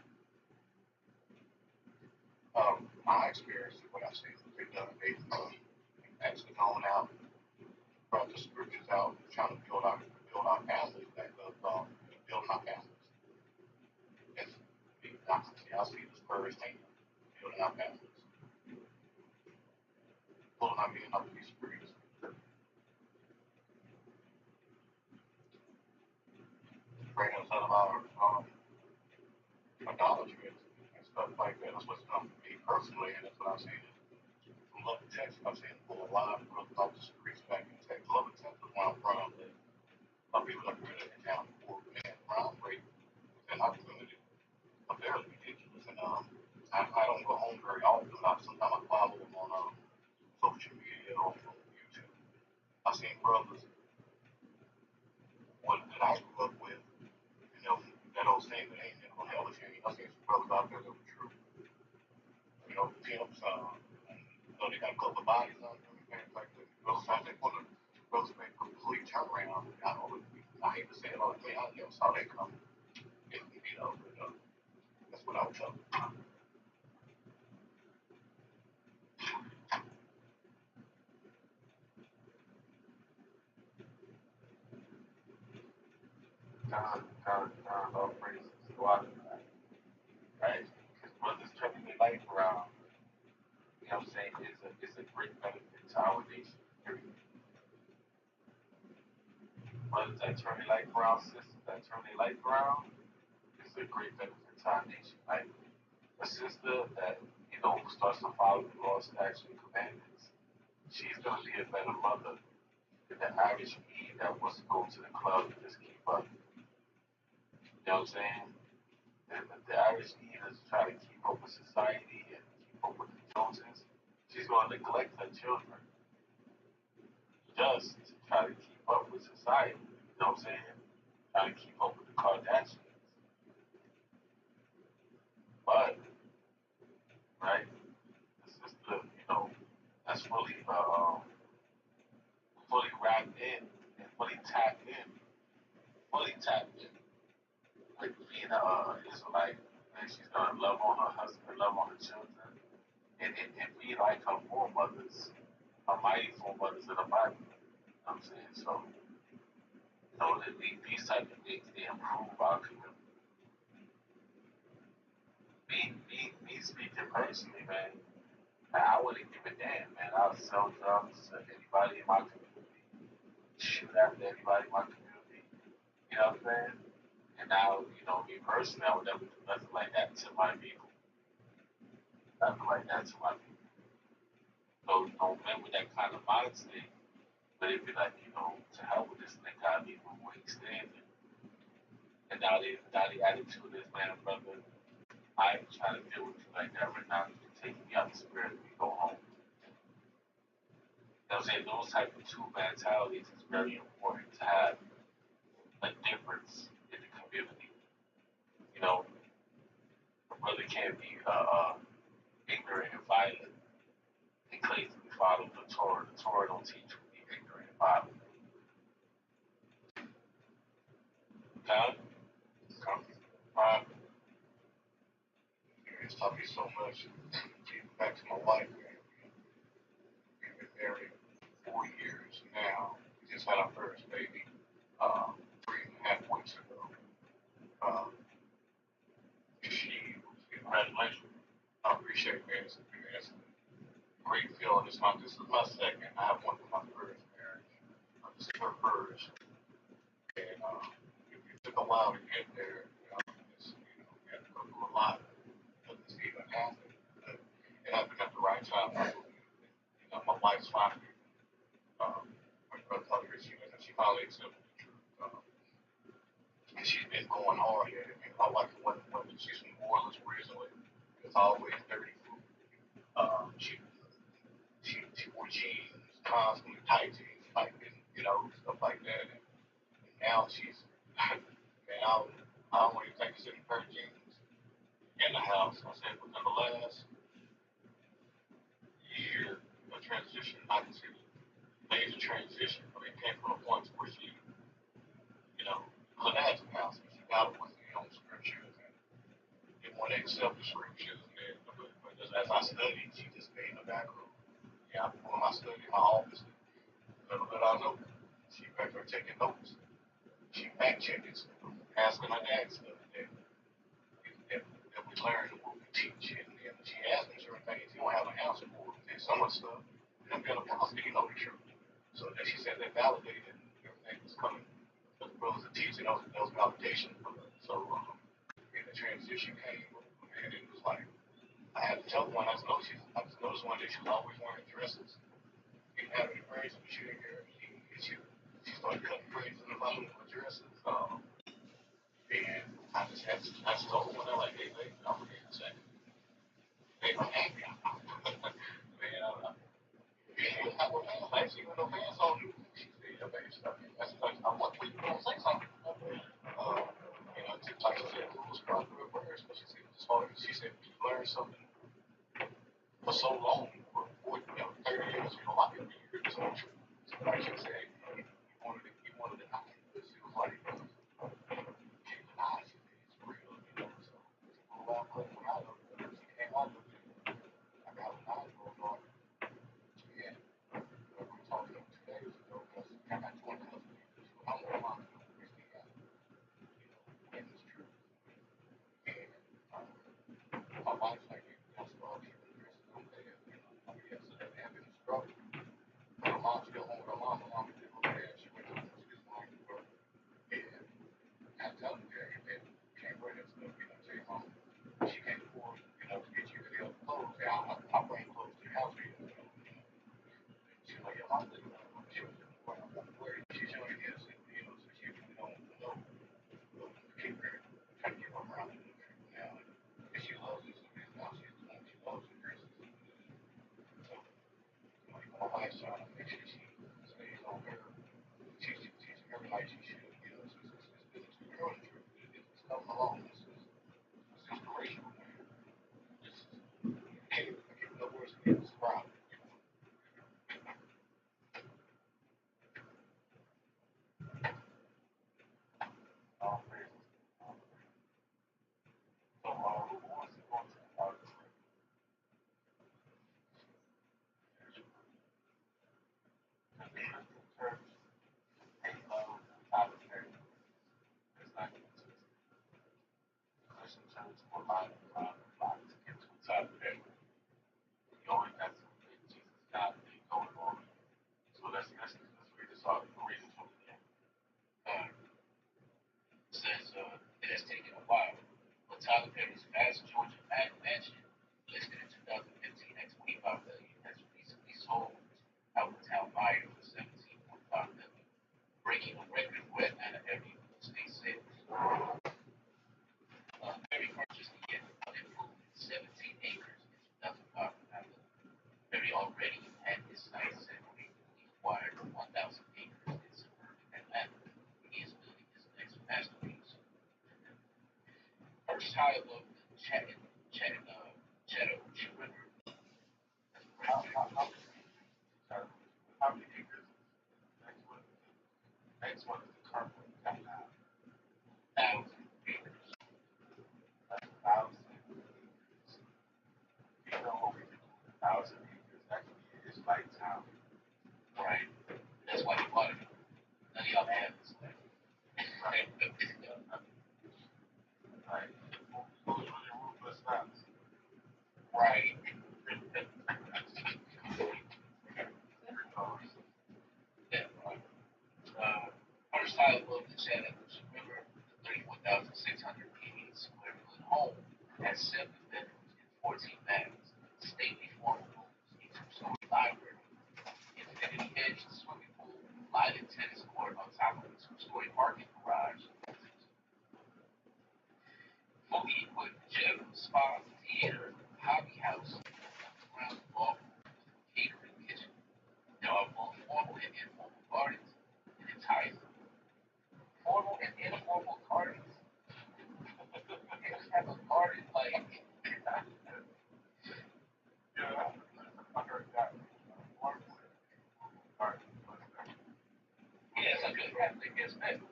My experience is what I've seen they've done. They've actually gone out, brought the scriptures out, trying to build our families back up, building our families. It's, I see this firsthand, building our families, pulling our men up these streets, bringing us out of our idolatry and stuff like that. That's what's come to me personally, and that's what I've seen. From Love and Texas, I've seen pull a lot of brothers off the streets back in Texas. Love and Texas is where I'm from. A lot of people have heard of the town before, man, crime rate within our community are fairly ridiculous. And I don't go home very often. Sometimes I follow them on social media or on YouTube. I've seen brothers that I grew up with, that old saying that ain't never gonna hell if you ain't. I've seen some brothers out there that were true, pimps. They got a couple of bodies on them and things like that. Brothers out there want to brothers make a complete turnaround. I hate to say it all the way. I never saw that coming. That's what I would tell them. All praises to our God, right? Because brothers turning their life around, you know what I'm saying, is a great benefit to our nation. Period. brothers that turn their life around, sisters that turn their life around, is a great benefit to our nation. Like a sister that, starts to follow the law, statutes, and commandments, she's going to be a better mother than the average me that wants to go to the club and just keep up. You know what I'm saying? And the average me that's trying to keep up with society and keep up with the Joneses, she's going to neglect her children just to try to keep up with society. You know what I'm saying? Trying to keep up with the Kardashians. But, right, the sister, that's fully wrapped in and fully tapped in with being an Israelite. And she's gonna love on her husband, love on her children, and be like her foremothers, her mighty foremothers in the Bible. You know what I'm saying? So, these type of things, they improve our community. Me speaking personally, man, I wouldn't give a damn, man. I would sell drugs to anybody in my community, shoot after anybody in my community. You know what I'm saying? And now, me personally, I would never do nothing like that to my people. Nothing like that to my people. So, men with that kind of mind state, but it'd be like, to hell with this nigga, I mean, where he's standing. And now the attitude is, man, brother, I ain't trying to deal with you like that right now. You're taking me out the spirit and we go home. You know what I'm saying? Those type of two mentalities is very important to have a difference in the community. A brother can't be ignorant and violent and claim to be following the Torah. The Torah don't teach you to be ignorant and violent. Okay? It's taught me so much. Back to my wife, man. We've been married 4 years now. We just had our first baby 3.5 weeks ago. Congratulations. I appreciate it, man. It's a great feeling. This is my second. I have one from my first marriage. This is her first. And it took a while to get there. We had to go through a lot for this even happen. But it happened at the right time. My wife's finally, my brother told her she finally accepted the truth. And she's been going hard at it. And my wife wasn't, she's from New Orleans originally. It's always dirty food. She wore jeans, constantly tight jeans, like, stuff like that. And now she's, man, I don't even think she's in her jeans in the house. I said within the last year, a transition, I can see major transition. I mean, it came from a point where she, couldn't have some house. She got it with her own scriptures and didn't want to accept the scriptures. And but just as I studied, she just made in the back room. Yeah, when I studied in my office, little bit I know, she back there taking notes. She fact checking stuff, asking her dad stuff that we learn and what we teach. And she asked me certain things you don't have an answer for. And some of the stuff, you don't get a pastor, you know the truth. So then she said that validated everything was coming. The brothers are teaching, that was validation for her. So and the transition came, and it was like, I had to tell one, I just noticed one day she was always wearing dresses. Didn't have any braids, but she didn't care. She started cutting braids in the bottom of her dresses. And I just told her one day, like, hey, baby, I'm going to say, hey, I'm happy. Man, you have no pants, like, she with no pants on you. She said, yeah, baby, stuff. That's like, I want you to say something. Like she said, it was proper words, but she said, it's hard. She said, you learn something for so long, for 30 years, I could be here this whole truth. So like she said, he wanted to deny it, but she was like, can't deny it, it's real, so people around putting her out of it, she came out of it, I got a knowledge going on, and we talked to him 2 days ago, because I got 20 husbands, so I'm going on, and it's true, and my wife's like, that's all she was dressing on there, yesterday they have been a struggle. My mom still home with her mom. My mom did go there. She went to the morning. sometimes go line and line and line to get to the top of that. You always got some Jesus God thing going on. So let's read this off. Read this one again. Says it has taken a while, but Tyler Perry's vast Georgia mansion, listed in 2015 at $25 million, has recently sold out of town buyer for $17.5 million, breaking a record for Atlanta area real estate sales. Perry purchased the yet unimproved 17 acres in 2005 from Atlanta. Perry already had his sights set on a newly acquired 1,000 acres in suburban Atlanta. He is building his next masterpiece. Perched high above the Chattahoochee River. How many acres? Next one is the current one you got now. 1,000 acres. That's 1,000 acres. You know what we can do with 1,000 acres? Actually, it's like town. Right. That's why he bought it. None of y'all have this land. Right. Right. Who's really ruthless now? Right. Yeah, right. Perched high above the Chattahoochee River, the 31,688 square foot home has 7 bedrooms and 14 baths, stately formal rooms, a 2-story library, infinity edged swimming pool, lighted tennis court on top of a 2-story parking garage, fully equipped gym, spa, theater, hobby house, underground golf room with catering kitchen. There are both formal and informal gardens, an entire formal and informal gardens. They just have a garden like Yeah, I heard that. yes, I could have to guess that. It's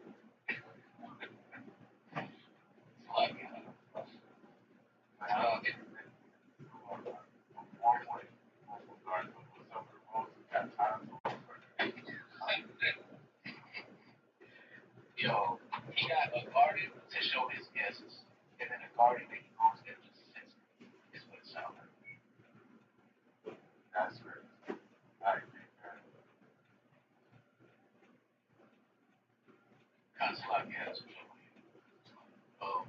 like it, yo, he got a garden to show his guests, and then a garden that he goes there just sits. Is what it sounds like. That's right. I think that. Kind of like has um,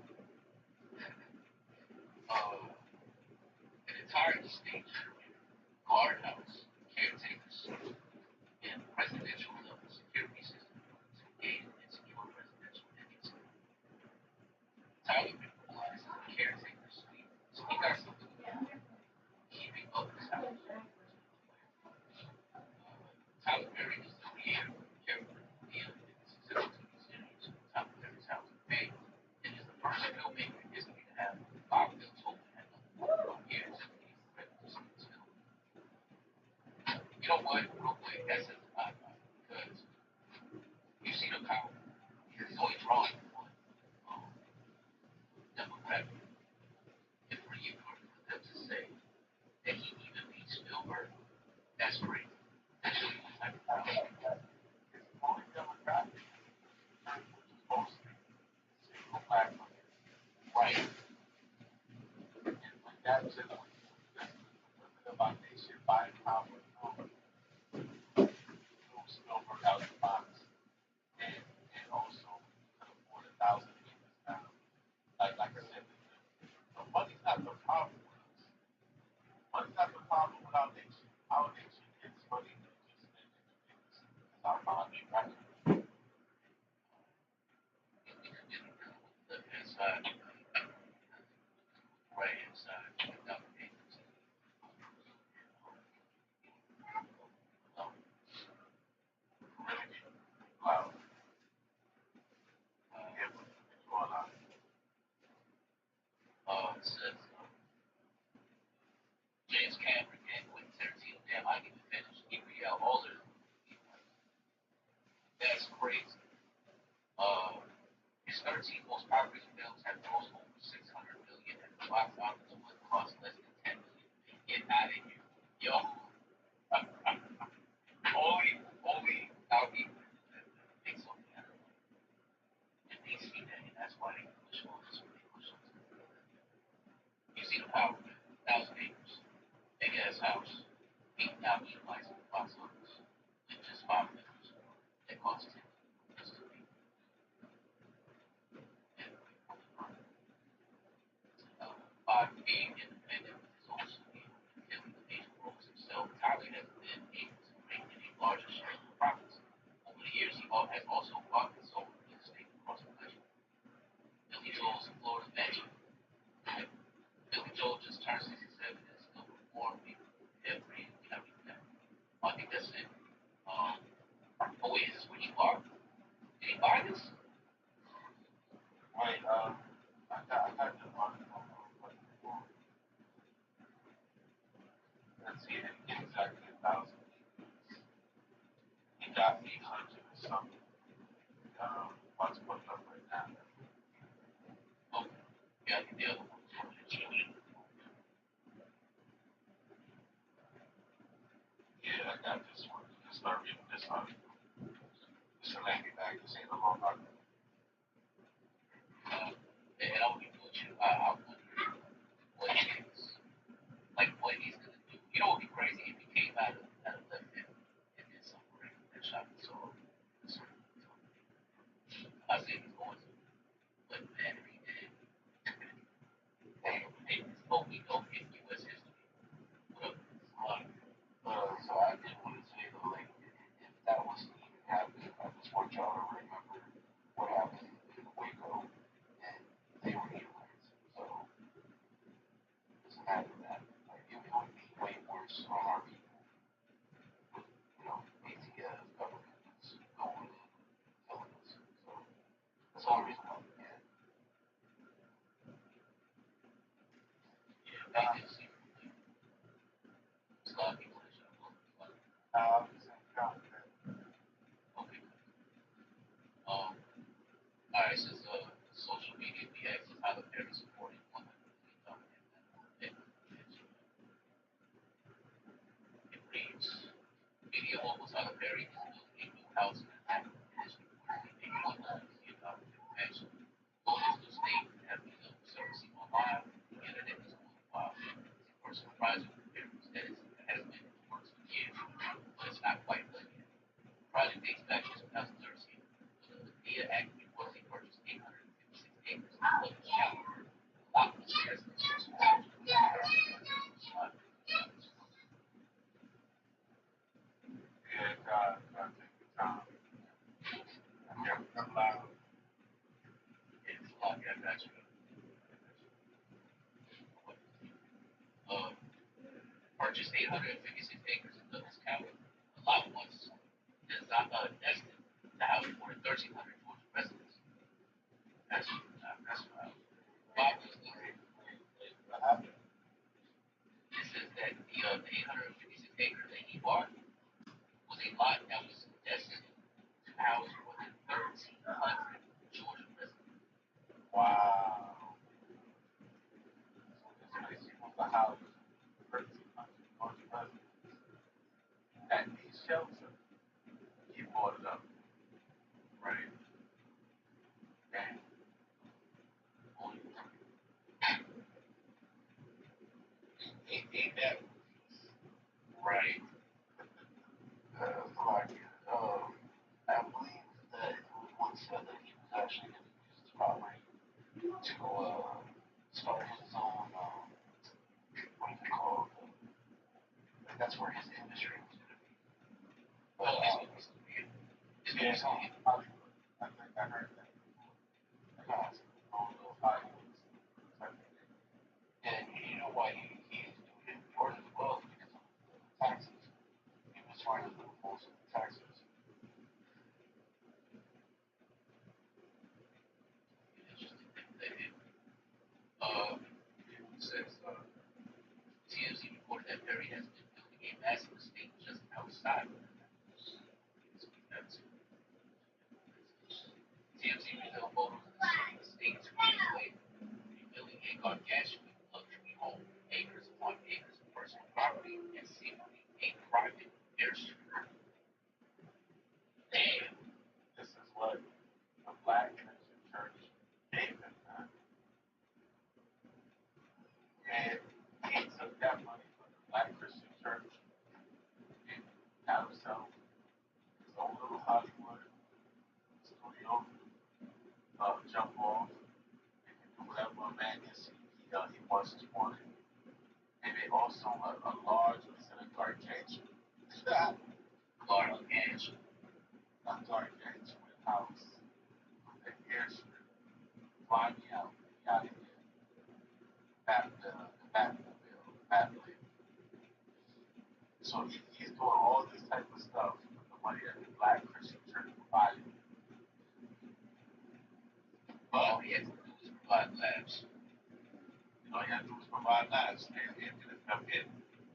an entire estate, guard house, caretakers, and residential level security system to aid in secure residential entities. Tyler provides the caretaker suite, so he got something to do with keeping up his house. Tyler Perry is the creator of the character Neil in the successful TV series Tyler Perry's House of Pain, and is the first filmmaker in history to have 5 films open at number 1 years in the credit to see this film. You know what? Real quick, that says a lot about it because you see the power. He's only drawing one demographic. And for them to say that he even beats Spielberg, that's great. That shows you the type of power. It's only demographic, which is mostly single black women. Right. And when that generally women of our nation buying power through Spielberg out the box. And also you can afford 1,000 acres now. Like I said, the money's not the problem with us. Money's not the problem with our nation. Our nation gets money just it's our bonding, right? The inside, right inside, without papers. Really? Wow. Uh, Yeah, but you all out. it says James Cameron and Quentin Tarantino. Damn, I didn't even finish. He read out all their. That's crazy. His 13 most popular films have grossed over 600 million, and the box office would cost less than 10 million. Get out of here, yo. only out here makes something out of it. And they see that, and that's why they push on this. They push on this. Despite being independent with his own studio and filling the major roles himself, Tyler has been able to bring in a larger share of profits. Over the years, has also bought and sold real estate across the country. Billy Joel's Florida mansion. Billy Joel just turned 67 and still perform every day. I think that's it. Oh wait, is this what you are? Did he buy this? Wait, I got the article. Let's see, it didn't get exactly 1,000 views. He got 800 or something. About to put it up right now. Oh, yeah, I think the other one. Yeah, I got this one. Let's start reading this article. This will make me back. This ain't a long article. And I'll be with you. I wonder what he's gonna do. You know, what would be crazy if he came out of left field and did something great and shot the soul. I say he's going to, but man, if he did, it's what we know in U.S. history. What up? So I did want to say though, like, if that was to even happen, I just want y'all to remember what happened in Waco, and they were Israelites. So just imagine that. Like, it would be way worse on our people with, ATF government just going in and killing us. So that's the only reason why we can't. Yeah, they did see. It's a lot of people that shot. Okay. Alright, it says social media BX is Tyler Perry supporting 100 million it reads media mogul Tyler Perry is building a new house in Manhattan and is reportedly a $1 million mansion. Owners of the state have begun servicing online. The internet is going wild. The personal project for Perry has been in the works for years, but it's not quite done yet. The project dates back to 2013. The Dia Act reportedly purchased 856 acres in CLUBHOUSE Chapter. A lot of the residents Yeah, God, take the time. I'm loud. it's a lot. Yeah, I got you. Um, purchased 856 acres in Douglas County. A lot was destined to house more than 1,300 Georgia residents. That's wild. Bob was What happened? It says that the 856 acres that he bought was a lot that was destined to house more than 1,300 Georgia residents. Wow. So this place was the house 1,300 residents. That needs shelter. He bought it up. Right? And Ain't that right. Like, I believe that it was one said that he was actually going to use his property to start his own, what is it called? Like that's where his industry was going to be. well, It's going to be Hollywood. I think I heard that before. Like, it's going to Hollywood type of thing. And you know why he is doing it in Georgia as well is because of the taxes. He was trying to loopholes with the taxes. interesting thing they did. It says TMZ reported that Perry has been building a massive estate just outside of TMZ revealed photos of the estate to way, revealing a gargantuan luxury home, acres upon acres of personal property, and seemingly a private airstrip. Damn. This is what the Black Christian Church gave him, man. And he took that money from the Black Christian Church and got himself his own little Hollywood studio, jump off. He can do whatever a man can see. He So a large, what is it, a gargantuan? Gargantuan. A gargantuan house with an airstrip. Fly me out. Be out of here. The Batmobile. So he's doing all this type of stuff with the money that the Black Christian Church provided. But All he has to do is provide labs. all you gotta do is provide lives and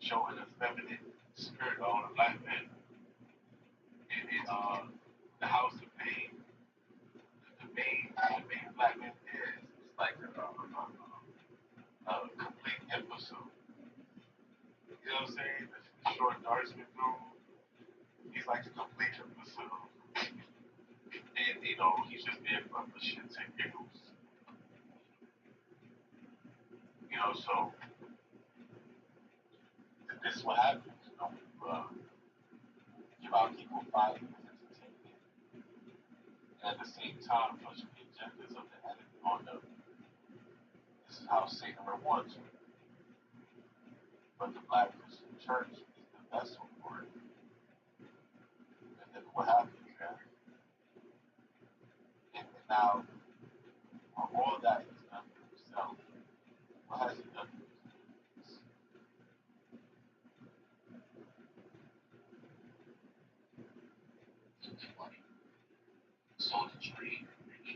show an effeminate spirit on the black men. And the house of pain, the main black man there is like a complete imbecile. You know what I'm saying? The short Darksman dude, he's like a complete imbecile. And he's just there for shits and giggles. So this is what happens, give out people fighting with entertainment, and at the same time push the agendas of the enemy on them. This is how Satan rewards you. But the Black Christian Church is the vessel for it. And then what happens, man? And now, all that is done for himself. What has he done for his Money. Sold the trade. He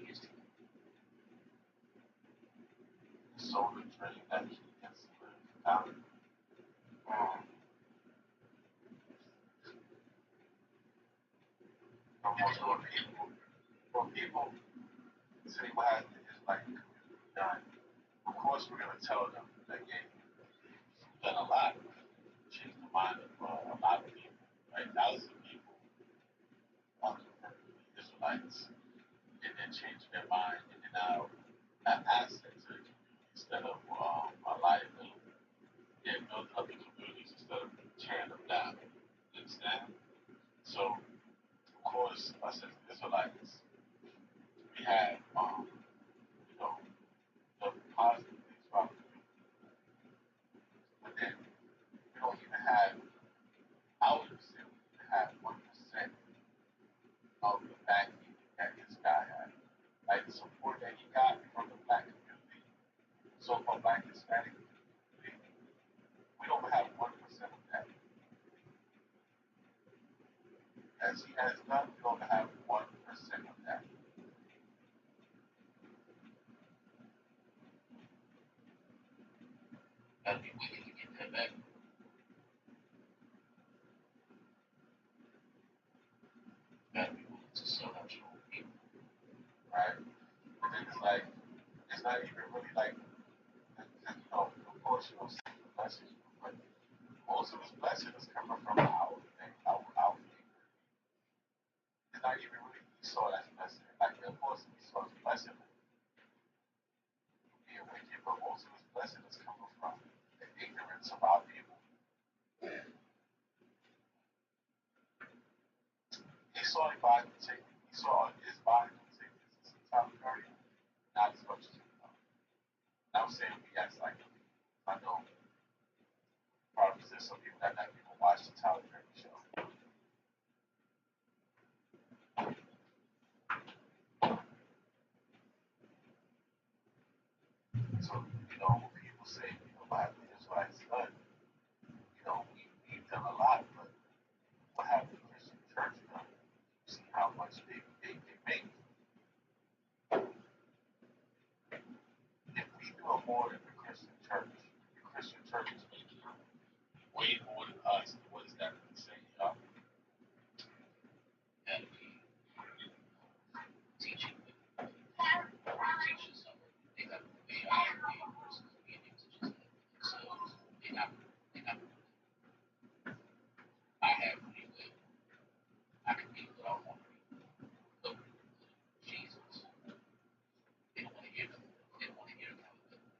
sold the trade that he gets out. For people say what has the Israelite community done, of course we're going to tell them that, yeah, you've done a lot. Changed the mind of a lot of people, right? Thousands of people want to convert to the Israelites, and then change their mind, and then now an asset to the community instead of a liability. They're building up the communities instead of tearing them down. You understand? So, of course, us as Israelites, we have, the positive things about the community, but then we don't even have, I would say we even have 1% of the backing that this guy had. Like the support that he got from the black community, so-called black Hispanic community, we don't have 1% of that. As he has done, we don't have 1% of that. Gotta be wicked to get that back. Gotta be willing to sell out your own people. Right? And then it's like, it's not even really like, of course, Satan blesses you, but most of his blessing is coming from our thing, our thing. It's not even really Esau that's blessing. Like, of course, Esau's blessing being wicked, but most of his blessing is coming from the ignorance of our people. Esau is body can take this entirely, not as much as we know. And I'm saying we as like, I know probably there's some people that never even watched the Tyler Perry show. So, when people say, what have the Israelites done? We've done a lot, but what have the Christian church done? You see how much they make. If we do more than the Christian church is making way more than us, what does that really say, y'all? Gotta be teaching teaching something. They got AI versus being able to just have themselves. They're not I have free will. I can be what I want to be. Look, Jesus. They don't want to hear nothing. They don't want to hear accountability.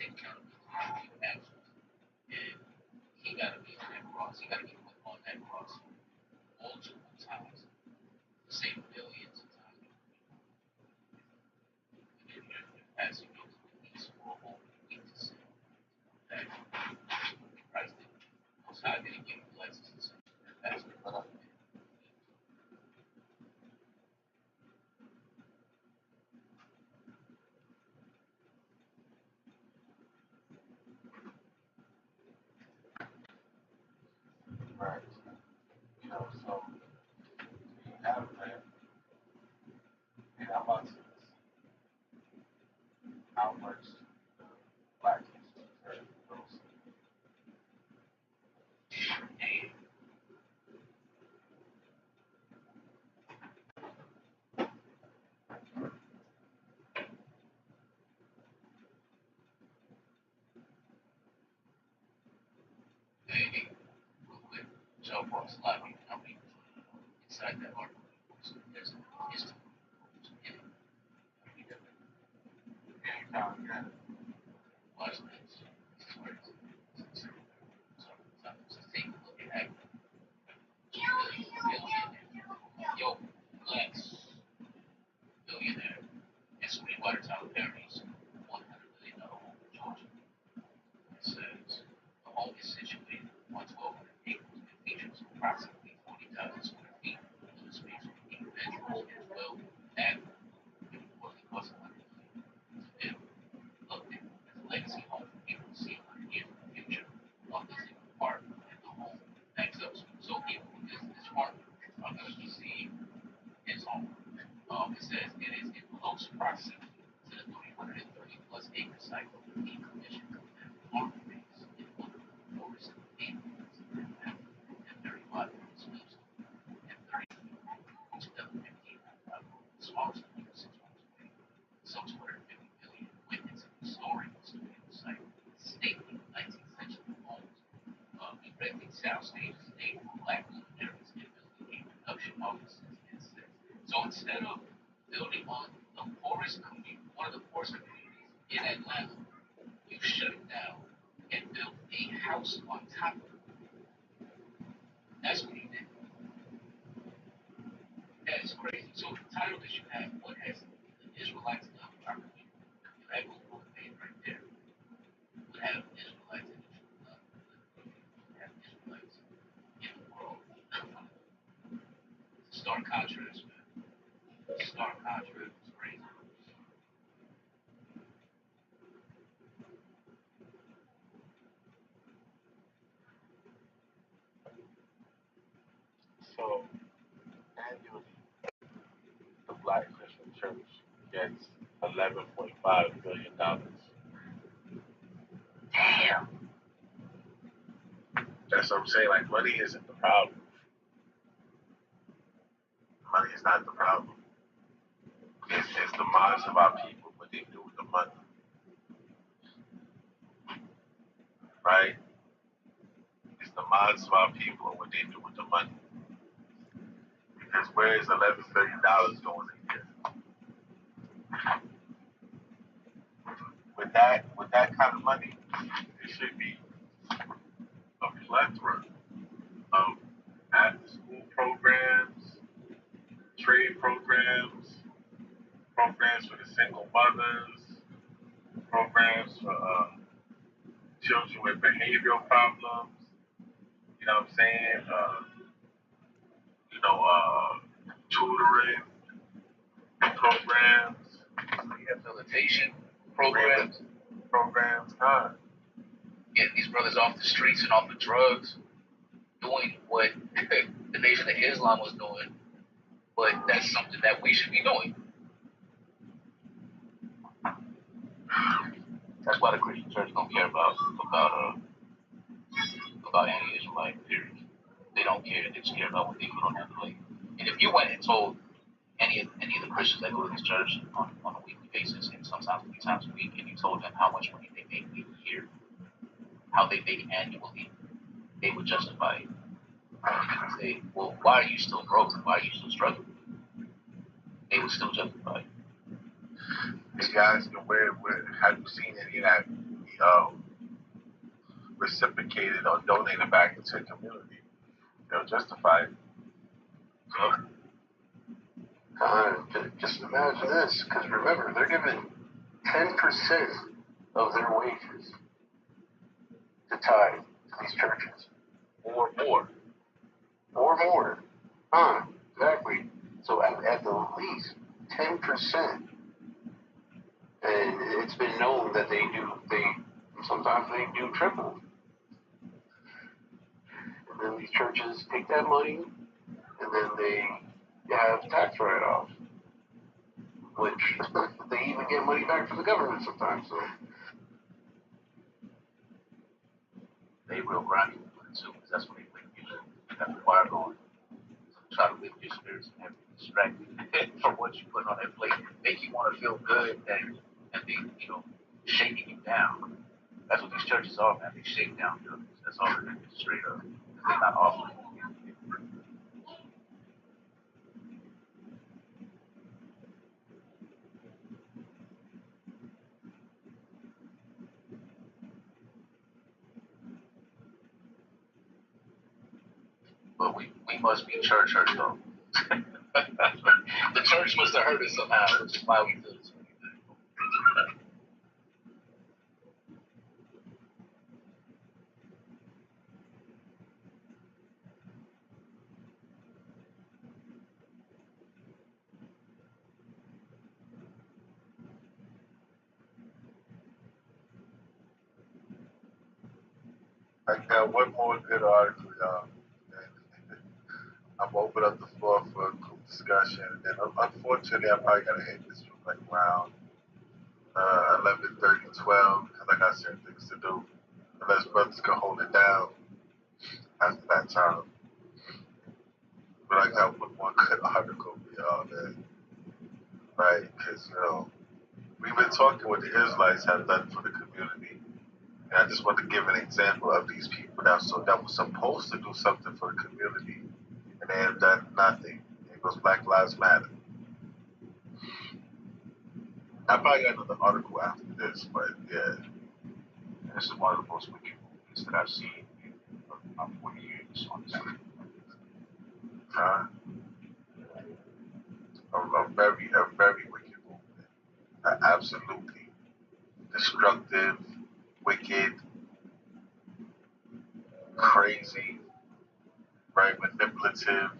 take accountability for your actions. And he got to be on that cross. He got to be on that cross multiple times, say millions of times. And you're passing those release for a whole week to sin. That Christ did. Most High didn't give you license to sin. That's the blood. Right. You know, so you have that, and I'm about to see how much the Black History Church knows. And real quick, Joe Ross, a lot of people know me inside that article. So there's a history in it. Yeah. Watch this. This is where it's so take a look at yo, blacks, billionaire, and Sweetwater Tyler Perry's $100 million home in Georgia. It says the home is situated on 1,200 acres and features approximately 40,000 square feet of the space for 8 bedrooms and 12 bathrooms. It reportedly cost $100 million to build. Looked at as a legacy home for people to see 100 years in the future while visiting the park and the home backs up. So people who visit this park are going to see his home. It says it is in close proximity to the 330 plus acre site of the decommissioned farm base in one of the forest neighborhoods and 35 schools and 30 2015 small schools 6 months away. Some 250 million went into restoring the studio site, stately 19th century homes, erecting sound stages named for black luminaries and building a production offices and sets. So instead of building on the poorest community, one of the poorest communities in Atlanta, you shut it down and built a house on top of it. That's what he did. That is crazy. So the title that you have, what has the Israelites done with our community? That was both made right there. What have Israelites in the truth done? What have Israelites in the world? Stark contrast, man. Stark contrast is crazy. So annually, the Black Christian Church gets $11.5 billion. Damn. That's what I'm saying. Like, money isn't the problem. Money is not the problem. It's the minds of our people, what they do with the money, right? It's the minds of our people and what they do with the money. Because where is $11 billion going a year? With that kind of money, there should be a plethora of after-school programs, trade programs, programs for the single mothers, programs for children with behavioral problems. You know what I'm saying? Tutoring programs, Rehabilitation programs. Getting these brothers off the streets and off the drugs, doing what the Nation of Islam was doing, but that's something that we should be doing. That's why the Christian church don't care about any Israelite theories. They don't care. They just care about what they put on that plate. And if you went and told any of the Christians that go to this church on a weekly basis and sometimes 3 times a week, and you told them how much money they make a year, how they make annually, they would justify it. They would say, well, why are you still broke? Why are you still struggling? They would still justify it. These guys, have you seen any of that reciprocated or donated back into the community. They'll justify it. Just imagine this, because remember, they're giving 10% of their wages to tithe to these churches. Or more. Or more. Exactly. So at the least 10%. And it's been known that sometimes they do triple. And then these churches take that money and then they have tax write-offs, which they even get money back from the government sometimes. So They real grimy too, because that's what they bring you. That's the fire going. So try to lift your spirits and distract you from what you put on that plate. Make you want to feel good and they, shaking you down. That's what these churches are, man. They shake down you. That's all they're straight up. They're not offering. But we must be church hurt though. The church must have hurt us somehow, which is why we do this. I got one more good article, y'all. And I'm gonna open up the floor for a group discussion. And unfortunately, I probably gotta hit this from like around 11:30, 12, because I got certain things to do. Unless brothers can hold it down after that time. But I got one more good article for y'all, man. Right? Because, we've been talking what the Israelites have done for the community. And I just want to give an example of these people that were supposed to do something for the community, and they have done nothing. It goes Black Lives Matter. I probably got another article after this, but yeah. This is one of the most wicked movies that I've seen in about 40 years on this. A very wicked movement. Absolutely destructive, wicked, crazy, very manipulative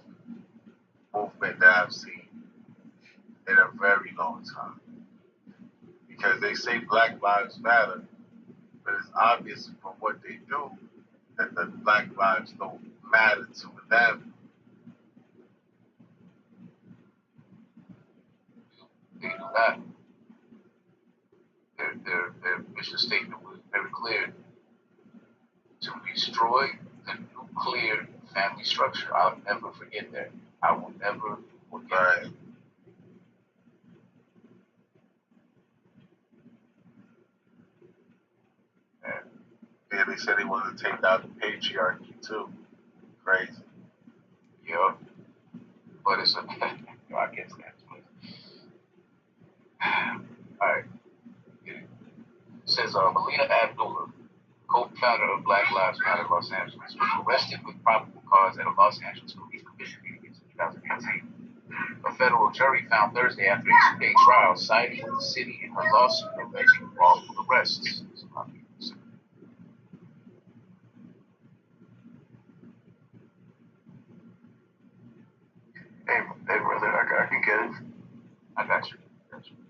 movement that I've seen in a very long time. Because they say Black Lives Matter, but it's obvious from what they do that the Black lives don't matter to them. They do not. Their mission statement was very clear: to destroy the nuclear family structure. I'll never forget that. I will never forget that. Yeah, they said they wanted to take down the patriarchy too. Crazy. Yeah. But it's I guess that's what. Alright. It says Melina Abdullah, co-founder of Black Lives Matter Los Angeles, was arrested with probable cause at a Los Angeles Police Commission meeting in 2018. A federal jury found Thursday after a 2-day trial siding with the city in her lawsuit alleging wrongful arrests. hey brother, I can get it. I got you.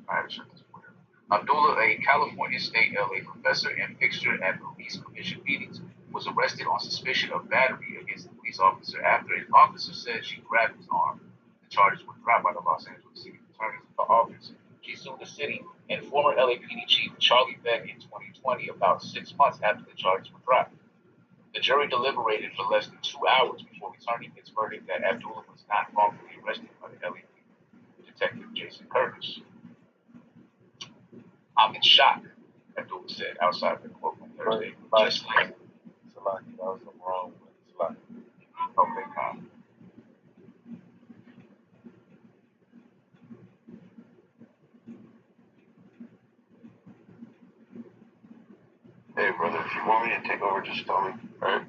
I had to shut this one. Abdullah, a California State LA professor and fixture at police commission meetings, was arrested on suspicion of battery against a police officer after an officer said she grabbed his arm. The charges were dropped by the Los Angeles City Attorney's Office. She sued the city and former LAPD Chief Charlie Beck in 2020, about 6 months after the charges were dropped. The jury deliberated for less than 2 hours before returning its verdict that Abdullah was not wrongfully arrested by the LAPD Detective Jason Curtis. I'm in shock, Abdullah said outside the courtroom Thursday. Just like Salaki, that was something wrong with Salaki. Okay, calm. brother. If you want me to take over, just tell me. All right.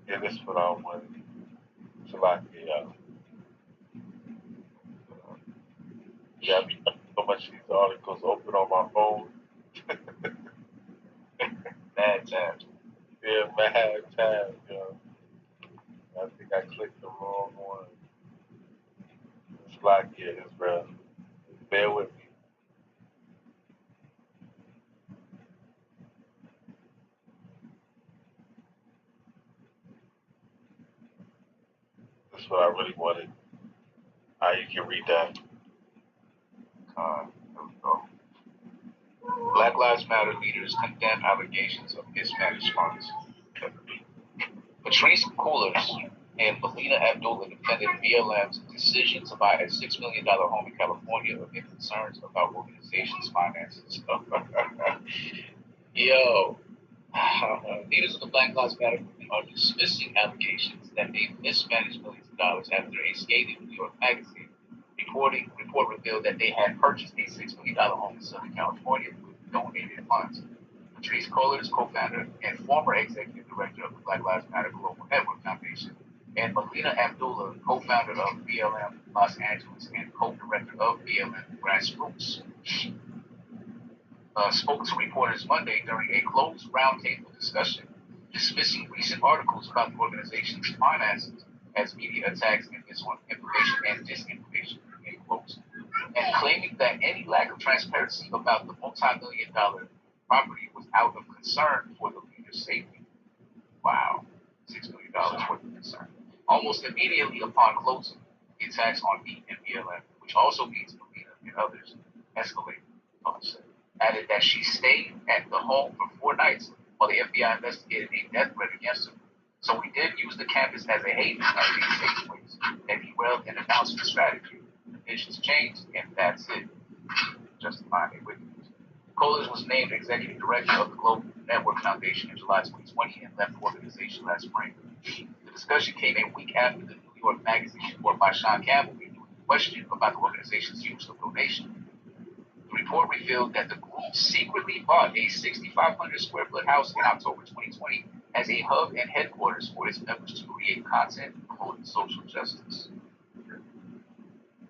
Yeah, this is what I want. So like, yeah, I be so much these articles open on my phone. Mad tabs. Yeah, mad tab, yo. I think I clicked the wrong one. It's like, yeah, Israel. Bear with me. That's what I really wanted. You can read that. There we go. Black Lives Matter leaders condemn allegations of mismanaged funds. Patrice Cullors and Melina Abdullah defended BLM's decision to buy a $6 million home in California amid concerns about organization's finances. Yo, leaders of the Black Lives Matter movement are dismissing allegations that they mismanaged millions of dollars after a scathing New York magazine report revealed that they had purchased a $6 million home in Southern California with donated funds. Patrice Cullors, co-founder and former executive director of the Black Lives Matter Global Network Foundation, and Melina Abdullah, co-founder of BLM Los Angeles and co-director of BLM Grassroots, spoke to reporters Monday during a closed roundtable discussion, dismissing recent articles about the organization's finances as media attacks and misinformation and disinformation, in quotes, and claiming that any lack of transparency about the multi-million-dollar property was out of concern for the leader's safety. Wow, $6 million worth of concern. Almost immediately upon closing, the attacks on me and BLM, which also means Melina and others, escalated. Added that she stayed at the home for 4 nights while the FBI investigated a death threat against her. So we did use the campus as a haven of these safe places, and derailed an announcement strategy. Conditions changed, and that's it. Justifying it with news. Cullors was named executive director of the Global Network Foundation in July 2020 and left the organization last spring. The discussion came a week after the New York Magazine report by Sean Campbell renewed the question about the organization's use of donation. The report revealed that the group secretly bought a 6,500 square foot house in October 2020 as a hub and headquarters for its members to create content promoting social justice. The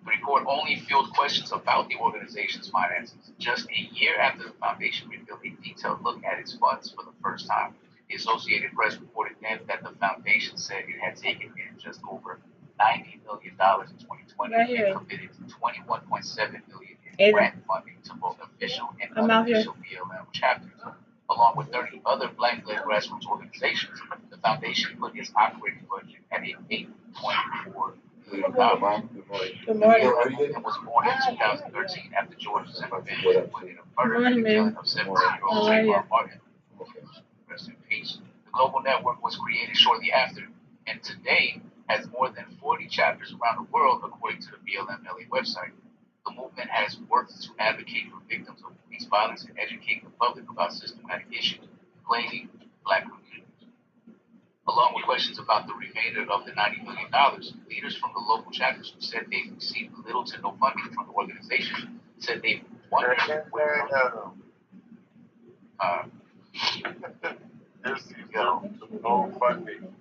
report only fueled questions about the organization's finances. Just a year after the foundation revealed a detailed look at its funds for the first time, the Associated Press reported then that the foundation said it had taken in just over $90 million in 2020 and committed to $21.7 million in grant funding to both official and unofficial BLM chapters. Along with 30 other black-led grassroots organizations, the foundation put its operating budget at a $8.4 million. The BLM movement was born in 2013 after George Zimmerman put in a murder and killing of 17-year-old Trayvon Martin. Rest in peace. The Global Network was created shortly after, and today has more than 40 chapters around the world, according to the BLM LA website. The movement has worked to advocate for victims of police violence and educate the public about systematic issues plaguing black communities. Along with questions about the remainder of the $90 million, leaders from the local chapters who said they received little to no funding from the organization said they wondered where There's no funding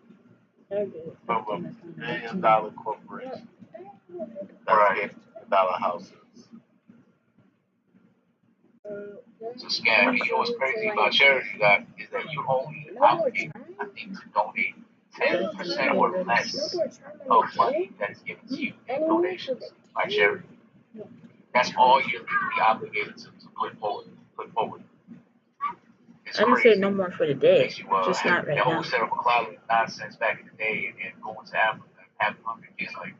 from a $1 billion corporation that's getting $1 houses. It's a scam. You know what's crazy about charity, that is that you're only obligated, I think, to donate 10% or less of money that is given to you in donations by charity. That's all you're legally obligated to put forward. It's I didn't crazy. say no more for the day, You, just not right that whole now. set of cloud nonsense back in the day and going to Africa and having hungry kids, like,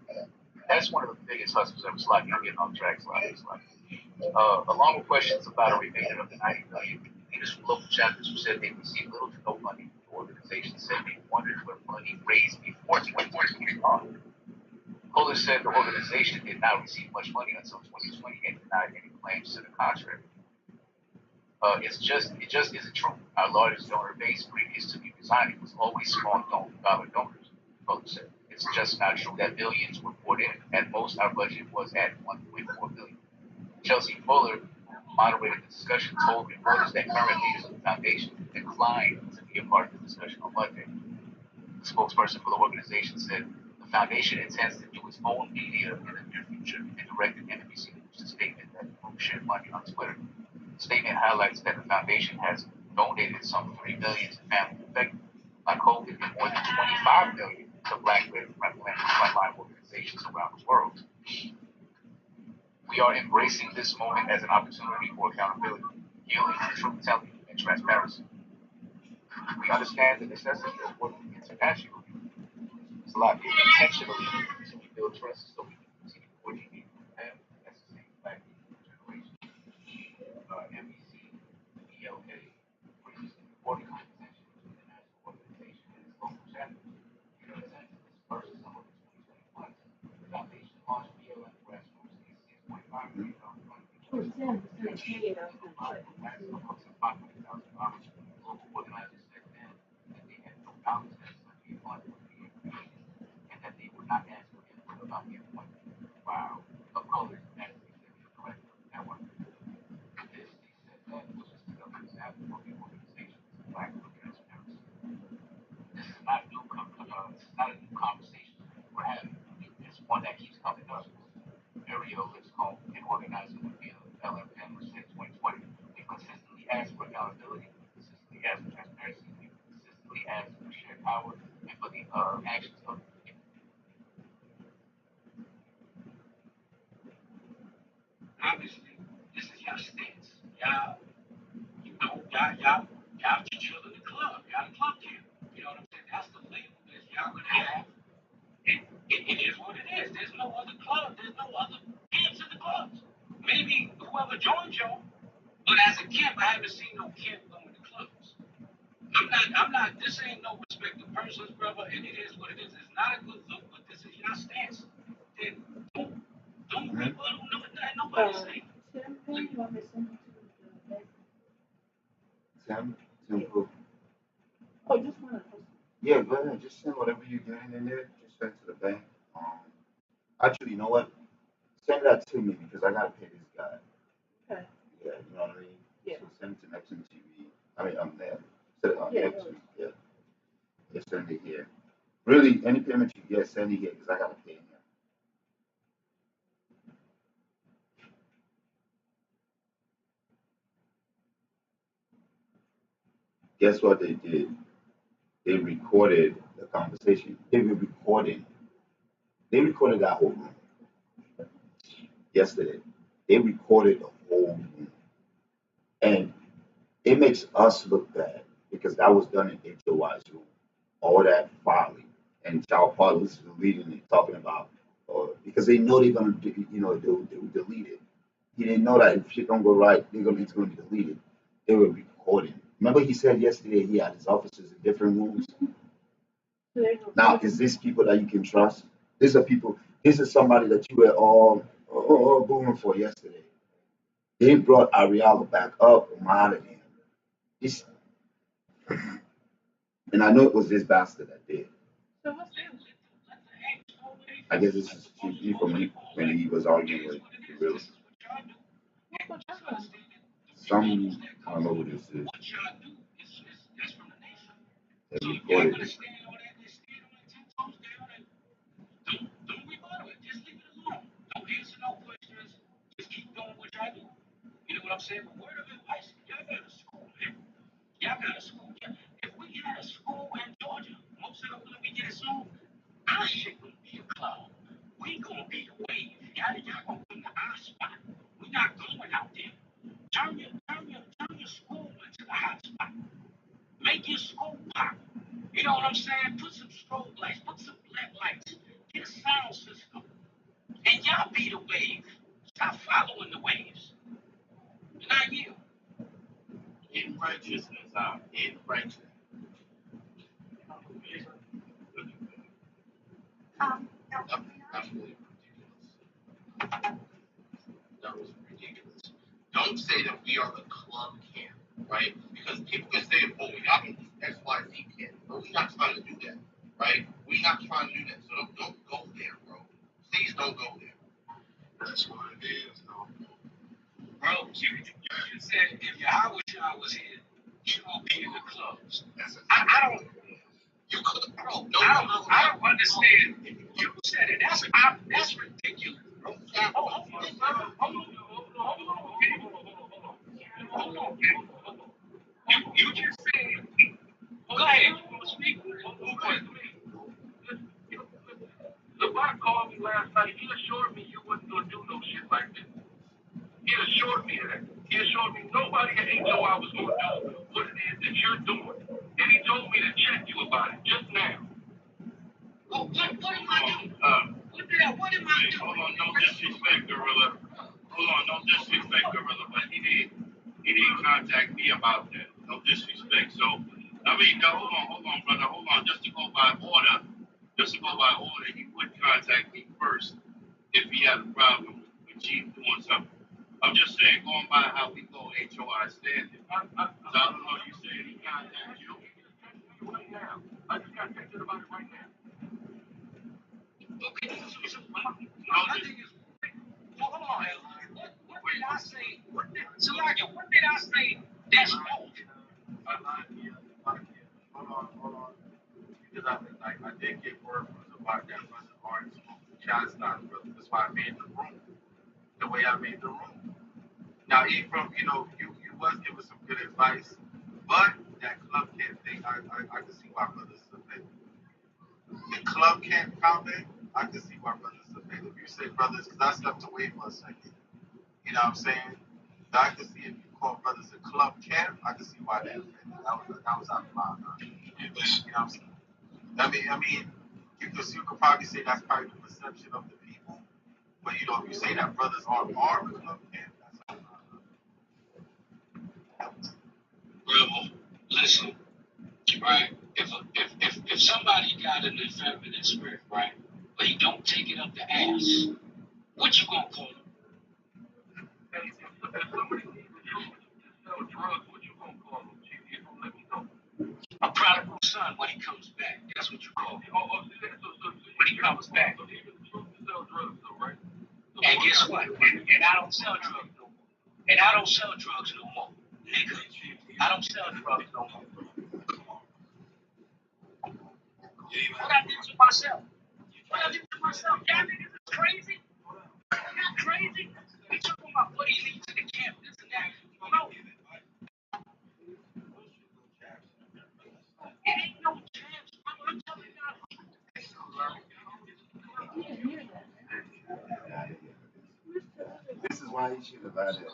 that's one of the biggest hustles ever. Slacking. I'm getting off track. Along with questions about a remainder of the $90 million, leaders from local chapters who said they received little to no money from the organization said they wondered where money raised before 2020 was gone. Cullors said the organization did not receive much money until 2020 and denied any claims to the contrary. It just isn't true. Our largest donor base previous to me resigning was always small dollar donors, Cullors said. It's just not true that billions were poured in. At most, our budget was at $1.4 billion. Chelsea Fuller, who moderated the discussion, told reporters that current leaders of the foundation declined to be a part of the discussion on Monday. The spokesperson for the organization said the foundation intends to do its own media in the near future and directed NBC News to statement that it will share money on Twitter. The statement highlights that the foundation has donated some $3 million to families affected by COVID and more than $25 million to Black frontline organizations around the world. We are embracing this moment as an opportunity for accountability, healing, truth-telling, and transparency. We understand the necessity of working internationally. It's a lot intentionally so we build trust so we can continue working with them as the same Black generation. NBC, ELK, previously reporting on potential international organization and its local chapter. In an attempt to disperse some of its 2020 funds, the foundation launched BLM grassroots a $6.5 million fund. Local organizers said then that they had no knowledge that such a fund would be created and that they would not ask for input about the appointment of colors as the executive director of the network. This, they said then, was just another example of the organization's lack of transparency. This is not a new conversation we're having. It's one that keeps coming up. Ariel Lipscomb, an organizer with BLM members since 2020, we consistently ask for accountability, we consistently ask for transparency, we consistently ask for shared power and for the actions of the people. Obviously, this is your stance. Y'all chill in the club. Y'all the club camp. You know what I'm saying? That's the label that y'all gonna have. And it is what it is. There's no other club. There's no other camps in the clubs. Maybe whoever joined y'all, but as a camp, I haven't seen no camp going to clubs. I'm not, this ain't no respect to persons, brother, and it is what it is. It's not a good look, but this is your stance. Then don't rebuttal nobody saying. Tim, who? Oh, just one. Yeah, go ahead. Just send whatever you're getting in there. Just send to the bank. Actually, you know what? Send that to me because I gotta pay this guy. Okay. Yeah, you know what I mean. Yeah. So send it to Neptune TV. I mean, I'm there. Send it on Neptune. Yeah. Just send it here. Really, any payment you get, send it here because I gotta pay him. Guess what they did? They recorded the conversation. They were recording. They recorded that whole room yesterday. They recorded the whole room. And it makes us look bad because that was done in HOI's room. All that filing. And Child Paul was leading it, talking about, because they know they're going to, they'll delete it. He didn't know that if shit don't go right, it's going to be deleted. They were recording. Remember he said yesterday he had his officers in different rooms? Now, is this people that you can trust? These are people, this is somebody that you were all booing for yesterday. They brought Ariella back up and mad at him. And I know it was this bastard that did. So what's that? I guess this is TV from when he was arguing with the real. I don't know who this is. They recorded it. Don't rebuttal it. Just leave it alone. Don't answer no questions. Just keep doing what y'all do. You know what I'm saying? But word of advice, y'all got a school, man. Y'all got a school. If we had a school in Georgia, most of them, let me get it soon. Our shit gonna be a club. We gonna be the wave. Y'all gonna come to our spot. We not going out there. Turn your school into the hot spot. Make your school pop. You know what I'm saying? Put some strobe lights, put some black lights, get a sound system. And y'all be the wave. Stop following the waves. And I yield. In righteousness, in righteousness. That's really ridiculous. That was ridiculous. Don't say that we are the club camp, right? Because people can say, oh, y'all can do X, Y, Z camp. But we're not trying to do that, right? We're not trying to do that. So don't go there, bro. Please don't go there. That's what it is, though. That's ridiculous. Hold on. You just said, go ahead. You want to speak? LeBron called me last night. He assured me you wasn't going to do no shit like this. He assured me of that. He assured me nobody at HOI was going to do what it is that you're doing. And he told me to check you about it just now. What am I doing? What am I doing? Hold on, no disrespect, Gorilla. Hold on, no disrespect, Gorilla, but he didn't contact me about that. No disrespect. So, I mean, no, hold on, brother. Hold on. Just to go by order, he would contact me first if he had a problem with Chief doing something. I'm just saying, going by how we go HOI standard. So I don't know, you said he contacted you. Right now. I just got texted about it right now. Okay, so my thing is, hold on, what did I say? What did I say that's wrong? Hold on. Because I did get word from somebody that wasn't already smoking shots, not brother. That's why I made the room the way I made the room. Now, Ephraim, you was giving some good advice, but that club camp thing, I can see why brothers submit. The club camp comment, I can see why brothers submit. If you say brothers, because I stepped away for a second, you know what I'm saying? I can see if you call brothers a club camp, I can see why they offended. That was out of line. You know what I'm saying? I mean, you could probably say that's probably the perception of the people, but if you say that brothers aren't part of the club camp, that's out of line. Well, listen, right? If somebody got an effeminate spirit, right, but he don't take it up the ass, what you gonna call him? Hey, if somebody needs to sell drugs, what you gonna call him? Chief, you gonna let me know. A prodigal son when he comes back. That's what you call him. When he comes back. So even the truth to sell drugs, though, right? And guess what? And I don't sell drugs no more. Nigga. I don't sell drugs no more. What I did to myself? Y'all niggas is crazy? Y'all crazy? We talking about what he leads to the camp, this and that. No. It ain't no chance. I'm telling y'all. This is why he should have had it.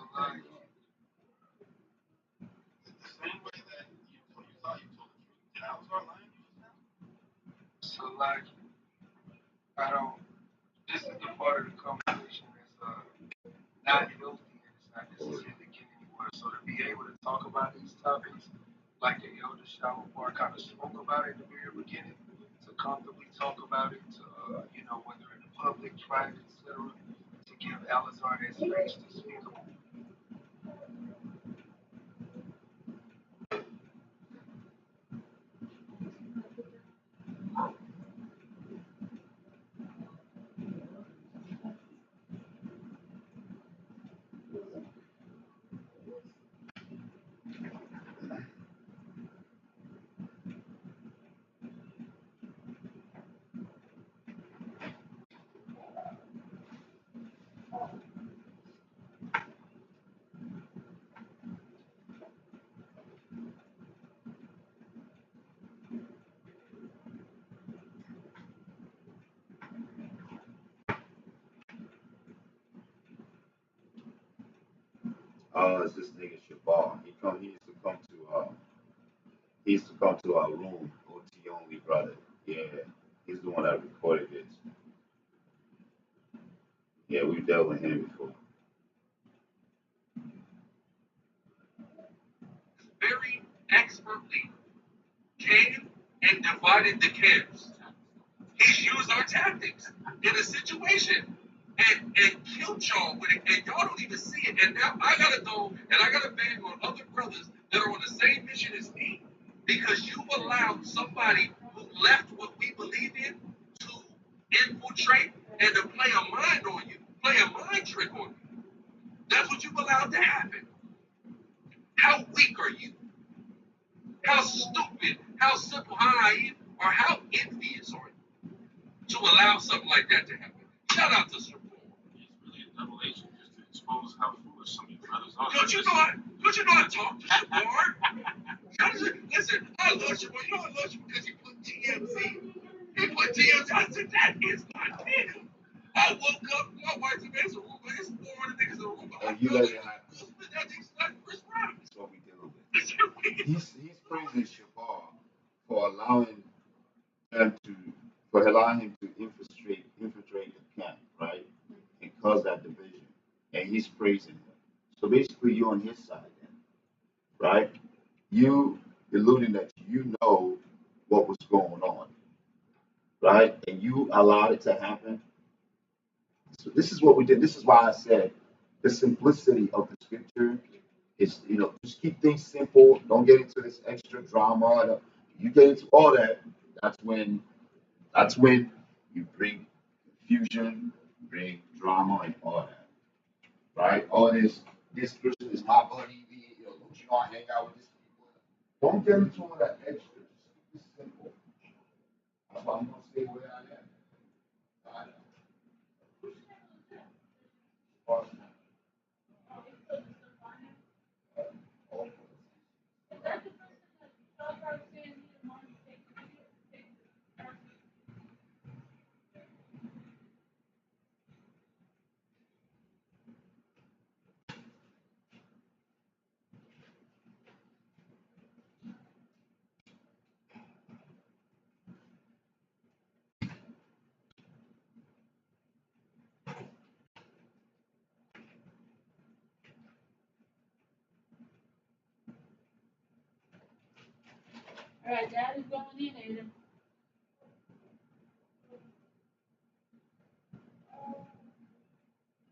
So, like, I don't. This is the part of the conversation that's not healthy and it's not necessarily getting anywhere. So to be able to talk about these topics, like the elder Yahawahshi kind of spoke about it in the very beginning, to comfortably talk about it, to whether in the public, private, etc., to give Alizar that space to speak on. It's this nigga Shabal. He used to come to our room, OT only brother. Yeah. He's the one that recorded this. Yeah, we've dealt with him before. Very expertly came and divided the camps. He's used our tactics in a situation and killed y'all with it, and y'all don't even see it. And now I gotta go and I gotta bang on other brothers that are on the same mission as me because you allowed somebody who left what we believe in to infiltrate and to play a mind trick on you. That's what you allowed to happen. How weak are you? How stupid, how simple, how naive, or how envious are you? to allow something like that to happen. Shout out to Sir Paul. It's really a double agent just to expose how foolish some of your brothers are. Don't you know I talk to Shamar? Listen, I love Shamar. You know I love him because he put TMZ. He put TMZ. I said, that is not him. I woke up, my wife said, man, it's a room, it's 400 niggas in a room. And you let it happen. That thing's like Chris Rock. That's what we deal with. He's praising Shabar for allowing him to infiltrate the camp, right? And cause that division. And he's praising him. So basically you're on his side then, right? You alluding that you know what was going on, right? And you allowed it to happen. So this is what we did. This is why I said the simplicity of the scripture is, just keep things simple. Don't get into this extra drama. You get into all that, that's when you bring confusion, bring drama and all that. Right? All this person is my buddy, don't you know I hang out with this people? Don't get into all that extra. Just keep it simple. That's why I'm gonna stay where I am. Right? All right, Dad is going in, Aiden.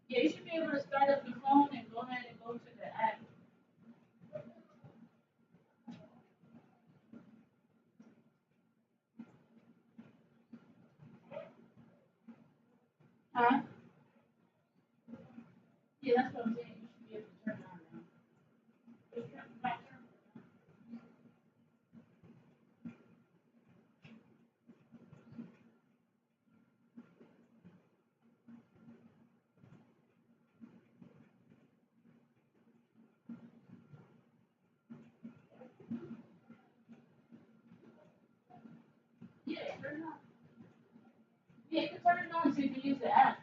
Yeah, you should be able to start up the phone and go ahead and go to the app. Huh? Yeah, that's what I'm saying. You should be able to turn it on now. Just turn it back. Yeah, turn it on. Yeah, you can turn it on so you can use the app.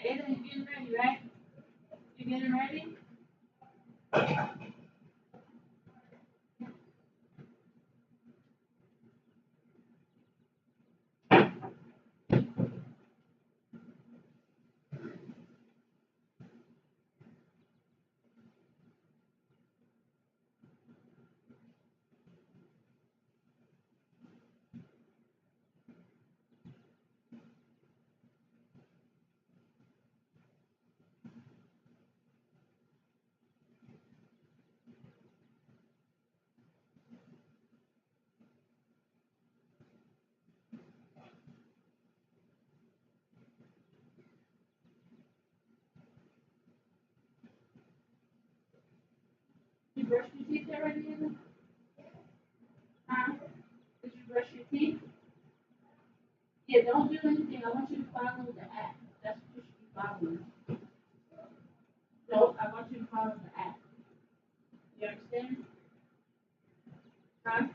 Ada, you getting ready, right? You getting ready? You brush your teeth already, Ada? Huh? Did you brush your teeth? Yeah, don't do anything. I want you to follow the app. That's what you should be following. So I want you to follow the app. You understand? Huh?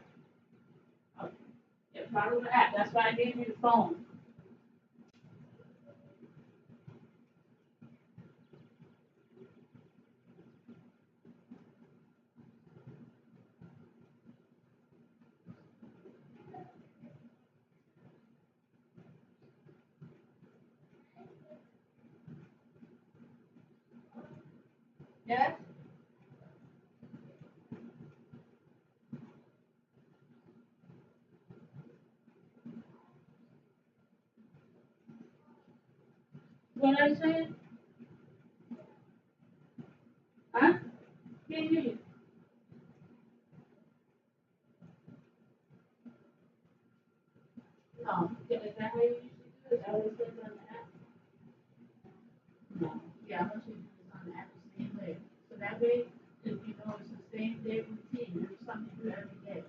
Okay. Yeah, follow the app. That's why I gave you the phone. Yes? What I said? Huh? Can't hear you. Oh, is that how you usually do it? Is that what it says on the app? No. Yeah, I want you to do this on the app the same way. So that way, if you know it's the same day routine, it's something you do every day.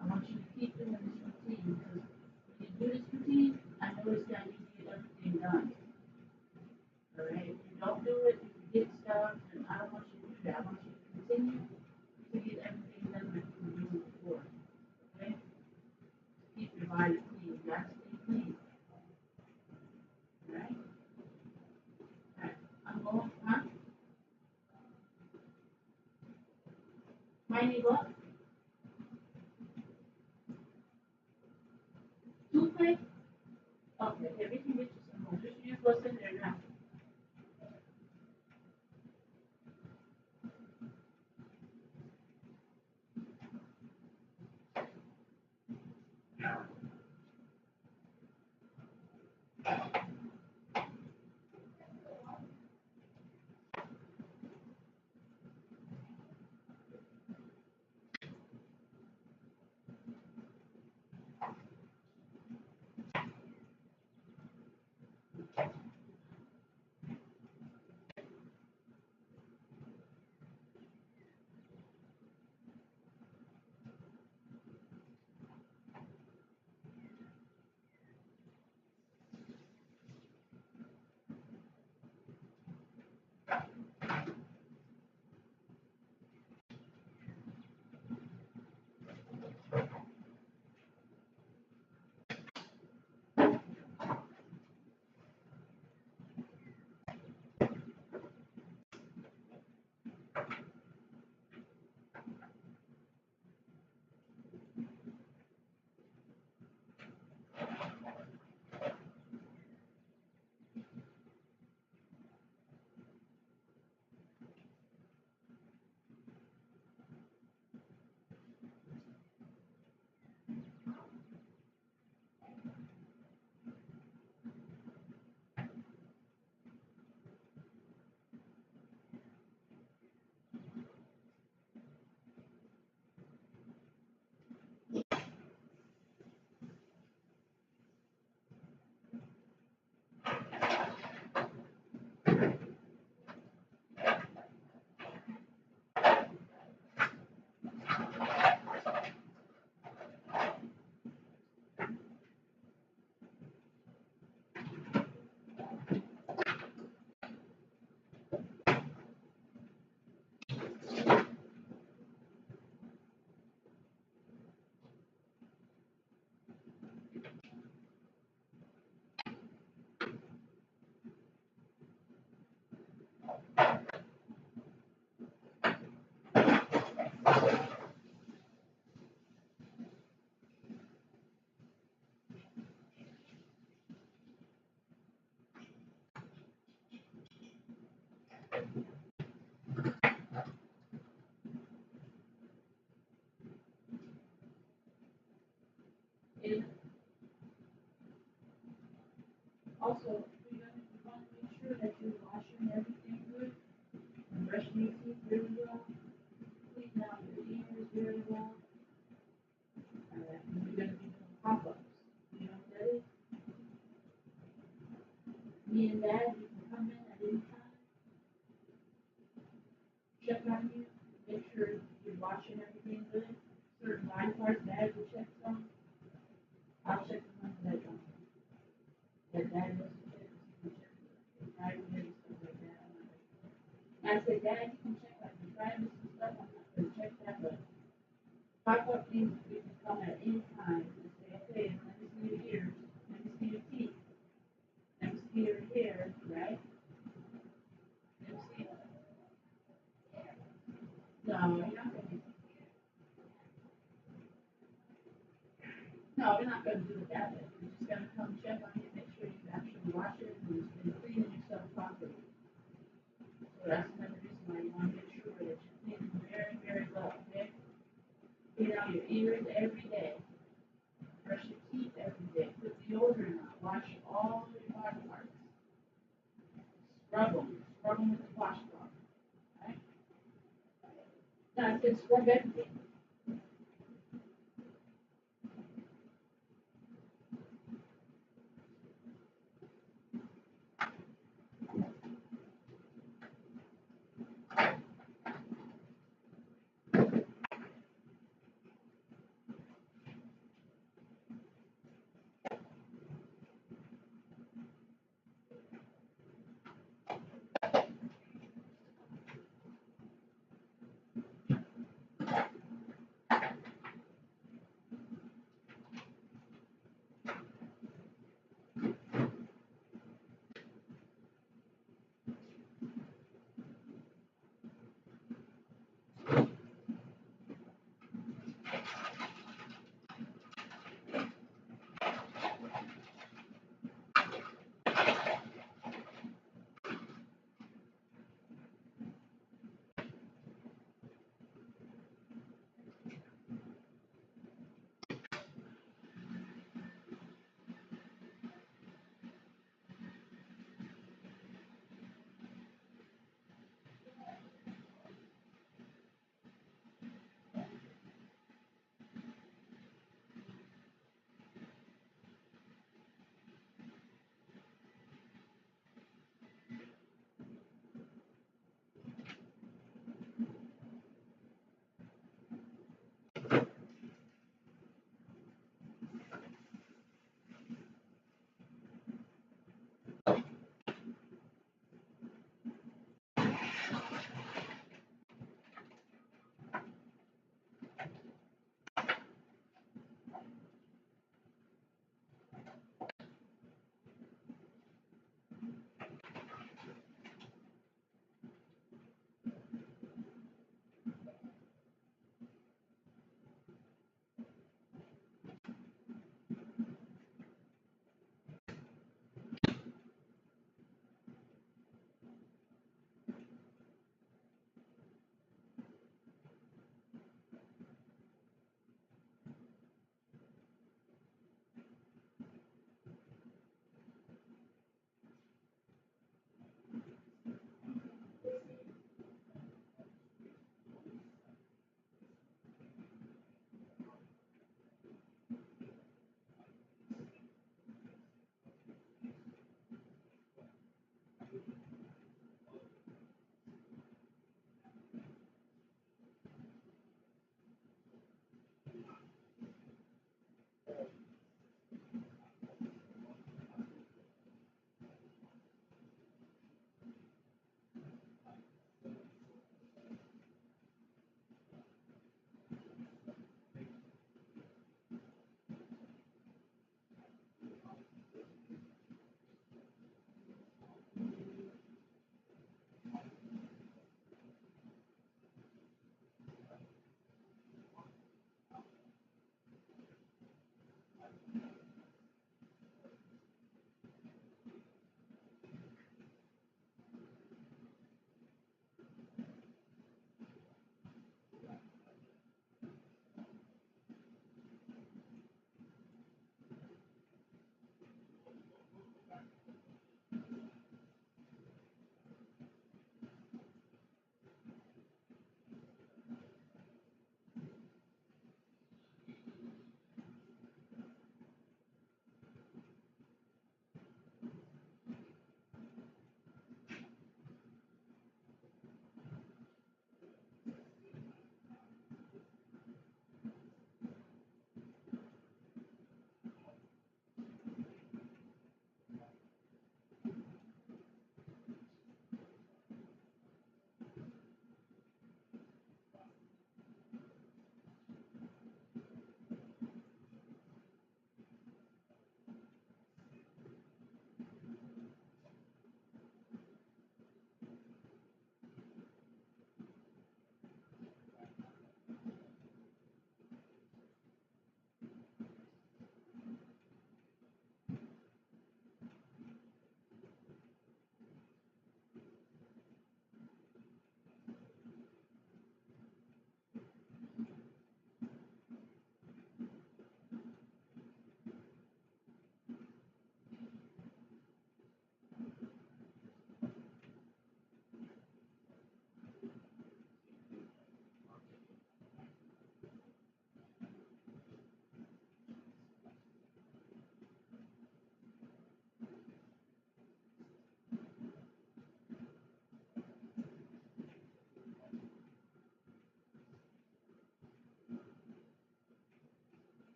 I want you to keep doing this routine because when you do this routine, I notice that you get everything done. All right? If you don't do it, you forget stuff, and I don't want you to do that. I want you to continue to get everything done that you were doing before. Okay? Keep your body clean. You gotta stay clean. All right? All right. I'm going, huh? Might need what? Toothpaste? Okay, yeah, we can get you some more. Just use what's in there now. And also, you want to make sure that you're washing everything good, and brushing your teeth really well, cleaning out your ears very well. You're going to be doing pop-ups. You know what that is? Me and Dad, you can come in at any time, check on you, make sure you're washing everything good. Certain line parts, Dad will check some. I'll check the ones that don't. That Dad doesn't check, you can check the primary stuff like that. I said, Dad, you can check like the primary stuff. I'm not going to check that, but pop-up things we can come at any time and say, okay, let me see your ears, let me see your teeth, let me see your hair, right? Let me see. No, you're not going to. No, we're not going to do it that way. We're just going to come check on you, make sure you actually wash it and you've been cleaning yourself properly. So that's another reason why you want to make sure that you're cleaning very, very well, okay? Clean out your ears every day. Brush your teeth every day. Put deodorant on. Wash all your body parts. Scrub them. Scrub them with the washcloth. Right? Now I said scrub everything.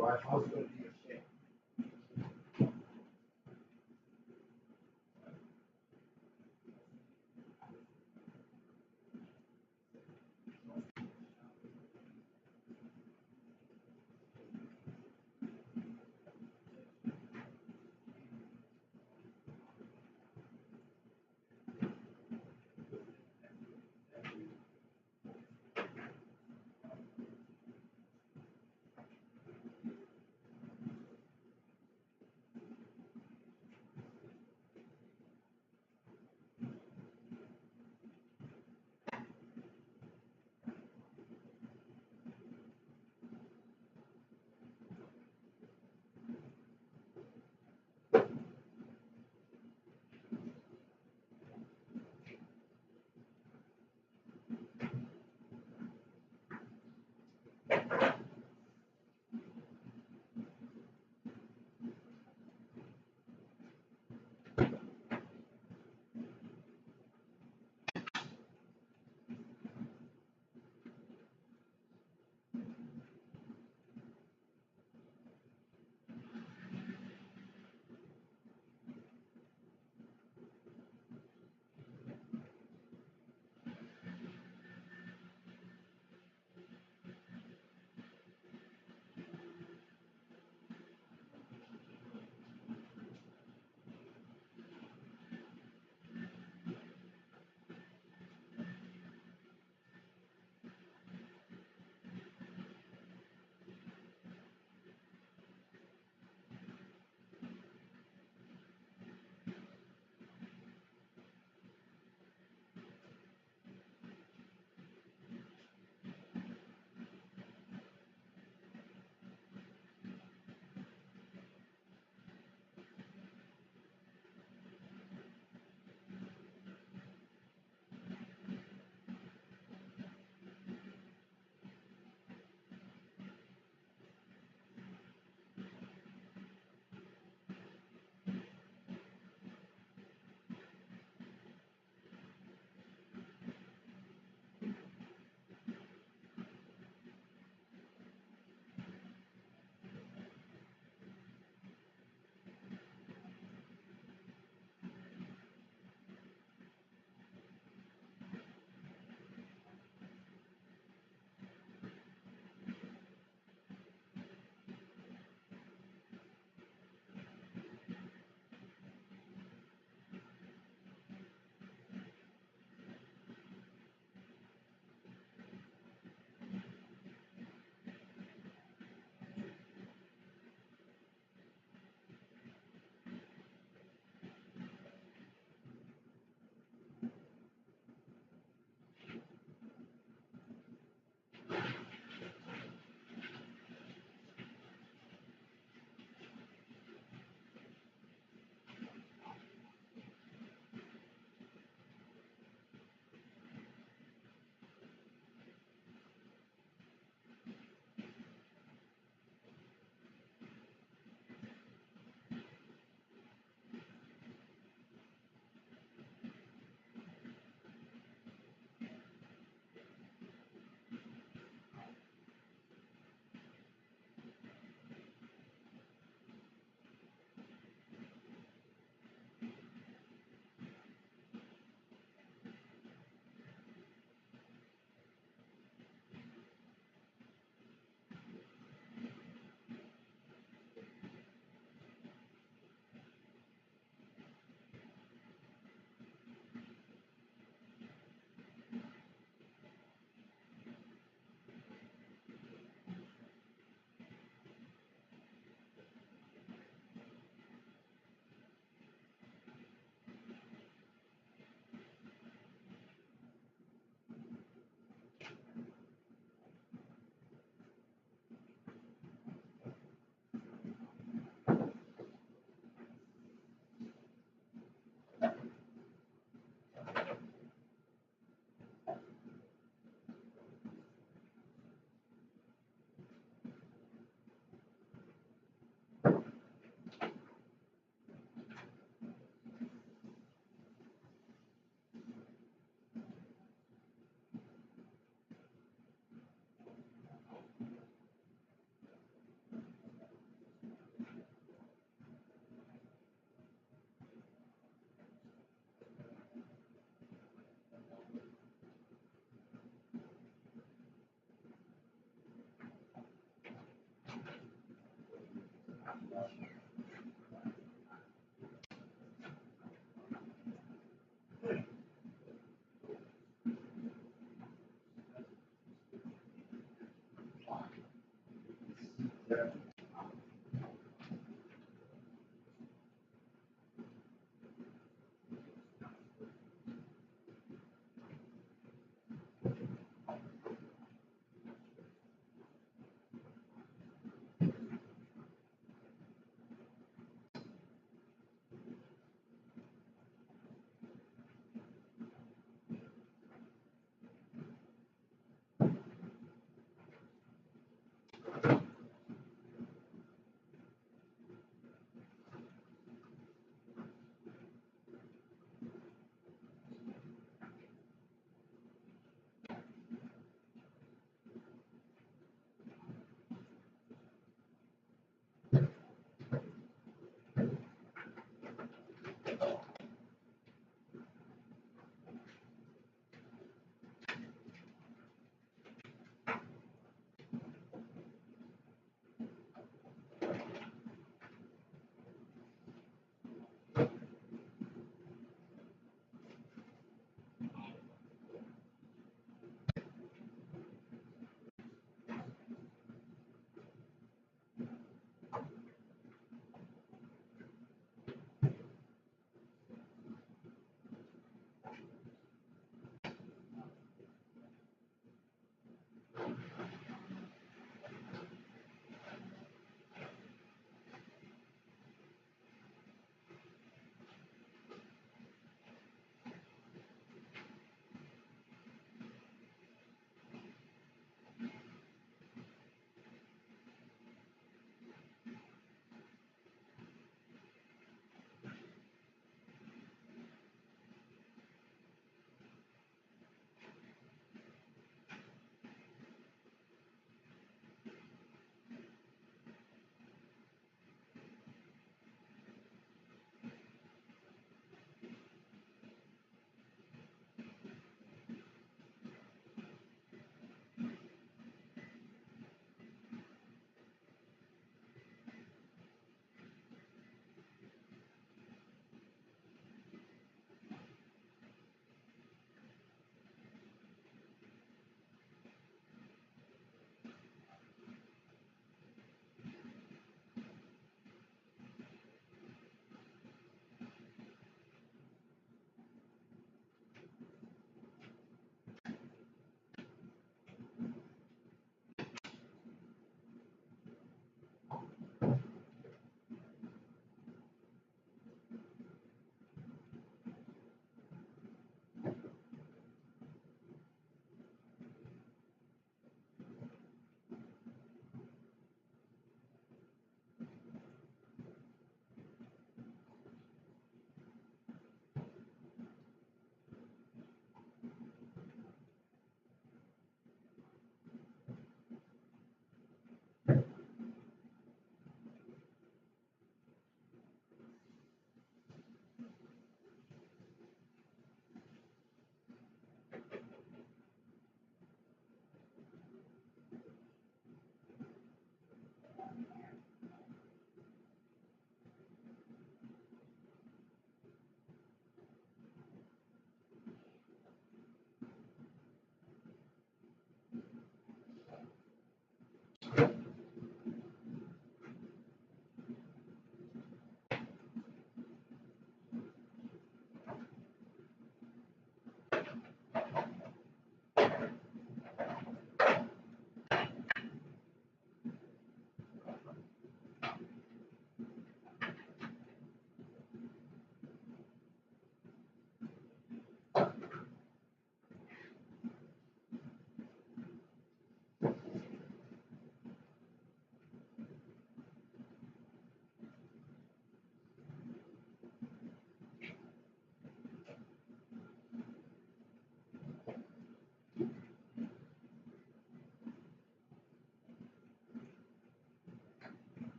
Right? How's it going to be a shame?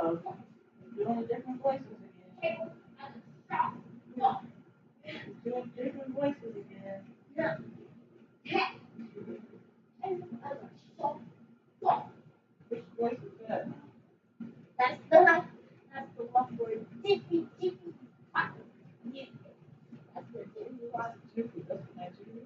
Doing different voices again. Doing different voices again. Which voice is that? That's the one where Jiffy. That's where Jiffy. That's Nigeria.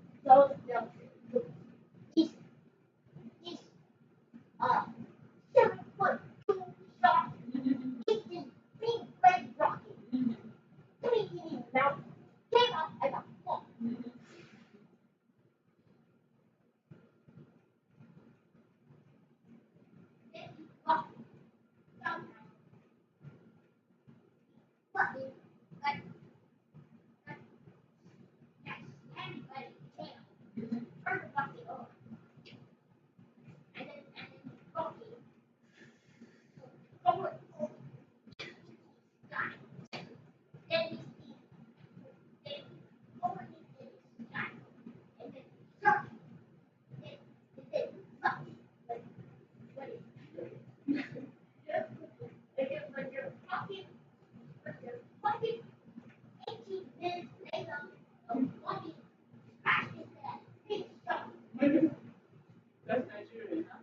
That's Nigerian, huh?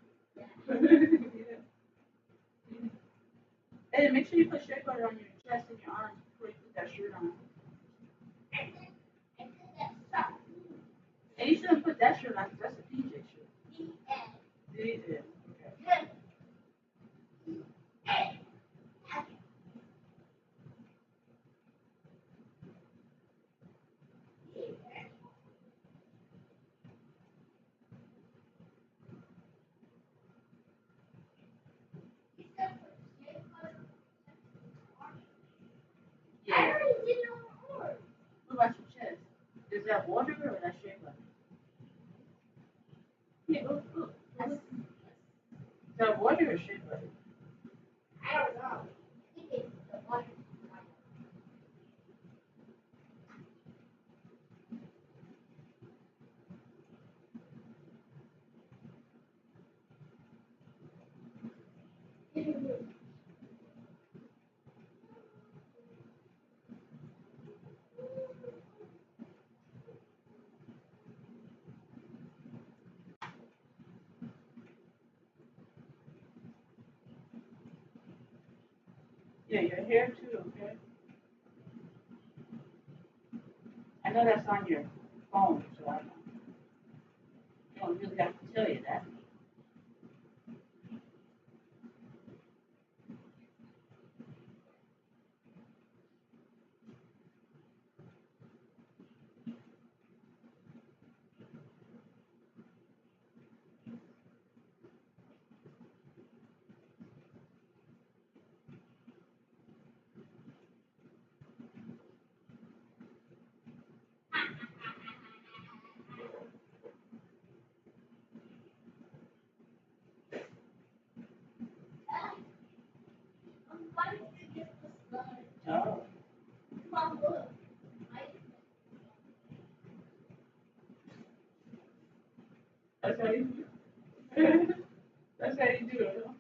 Hey, make sure you put shea butter on your chest and your arms before you put that shirt on. And you shouldn't put that shirt on because that's a PJ shirt. DJ. Okay. Yeah. What about your chest? Is that water or that shea butter? Yeah, look. Is that water or shea butter? Yeah, your hair too, okay? I know that's on your phone, so I don't really have to tell you that. Oh, that's how you do it. That's how you do it, huh?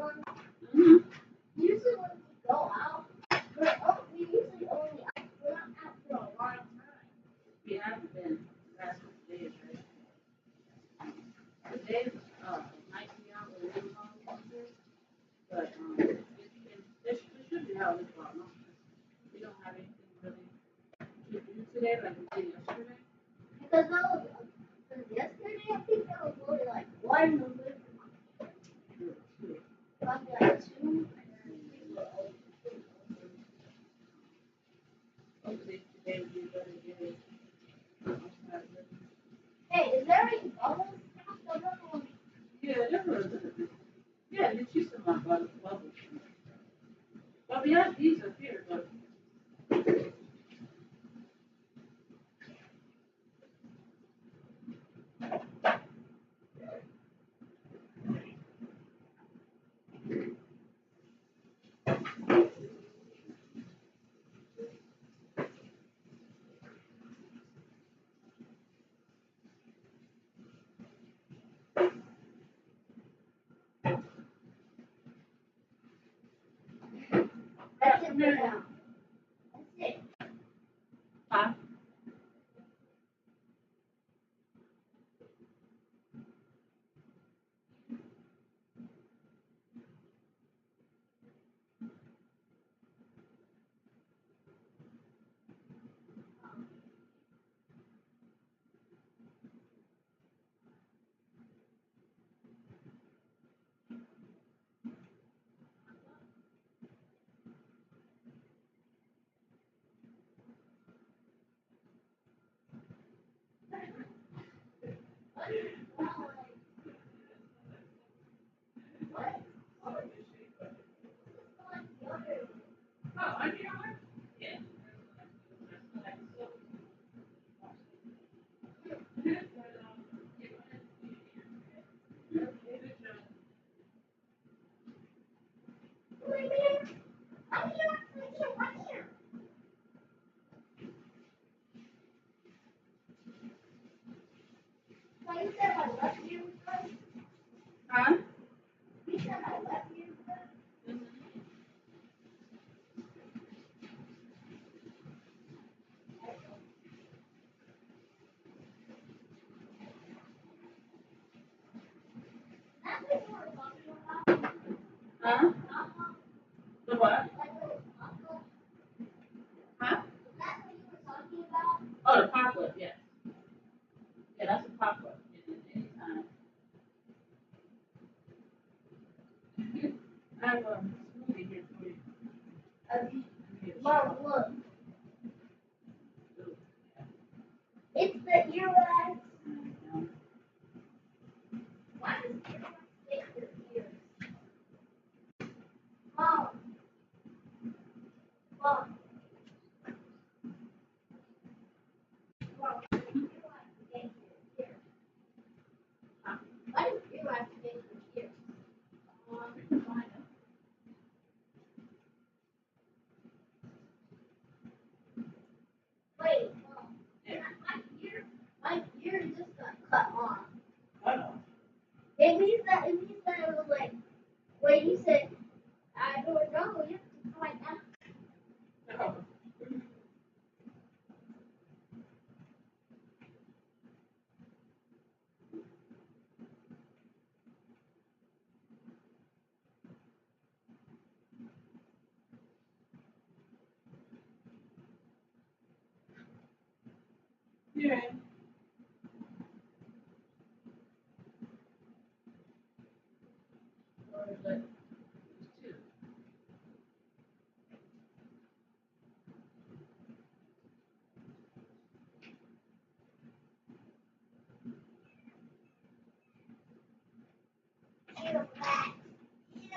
Mm-hmm. Usually when we go out, we usually only we're not out for a long time. We haven't been the last couple days, right? The days might be out a little longer, but it should be out a little longer. We don't have anything really to do today like we did yesterday. Because yesterday I think there was only like one movie. Probably like two. Hopefully today will be a better day. Hey, is there any bubbles? Yeah, there were a little bit. Yeah, you see some bubbles. Well, we have these up here, but. That's it now. That's it. Huh? Huh? Huh? The what? Huh? Oh, the pop-up, yeah. Yeah, that's a pop-up. Anytime. I have a smoothie here for you. Mom, look. It's the earwax. Why does earwax stick to your ears? Mom, Mom, Mom, why does earwax stick to your ears? Why does earwax stick to your ears? Find out. Wait, Mom, my ear just got cut off. It means that it was like, when you said, I don't know, you have to find out. Yeah.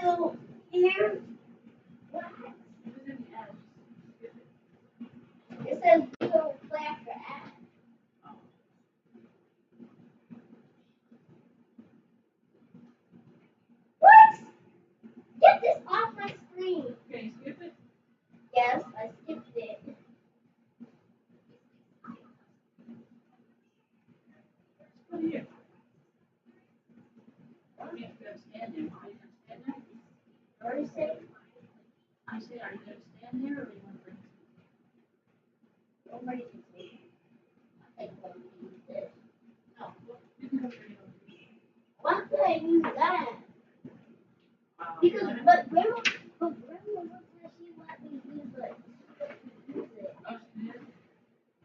Ew, ear wax. It says you don't clap your ass. And there really one brings nobody can take it. I think what we use this. No, you can go for it. Why could I use that? Because but grandma looked at she let me use it. Use it. Oh, she did?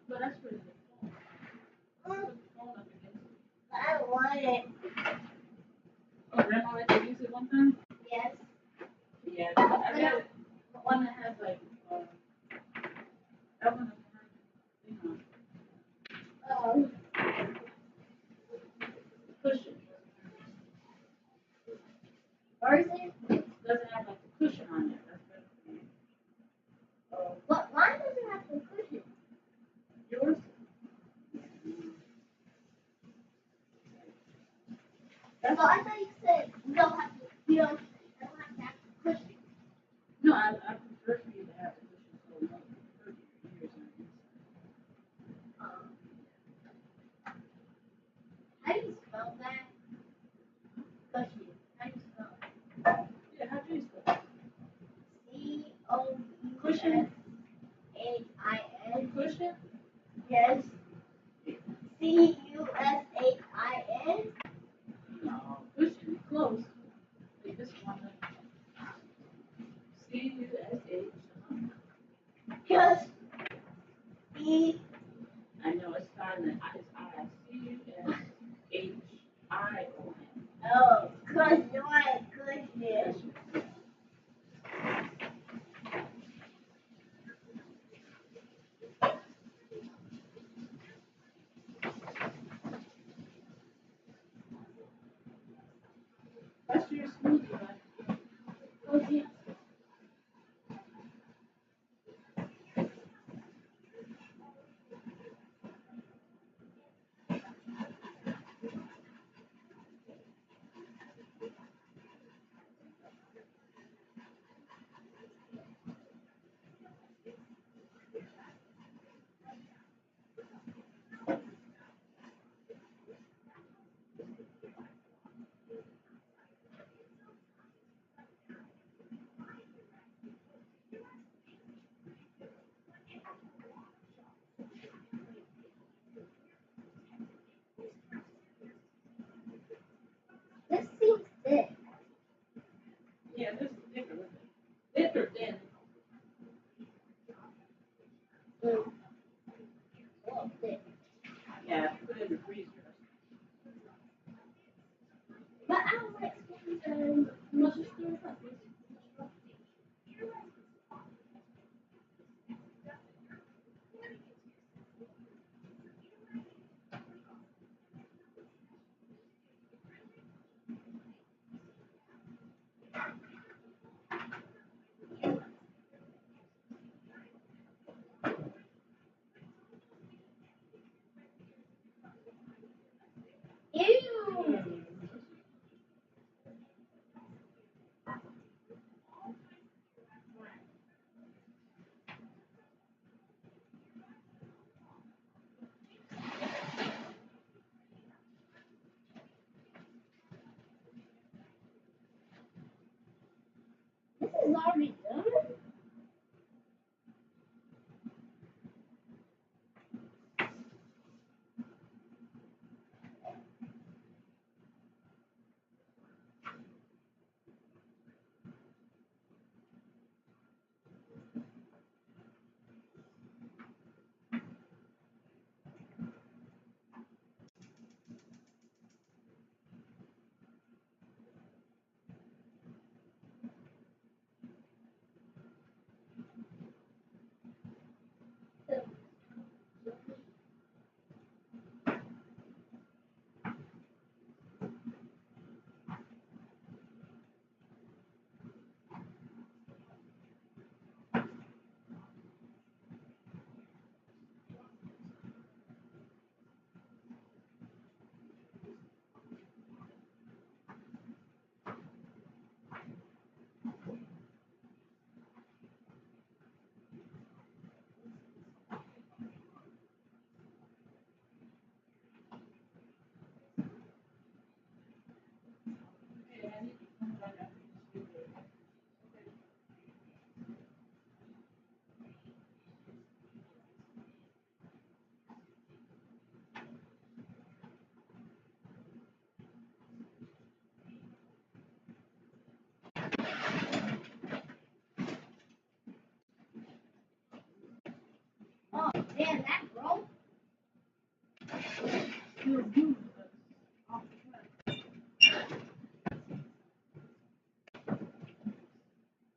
But that's for the phone. Put the phone up against it. I don't want it. Oh, grandma let you use it one time? Yes. Yeah, I got the one that has like that one doesn't have thing on it. Cushion. Or is it? Doesn't have like a cushion on it. That's better for me. But mine doesn't have the cushion. Yours? That's I thought you said you don't have to. You don't have to have the cushion. No, I prefer for you to have the cushion so much. I prefer your ears on the inside. How do you spell that? Cushion. How do you spell it? Yeah, how do you spell it? Cushion. H-I-N. Cushion? Yes. C-U-S-H-I-N? No, cushion. Close. Wait, this one. C-U-S-H. Just C. I know it's silent. It's I. C-U-S-H-I-O-N. Oh, cause you want cushion. That's your smoothie, right? Oh, yeah. This seems thick. Yeah, this is thicker. Thick or thin? Oh, thick. Yeah, put it in the freezer. But I don't like spoons and mustard stir like this. Ew. This is already done? Damn, that broke. Still good, but off the track.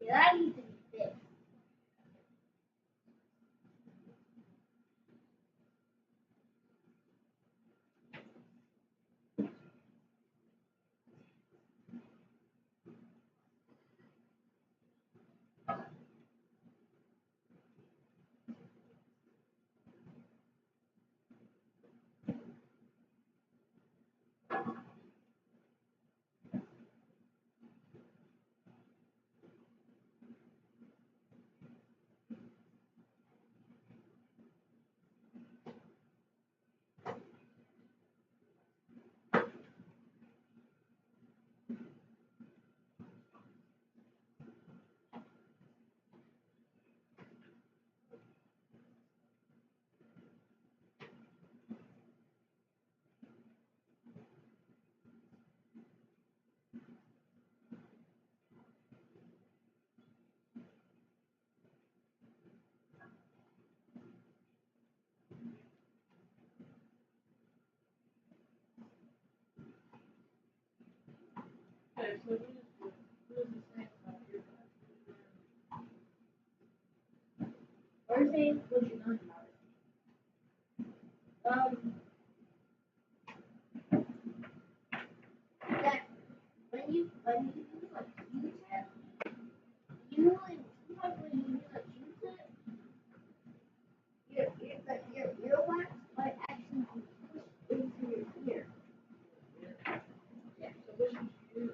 Yeah, that needs to be fixed. Okay, so what is the saying about your what are you saying? What you learn about it? That when you like use it, you like sometimes when you like use it, your earwax might actually be pushed into your ear. Yeah. So what should you do?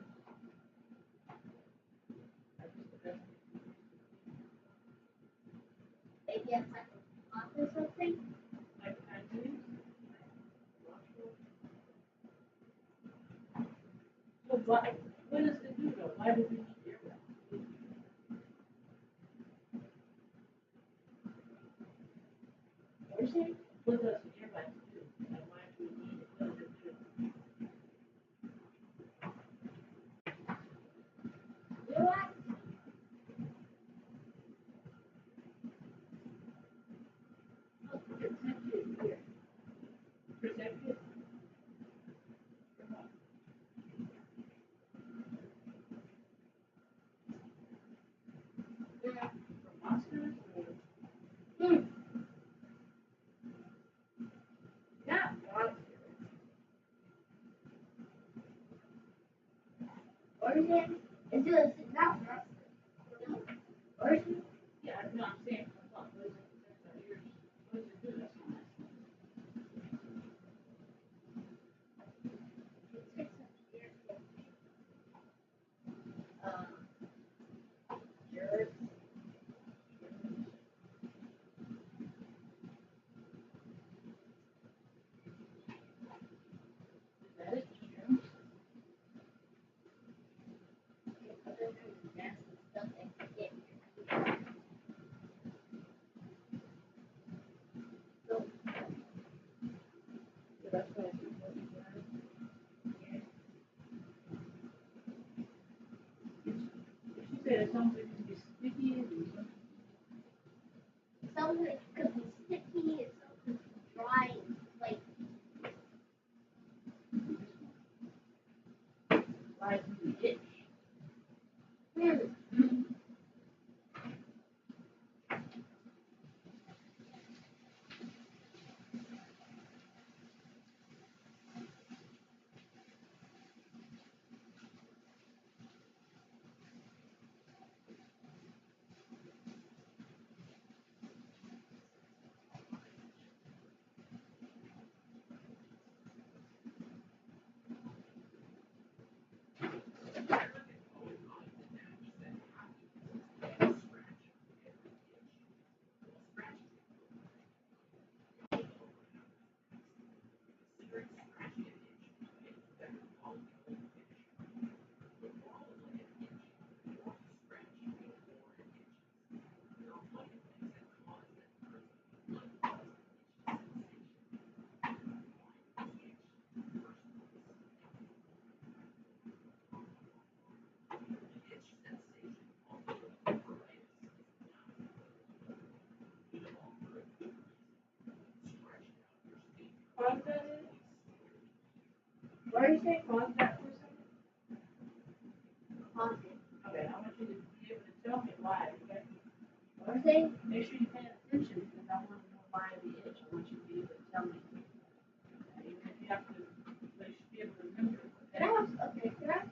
Maybe a type of cloth or something. Like tattoos. So why? What does it do though? Why do we need earwax? What are you saying? What does earwax do? And why do we need it? What does it do? Earwax? Oh, protect your ear. Protect it. Yeah. From monsters or? Hmm. Yeah. Origin is doing not origin. Yeah, no, I'm saying what does it protect our ears? What does it do? That's what I'm asking. Germs. Is that it? Germs? Other than nasty stuff that can get so that's why it's important to have. She said it sounds like it can be sticky or something. Some of it could be sticky and some could be dry, like like itch. Hmm. What did you say? Pause that for a second. Pause it. Okay, I want you to be able to tell me why. Okay. What did I say? Make sure you pay attention because I want to know why the itch. I want you to be able to tell me. Okay, even if you have to, but you should be able to remember. Okay. Okay. Can I ask you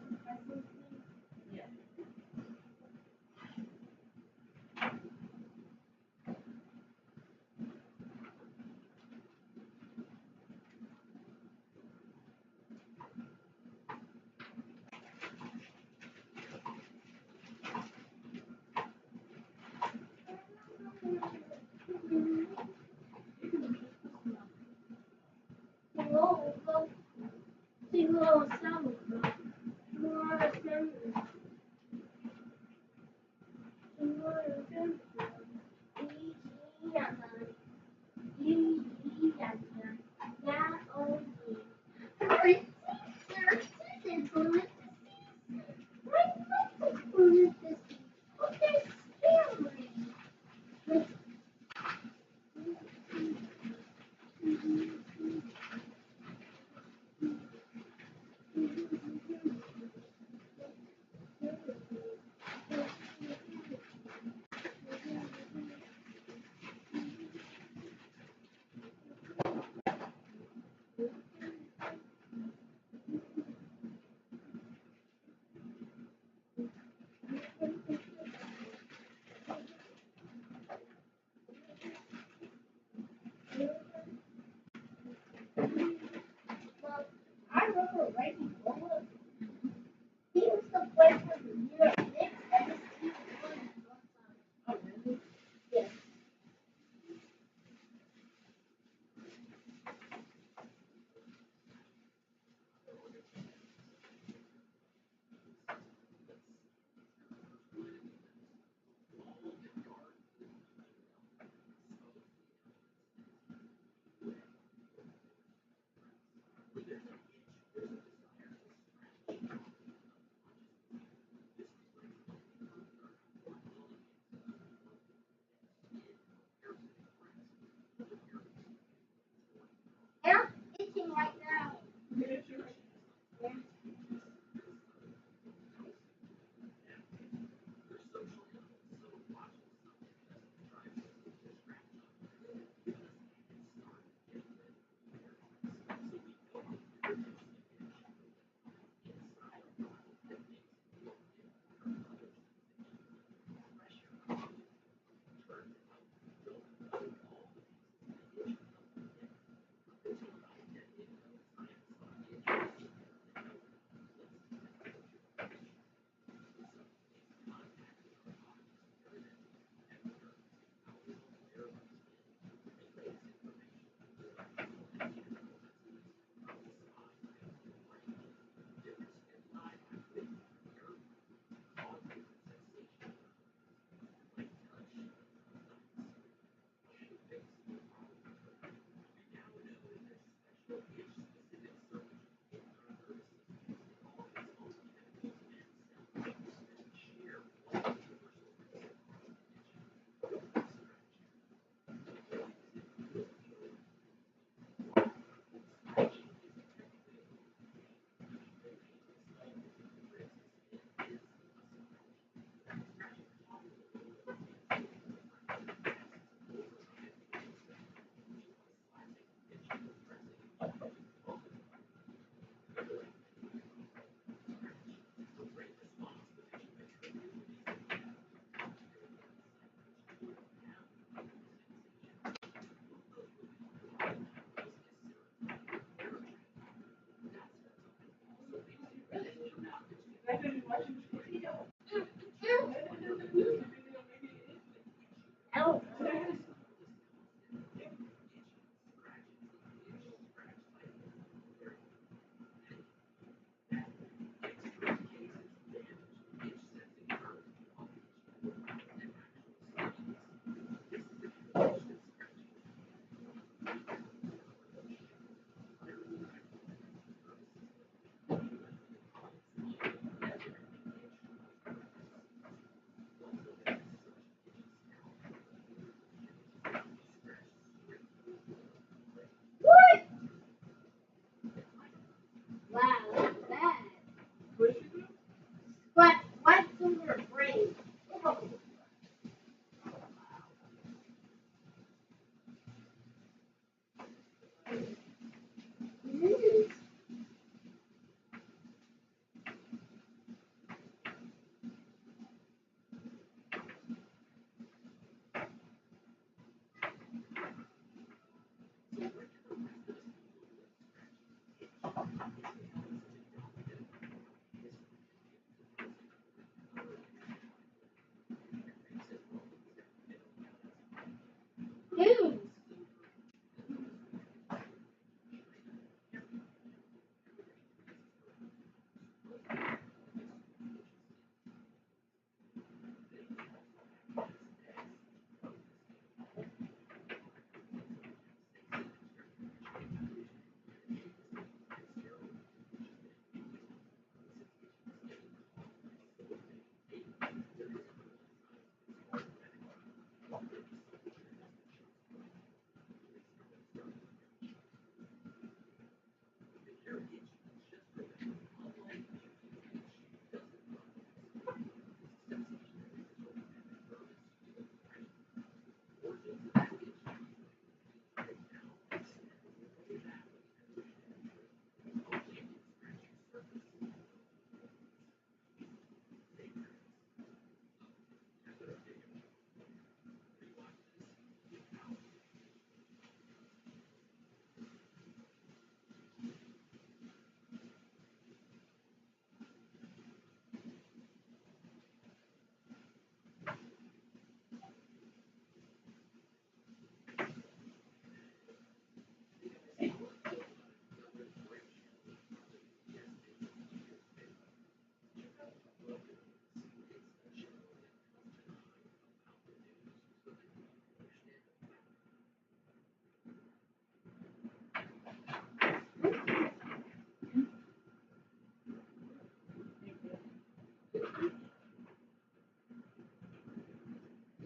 a question, please? Yeah.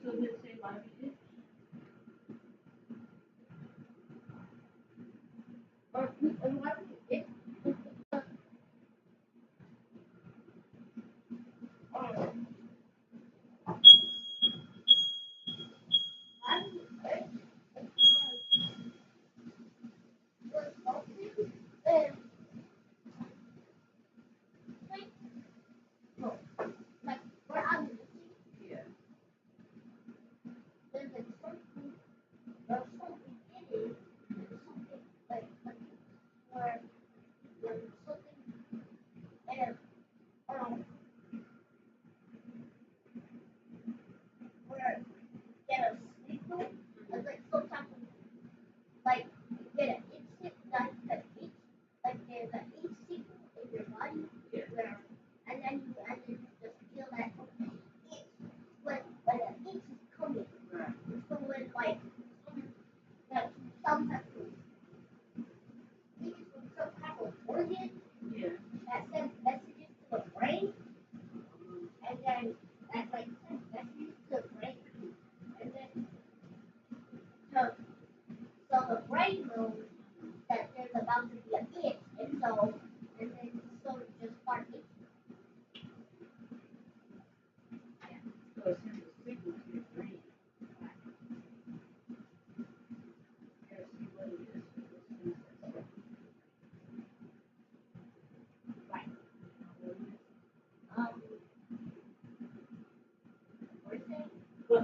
So they say why we did. Or why we did.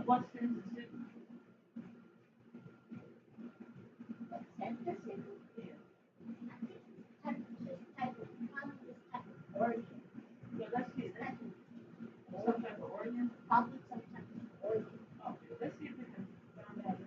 What sense is it? Yeah, let's see. Some type of organ. Okay, let's see if we can find out.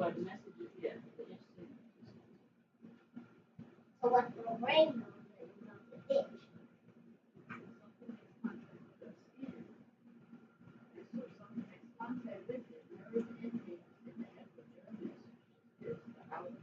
But the message is, yeah, the instant. So what the rain knows that you know the itch. Contact with it, there is an ending in the end of your message. It's the outer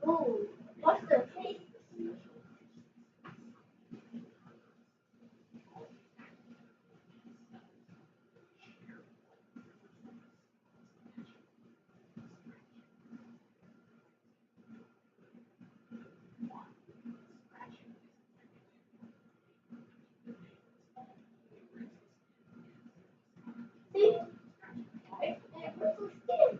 Ooh, what's the taste? See? Right? And what's the skin?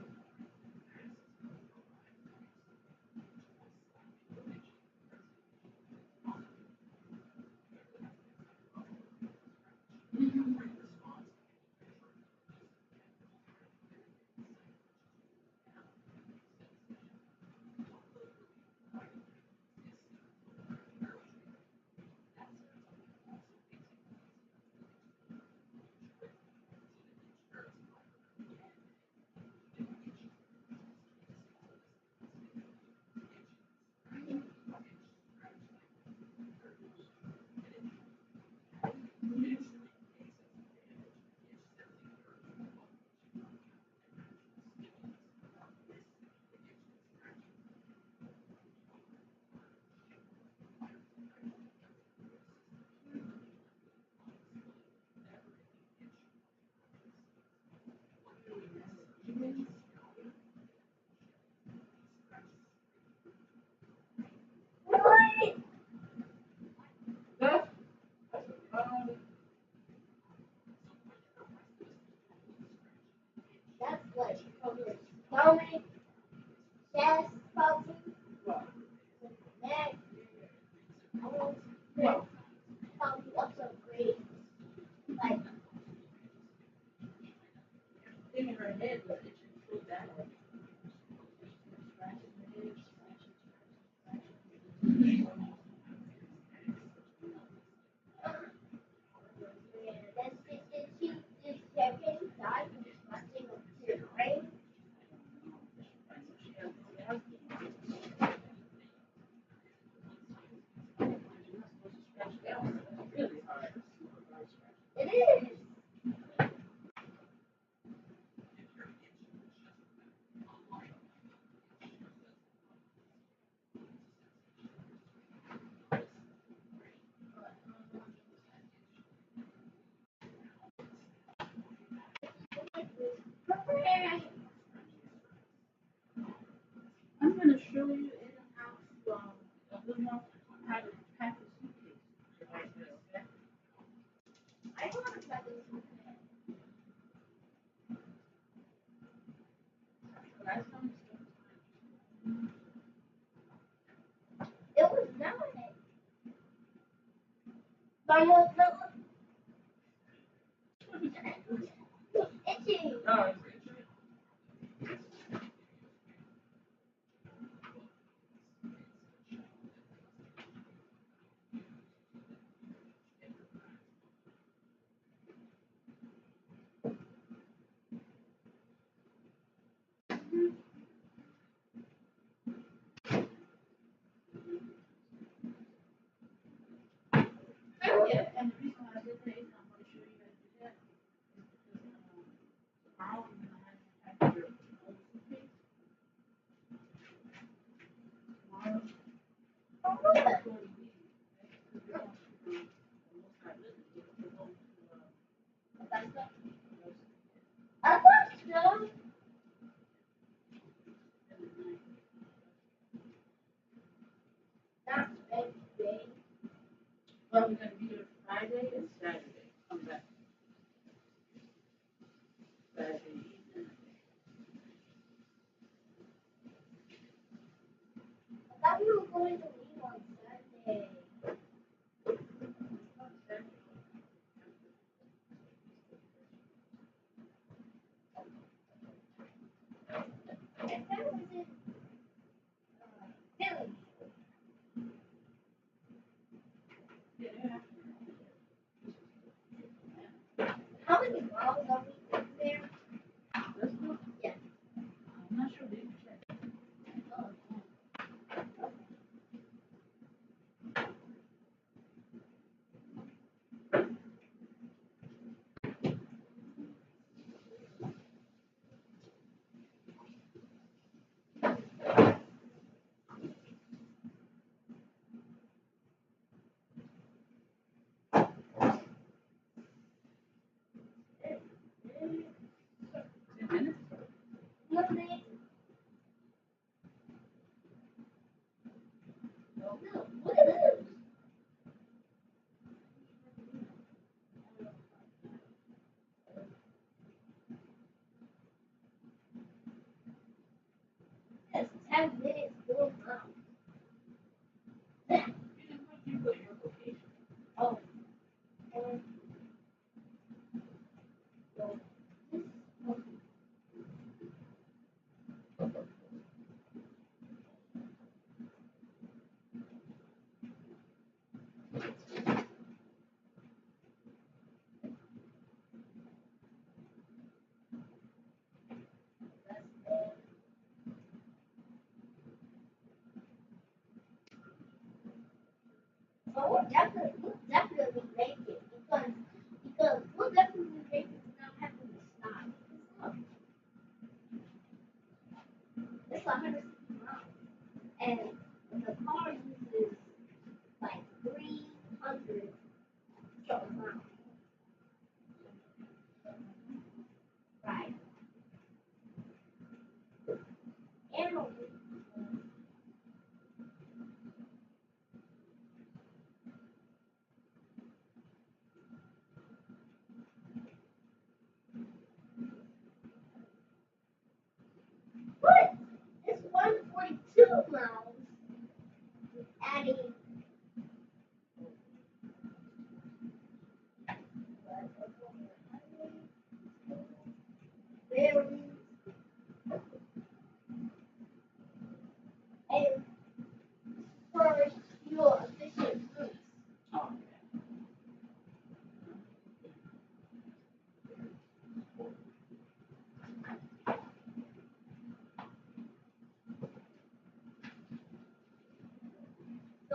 What? That's That's what you call your stomach, chest, probably, neck, arms, probably up some grade. Like, in her head, but it should slow down. Scratching her head, that's it. She just can die from scratching of your brain. really hard. It is. I'm gonna show you in the house, a little more how to pack a suitcase right there, okay? I want to try this. Last time, It was nice. Mama, itchy. no, yeah, and the reason why I did that is I'm gonna show you how to do that is because, tomorrow I'm gonna have you pack your own suitcase. Tomorrow, Oh, before what? you leave, okay? Because we're going to, most likely, we're going to, I thought so. Not Wednesday. well, we're gonna be here Friday and Saturday, come back Saturday evening. I thought we were going to leave on Sunday.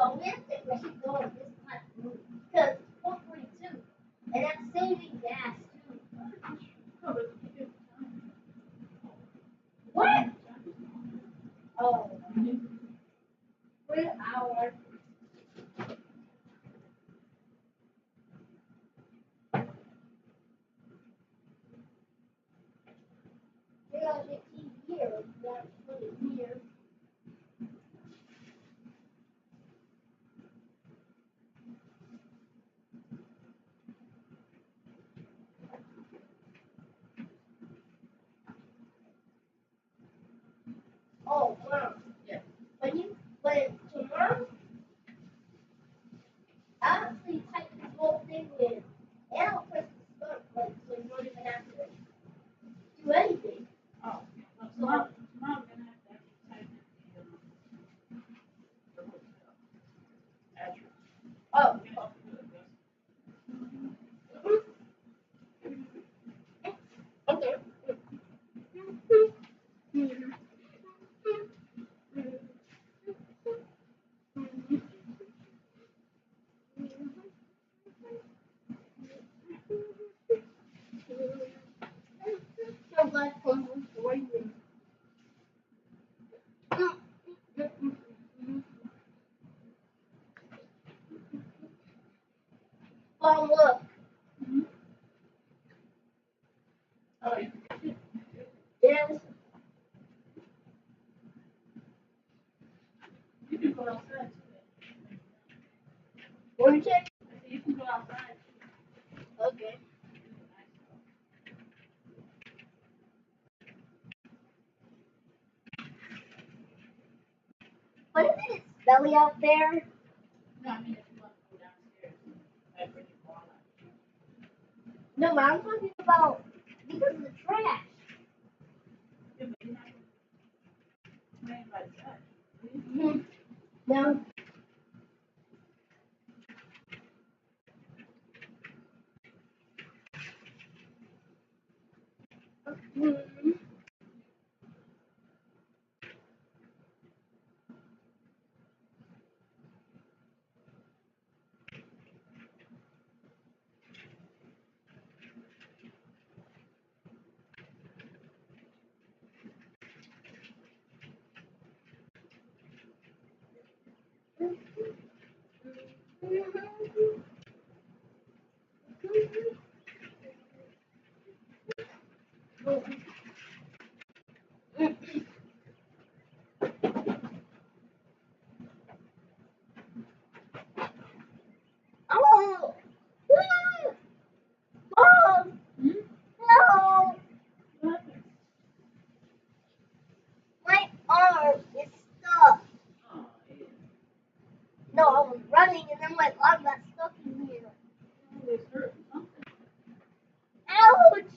So we have to keep going this time because it's 4:42, and I'm saving gas too. What? Oh, 3 hours. We got 15 years. That's 20 years. Oh, wow. Yeah. When tomorrow, I actually type this whole thing in, and I'll press the start button so you don't even have to do anything. Oh, well, tomorrow we're gonna have to actually type in the address. Oh, okay. So glad someone joined me. Oh, look. Oh, yeah. Yes. You can go outside too. What you say? I said you can go outside. Okay. But isn't it smelly out there? No, I mean if you want to go downstairs, I bring it all out. No, but I'm talking about because of the trash. Yeah, but you're not playing by the side. No. Oh. Oh. No. My arm is stuck. Oh, yeah. No, I was running and then my arm got stuck in here. Always hurt something. Ouch!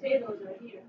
potatoes are here.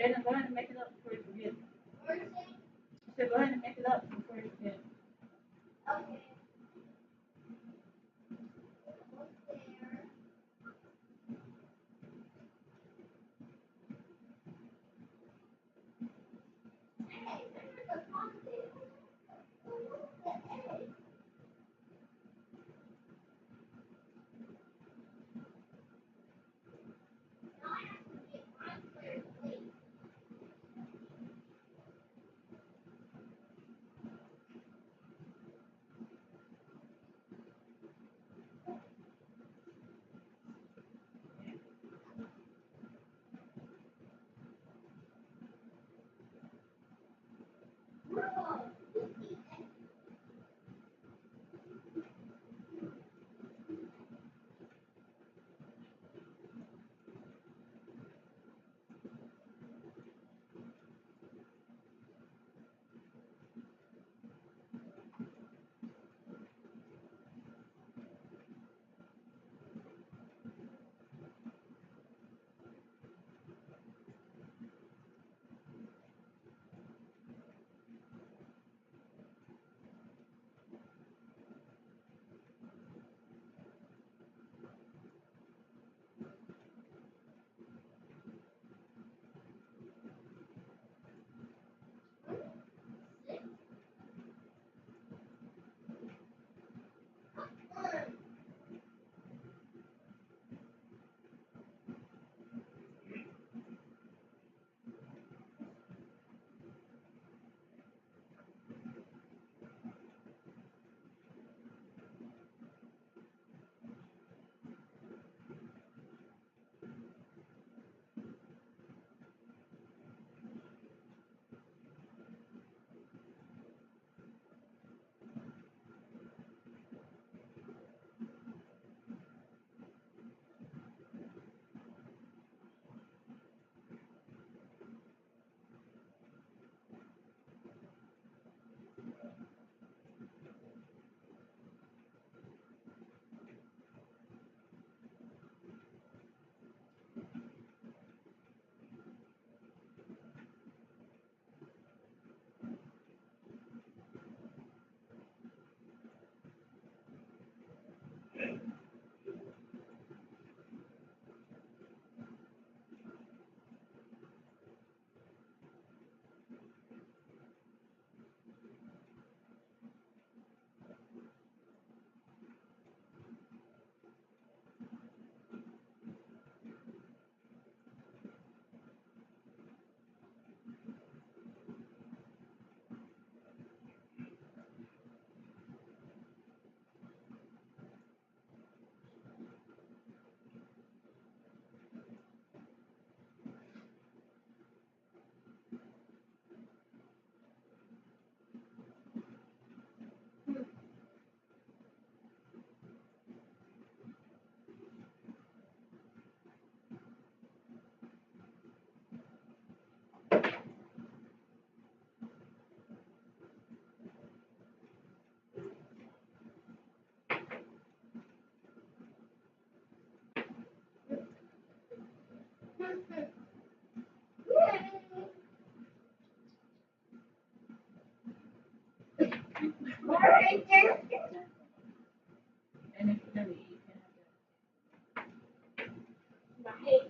Jalen, go ahead and make it up before you forget. I said, go ahead and make it up before you forget. Okay. And if you never eat, you can Right.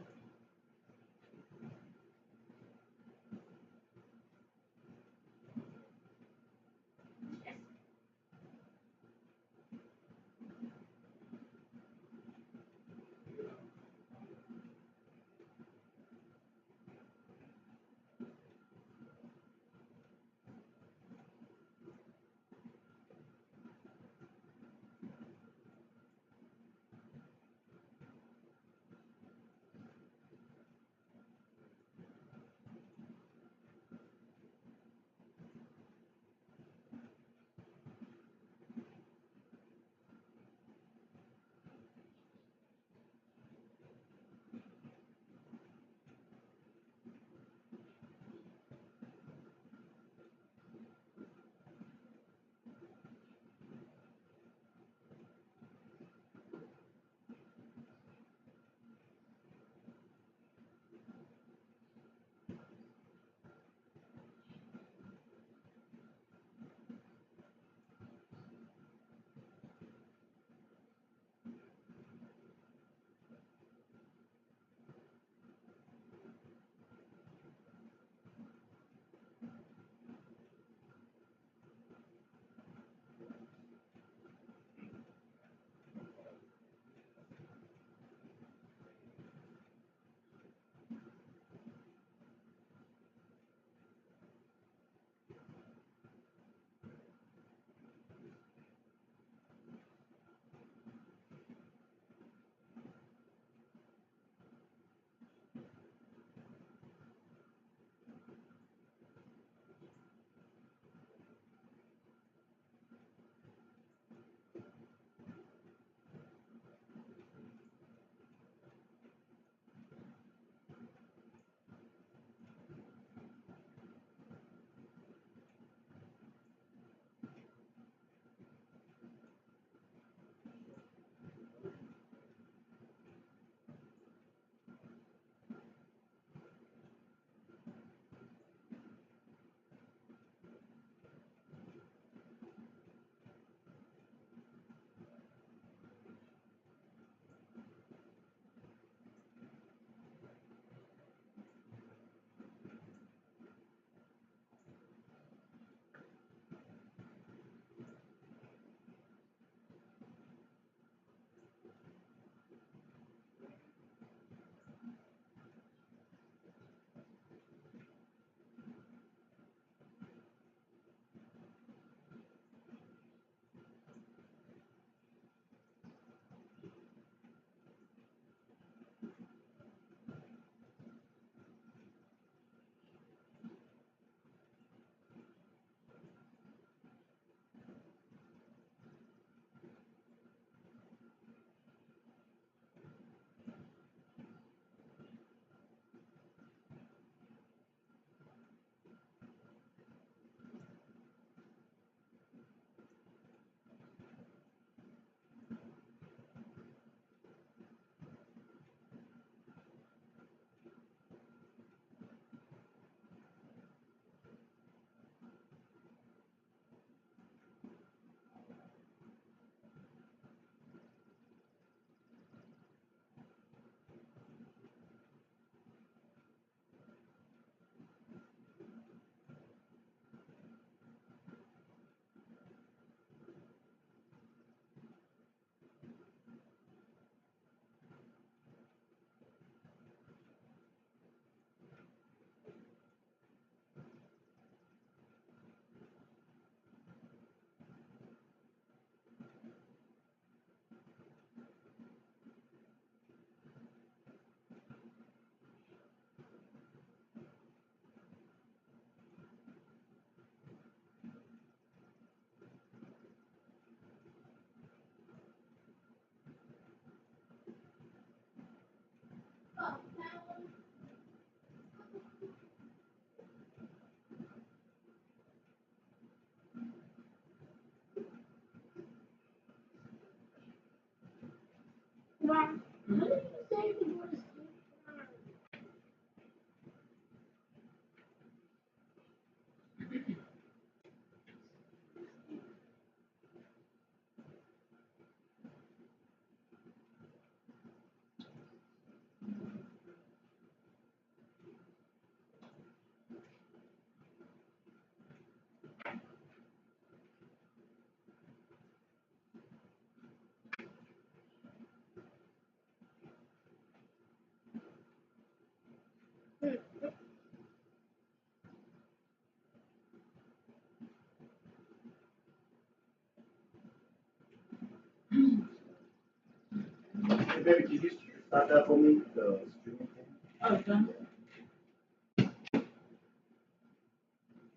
baby, can you start that for me? The streaming thing? Oh, done?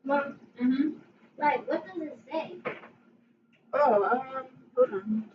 Mom, Mm-hmm. like, what does it say? Oh, hold on.